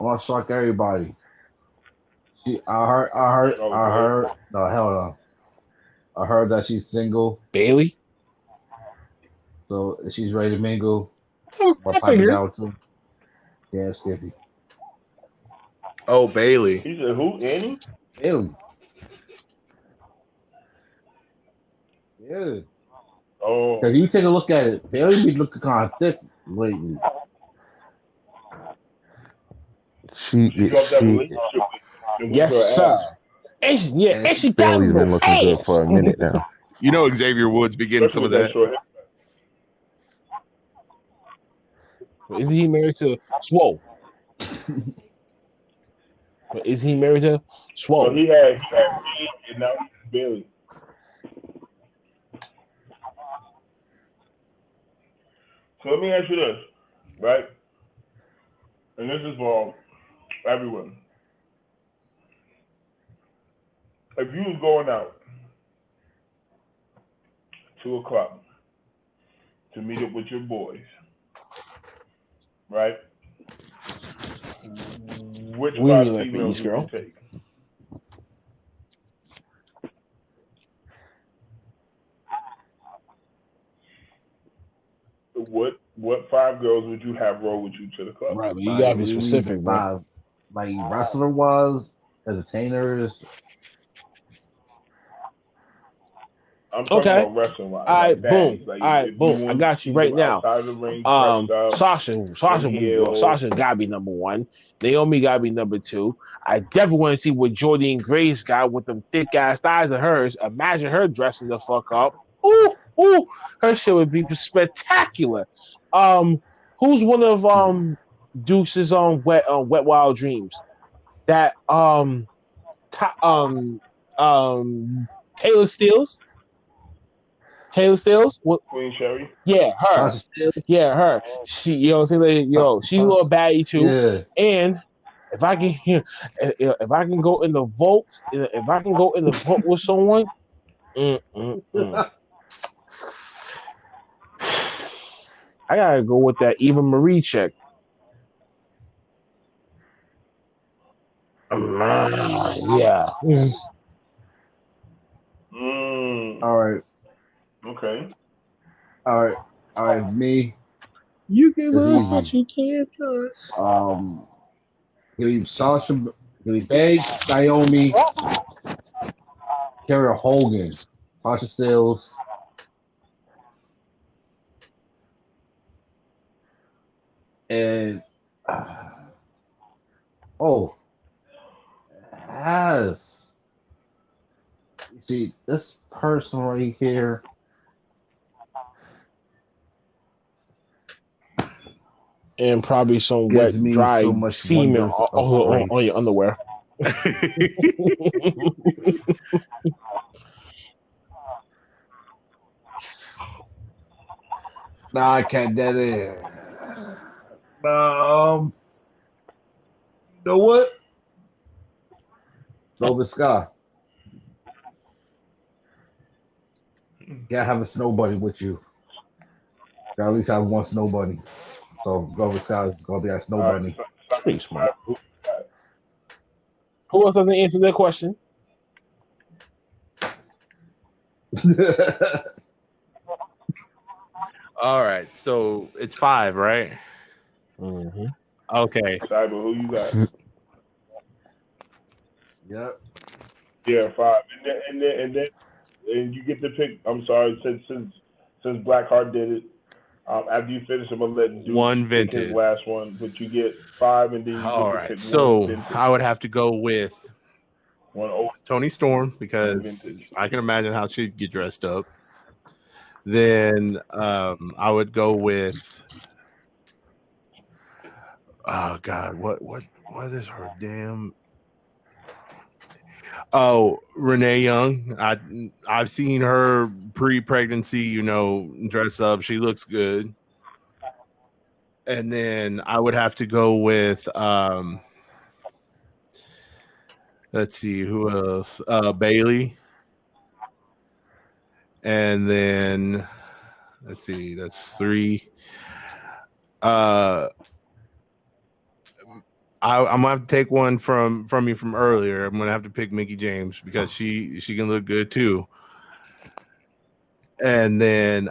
I want to shock everybody. I heard. No, hell no. I heard that she's single, Bailey. so she's ready to mingle. Oh, Or I pipe it figured. down too. Yeah, Skippy. Oh, Bailey. He said, who? Annie? Ew. Yeah. Oh, Because you take a look at it, Bailey be looking kind of thick lately. She she dropped that she relationship with Yes, her sir. ass. And she, And and she got Bailey's been no looking good ass. for a minute now. You know Xavier Woods be getting some Especially of with that. short hair. Isn't he married to Swole? Is he married to So Swole? he had me, and now he's Bailey. So let me ask you this, right? And this is for everyone. If you was going out to a club to meet up with your boys, right? Which We five mean like the females East would girl? you take? What five girls would you have roll with you to the club? Right, but you gotta be specific, bro. Like wrestler was, entertainers. I'm talking Okay. about wrestling wise. All right, like boom. baddies. Like All right, if boom. you I want got you to right do now. outside of the ring, dressed up, Sasha gotta be number one. Naomi gotta be number two. I definitely want to see what Jordan Grace got with them thick ass thighs of hers. Imagine her dressing the fuck up. Ooh, ooh, her shit would be spectacular. Who's one of Deuce's Wet Wild Dreams? That Taylor Steele. Taylor Steele? What? Queen Sherry. Yeah, her. Sasha Steele. Yeah, her. She, you know, what I'm saying, like, she's a little baddie too. Yeah. And if I can go in the vault, with someone, I gotta go with that Eva Marie chick. Yeah. All right. Okay. All right. Me. You can It's love, easy. but you can't touch. Give me Sasha. Give me Banks, Naomi, Carrie Hogan, Sasha Steels. And has you see this person right here. And probably some Gives wet, me dry so much semen wonders of on your grace. underwear. Nah, I can't get it. You know what? Velvet Sky. Gotta have a snow bunny with you. Gotta at least have one snow bunny. So Velvet Sky is gonna be our snow bunny. That's pretty smart. Who else doesn't answer that question? All right, so it's 5, right? Mm-hmm. Okay. Cyber, who you got? Yep. Yeah, 5. And then you get to pick. I'm sorry, since Blackheart did it. After you finish, I'm gonna let Duke One pick vintage. his last one, but you get 5, and then you All get to right, pick so one vintage. I would have to go with One old Tony Storm because vintage. I can imagine how she'd get dressed up. Then I would go with oh god, what is her damn Renee Young. I've seen her pre-pregnancy, dress up. She looks good. And then I would have to go with Let's see who else. Bailey. And then let's see, that's 3. I'm gonna have to take one from you from earlier. I'm gonna have to pick Mickey James because she can look good too. And then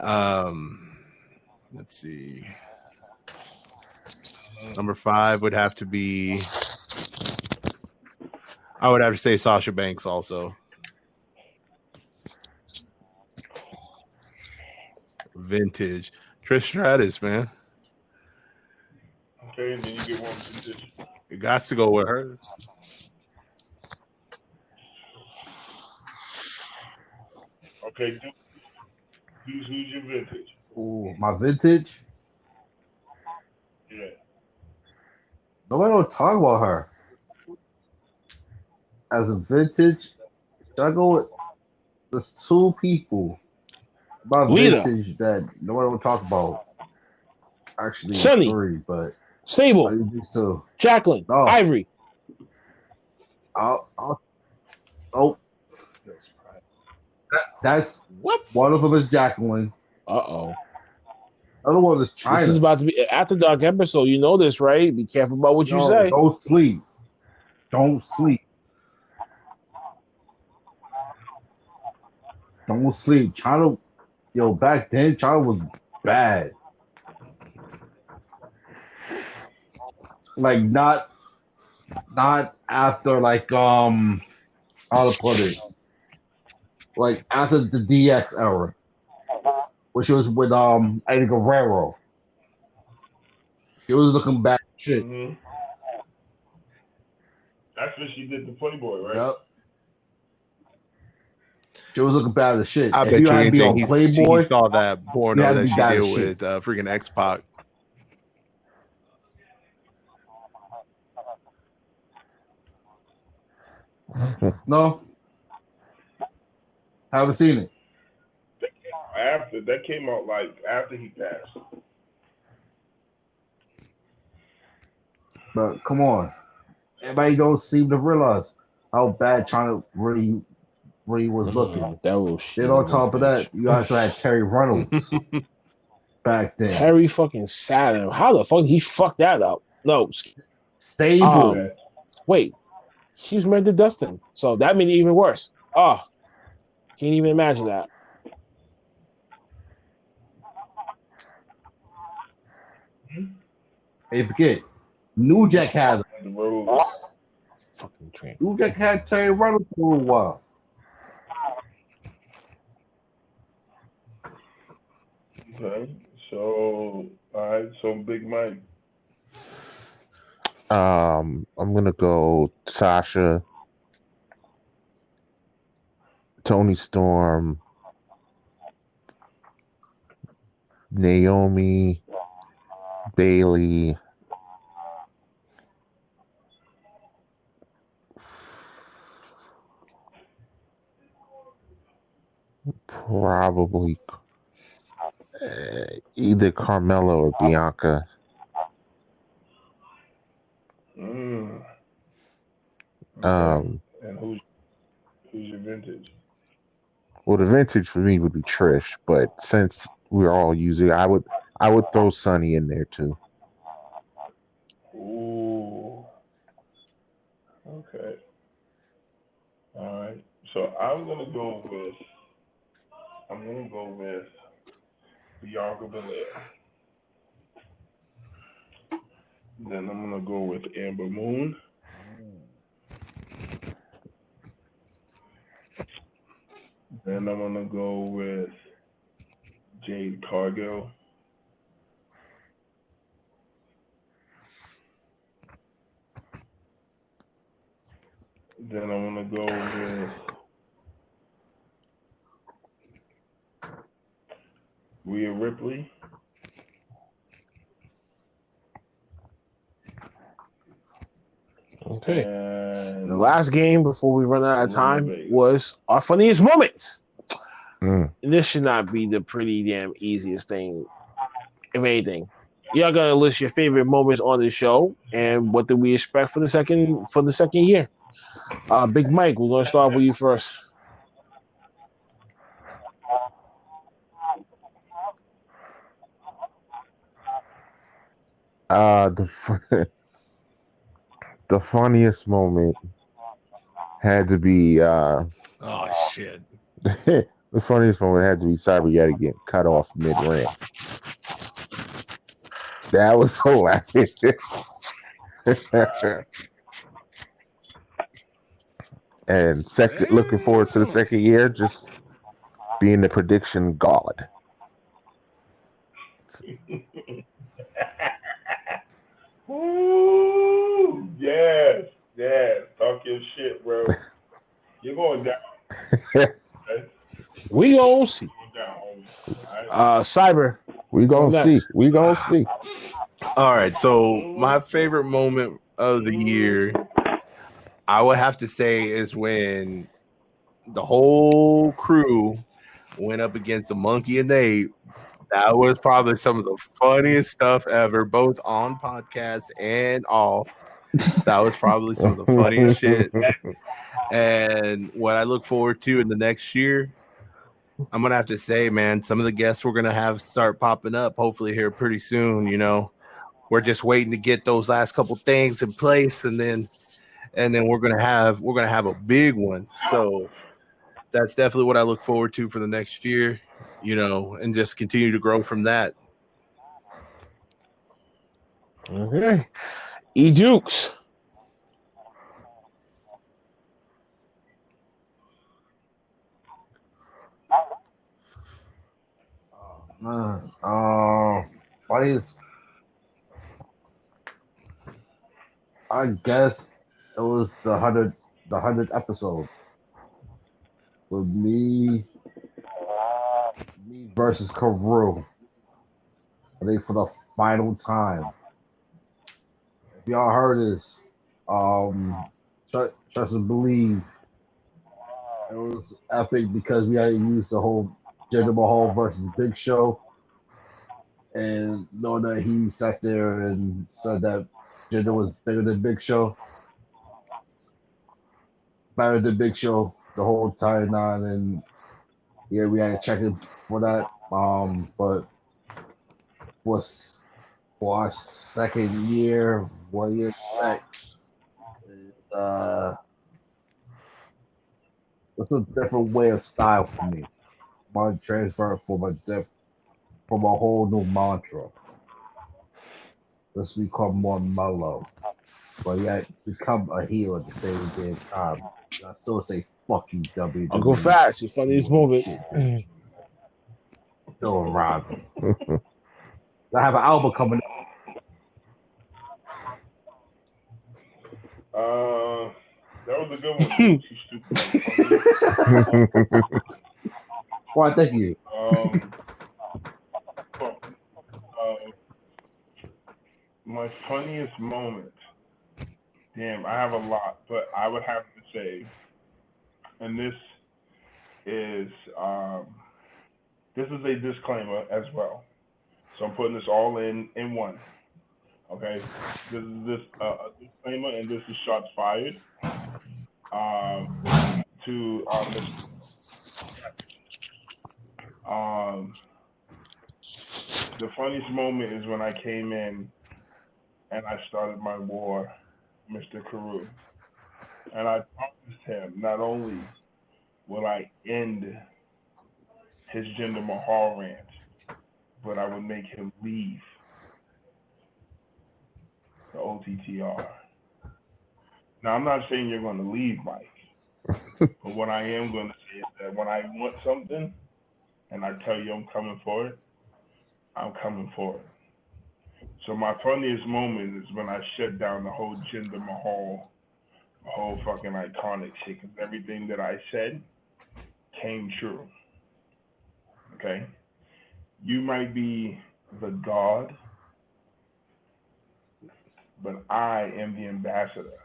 let's see. Number 5 would have to be. I would have to say Sasha Banks also. Vintage. Trish Stratus, man. Okay, and then you get one vintage. It got to go with her. Okay, who's your vintage? Ooh, my vintage. Yeah. Nobody don't talk about her as a vintage. Should I go with? There's 2 people about Lita. vintage that nobody don't talk about. Actually, Sunny. 3, but I Sable, need these 2. Jacqueline, No. Ivory. Oh, that's What? one of them is Jacqueline. Uh-oh. Other one is China. This is about to be after dark episode. You know this, right? Be careful about what you No, say. Don't sleep. Don't sleep. Don't sleep. China, back then China was bad. Like not after how to put it. Like after the DX era, which was with Eddie Guerrero. She was looking back shit. Mm-hmm. That's when she did the Playboy, right? Yep. She was looking bad as shit. I If bet you you had to be on anything he Playboy, saw that you porno had to that be she bad did as shit. with freaking X-Pac. no, haven't seen it. That came out like after he passed. But come on, everybody don't seem to realize how bad China really was looking. That was shit. Then on top of that, you also had Terry Reynolds back then. Harry fucking Saturn. How the fuck he fucked that up? No. Stable. Wait. She was married to Dustin. So that made it even worse. Oh. Can't even imagine that. Hey, forget. New Jack had The Rose. Fucking train. New Jack had Terry Reynolds for a while. Okay. So, all right. So, Big Mike. I'm gonna go Sasha, Tony Storm, Naomi, Bailey, probably either Carmella or Bianca. And who's your vintage? Well, the vintage for me would be Trish, but since we're all using, I would throw Sunny in there too. Ooh. Okay. All right. So I'm gonna go with Bianca Belair. Then I'm gonna go with Amber Moon. Then I'm gonna go with Jade Cargill. Then I'm gonna go with Rhea Ripley. Okay. And The last game before we run out of time was our funniest moments. This should not be the pretty damn easiest thing, if anything. Y'all gotta list your favorite moments on the show and what do we expect for the second year. Big Mike, we're gonna start with you first. The the funniest moment had to be Oh shit. the funniest moment had to be Cyber Yeti getting cut off mid rant. That was hilarious. And second, looking forward to the second year, just being the prediction god. Woo! Yes, yes. Talk your shit, bro. You're going down. Okay? We gonna see. Going down, homie. All right? Cyber. We gonna see. Next. We gonna see. All right. So my favorite moment of the year, I would have to say, is when the whole crew went up against the Monkey and Nate. That was probably some of the funniest stuff ever, both on podcast and off. That was probably some of the funniest shit. And what I look forward to in the next year, I'm gonna have to say, man, some of the guests we're gonna have start popping up hopefully here pretty soon. You know, we're just waiting to get those last couple things in place, and then we're gonna have a big one. So that's definitely what I look forward to for the next year. You know, and just continue to grow from that. Okay. E Jukes. Man, funniest. I guess it was the 100th episode with me versus Karu. I think for the final time. If y'all heard this, trust and believe. It was epic because we had to use the whole Jinder Mahal versus Big Show, and knowing that he sat there and said that Jinder was bigger than Big Show, better than Big Show the whole entire nine, and yeah, we had to check it for that. But was for our second year, 1 year back, it's a different way of style for me. My transfer from a whole new mantra. Let's become more mellow, but yet become a hero at the same damn time. I still say fuck you, WWE. Uncle Fats, your funniest moment. Still around. I have an album coming up. That was a good one. You stupid. Why, thank you. My funniest moment. Damn, I have a lot, but I would have to say, and this is a disclaimer as well. So I'm putting this all in one. Okay, this is a disclaimer, and this is shots fired to the funniest moment is when I came in and I started my war, Mr. Carew, and I promised him not only will I end his Jinder Mahal rant, but I would make him leave the OTTR. Now, I'm not saying you're going to leave, Mike, but what I am going to say is that when I want something and I tell you I'm coming for it, I'm coming for it. So my funniest moment is when I shut down the whole Jinder Mahal, the whole fucking iconic shit, because everything that I said came true. Okay? You might be the god, but I am the ambassador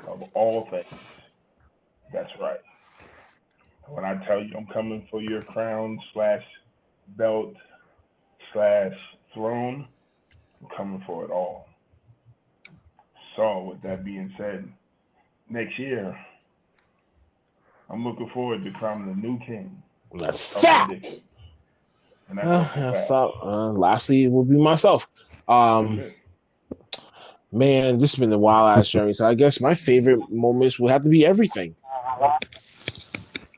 of all things. That's right. When I tell you I'm coming for your crown / belt / throne, I'm coming for it all. So with that being said, next year, I'm looking forward to crowning the new king. That's of fact. predictions. And that's a fact. Stop. Lastly, it will be myself. That's it. Man, this has been a wild ass journey. So I guess my favorite moments will have to be everything.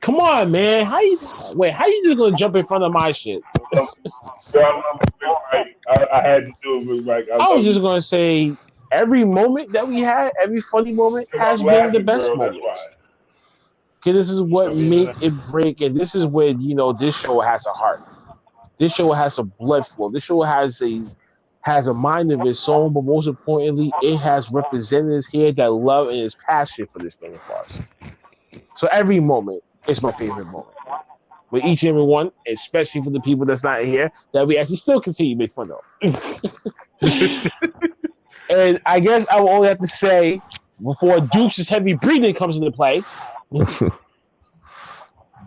Come on, man. How you just gonna jump in front of my shit? I had to do it with Mike. I was just gonna say every moment that we had, every funny moment has been the best moment. Okay, this is what make it break, and this is where this show has a heart. This show has a blood flow. This show has a mind of its own, but most importantly, it has representatives here that love and is passionate for this thing of ours. So every moment is my favorite moment. With each and every one, especially for the people that's not here, that we actually still continue to make fun of. And I guess I will only have to say, before Dukes' heavy breathing comes into play,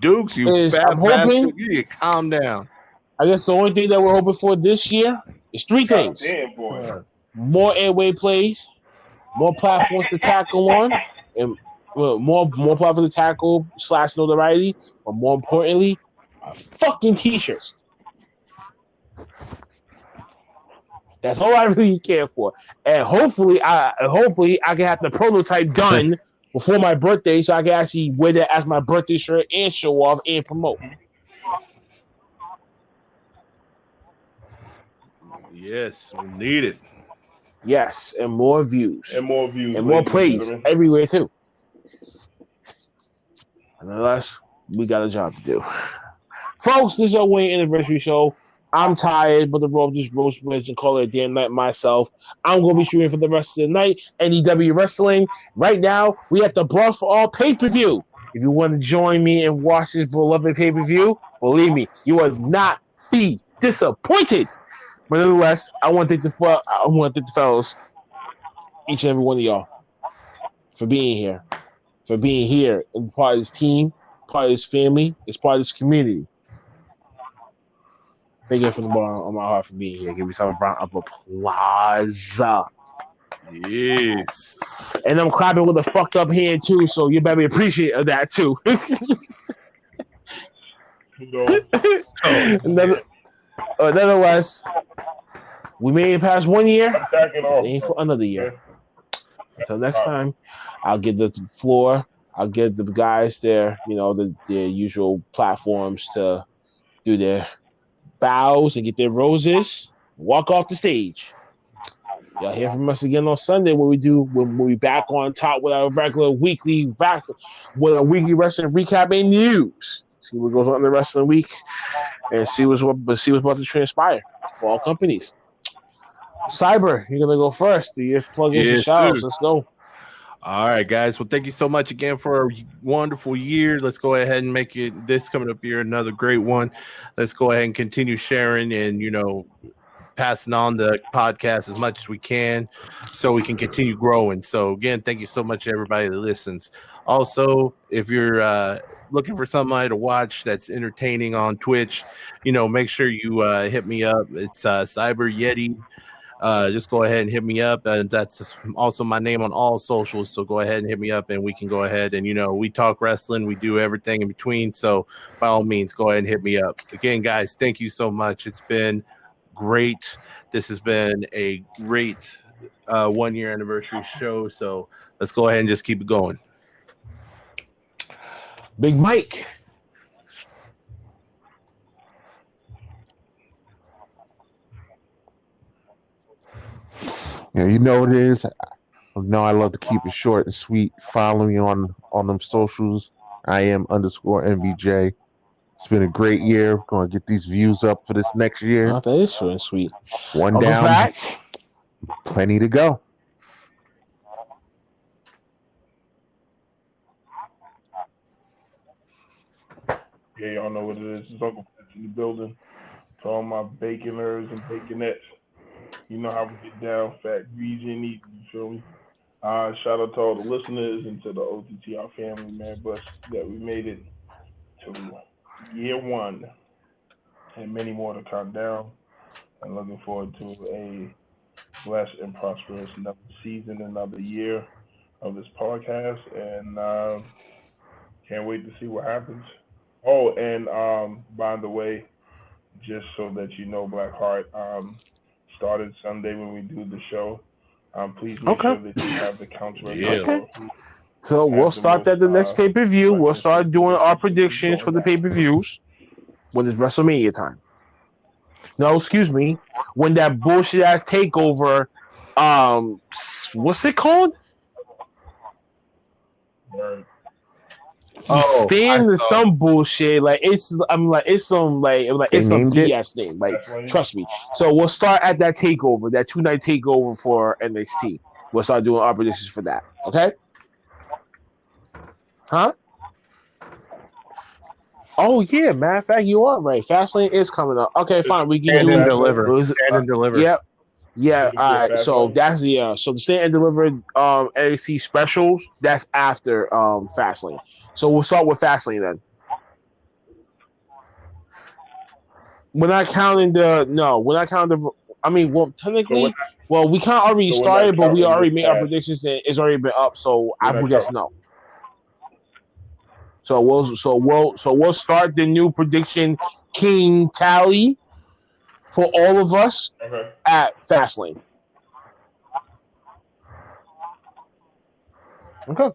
Dukes, you fat bastard, you need to calm down. I guess the only thing that we're hoping for this year is three things. Damn, boy. More airway plays, more platforms to tackle on, and more platforms to tackle / notoriety, but more importantly, fucking t-shirts. That's all I really care for. And hopefully I can have the prototype done before my birthday so I can actually wear that as my birthday shirt and show off and promote. Yes, we need it. Yes, and more views. And more views. And more praise everywhere too. Nonetheless, we got a job to do. Folks, this is our wedding anniversary show. I'm tired, but the rope just roast wins and call it a damn night myself. I'm going to be streaming for the rest of the night. NEW Wrestling. Right now, we at the Brawl for All pay-per-view. If you want to join me and watch this beloved pay-per-view, believe me, you will not be disappointed. But nonetheless, I want to thank the fellows, each and every one of y'all, for being here. For being here and part of this team, part of this family, as part of this community. Thank you from the bottom of my heart for being here. Give yourself a round of applause. Yes. And I'm clapping with a fucked up hand too, so you better be appreciative of that too. Nonetheless, we made it past 1 year. Ain't for another year. Until next time, I'll give the floor. I'll give the guys their usual platforms to do their bows and get their roses. Walk off the stage. Y'all hear from us again on Sunday when we back on top with our regular weekly wrestling recap and news. See what goes on in the rest of the week and see what's about to transpire for all companies. Cyber, you're gonna go first. Do your plug-ins and shout-outs? Let's go. All right, guys. Well, thank you so much again for a wonderful year. Let's go ahead and make it this coming up year another great one. Let's go ahead and continue sharing and passing on the podcast as much as we can so we can continue growing. So again, thank you so much to everybody that listens. Also, if you're looking for somebody to watch that's entertaining on Twitch, make sure you hit me up. It's Cyber Yeti. Just go ahead and hit me up. And that's also my name on all socials. So go ahead and hit me up and we can go ahead and, we talk wrestling. We do everything in between. So by all means, go ahead and hit me up. Again, guys, thank you so much. It's been great. This has been a great 1 year anniversary show. So let's go ahead and just keep it going. Big Mike. Yeah, you know what it is. I love to keep it short and sweet. Follow me on them socials. I am _MBJ. It's been a great year. Going to get these views up for this next year. Oh, that is short and sweet. One down. Facts. Plenty to go. Yeah, y'all know what it is. It's Uncle Fitz in the building. To all my baconers and baconettes. You know how we get down, fat, greasy, and easy. You feel me? Shout out to all the listeners and to the OTTR family, man. But that we made it to year 1 and many more to count down. And looking forward to a blessed and prosperous another season, another year. of this podcast, and can't wait to see what happens. Oh, and by the way, just so that you know, Blackheart started Sunday when we do the show. Please make sure that you have the counts ready. Yeah. Okay. So we'll start at the next pay per view. We'll start doing our predictions for the pay per views when it's WrestleMania time. No, excuse me. When that bullshit ass takeover, what's it called? Right. Oh, Stand to some bullshit. Like it's some it's some named it? BS thing. Like trust me. So we'll start at that takeover, that 2-night takeover for NXT. We'll start doing our predictions for that. Okay? Huh? Oh yeah, matter of fact, you are right. Fastlane is coming up. Okay, fine. We can Stand do and it. deliver. Stand and deliver. Yep. Yeah, all right. So that's so the stand and deliver NXT specials. That's after Fastlane. So we'll start with Fastlane then. We're not counting the. I mean, well, technically, we kind of already so we're started, not but we counting already the made our past. predictions and it's already been up. So I We're would not guess no. So we'll start the new prediction king tally for all of us Okay. at Fastlane. Okay.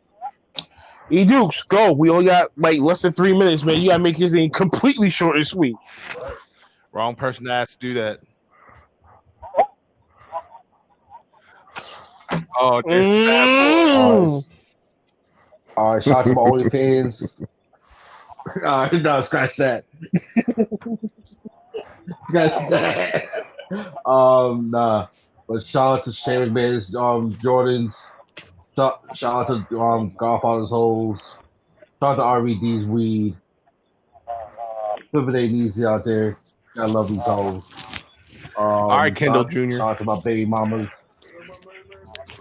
E-Dukes, go. We only got like less than 3 minutes, man. You gotta make this thing completely short and sweet. Wrong person to ask to do that. Oh, All right, shout out to my OnlyFans. No, scratch that. Scratch that. Nah. But shout out to Shaman Bands, Jordan's. Shout out to Godfather's Holes. Shout out to RVD's Weed. Living ain't easy out there. I love these hoes. all right, Kendall Jr. Shout out to my baby mamas.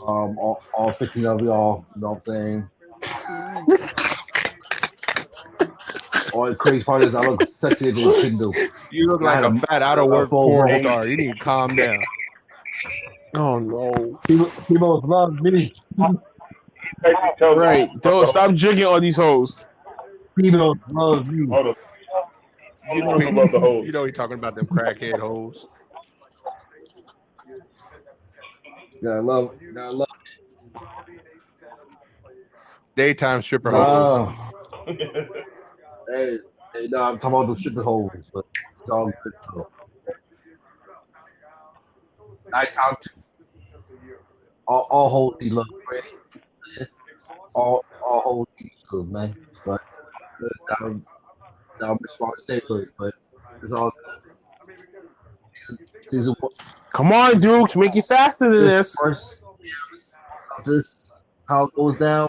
All 15 of y'all. You know what I'm saying? All the crazy part is I look sexier than Kindle. You look like a fat out of work porn star. You need to calm down. Oh no! People love me. Right? Don't stop drinking on these hoes. People love me. Hold on. You know Talking about the hoes. You know he talking about them crackhead hoes. Gotta love. Daytime stripper hoes. Hey, no, I'm talking about those stripper holes, but it's all good. Though. Nighttime, all hoes be love, man. All hoes be love, man. But I'm responsible statehood, but it's all good. Season 1. Come on, Dukes, make it faster than this. First, this how it goes down.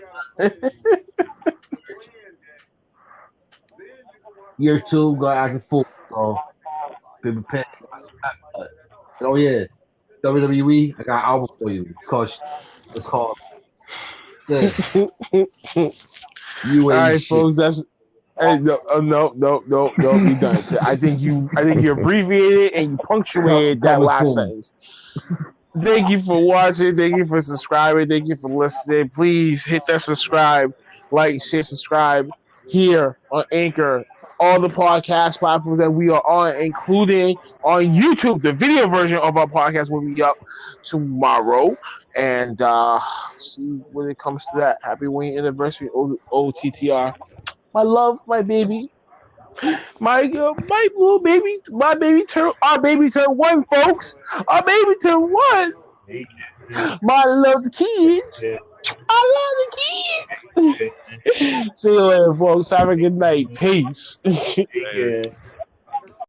Year 2, got acting full. So, be prepared. Oh yeah, WWE, I got an album for you. It's called this. All right, folks. That's no. You done. I think you abbreviated and you punctuated that last sentence. Thank you for watching. Thank you for subscribing. Thank you for listening. Please hit that subscribe, like, share, subscribe here on Anchor. All the podcast platforms that we are on, including on YouTube. The video version of our podcast will be up tomorrow. And see when it comes to that. Happy wedding anniversary, OTTR. My love, my baby. My little baby, our baby turned 1, folks. Our baby turned 1. My love the kids. I love the kids. See you later, folks. Have a good night. Peace. Yeah.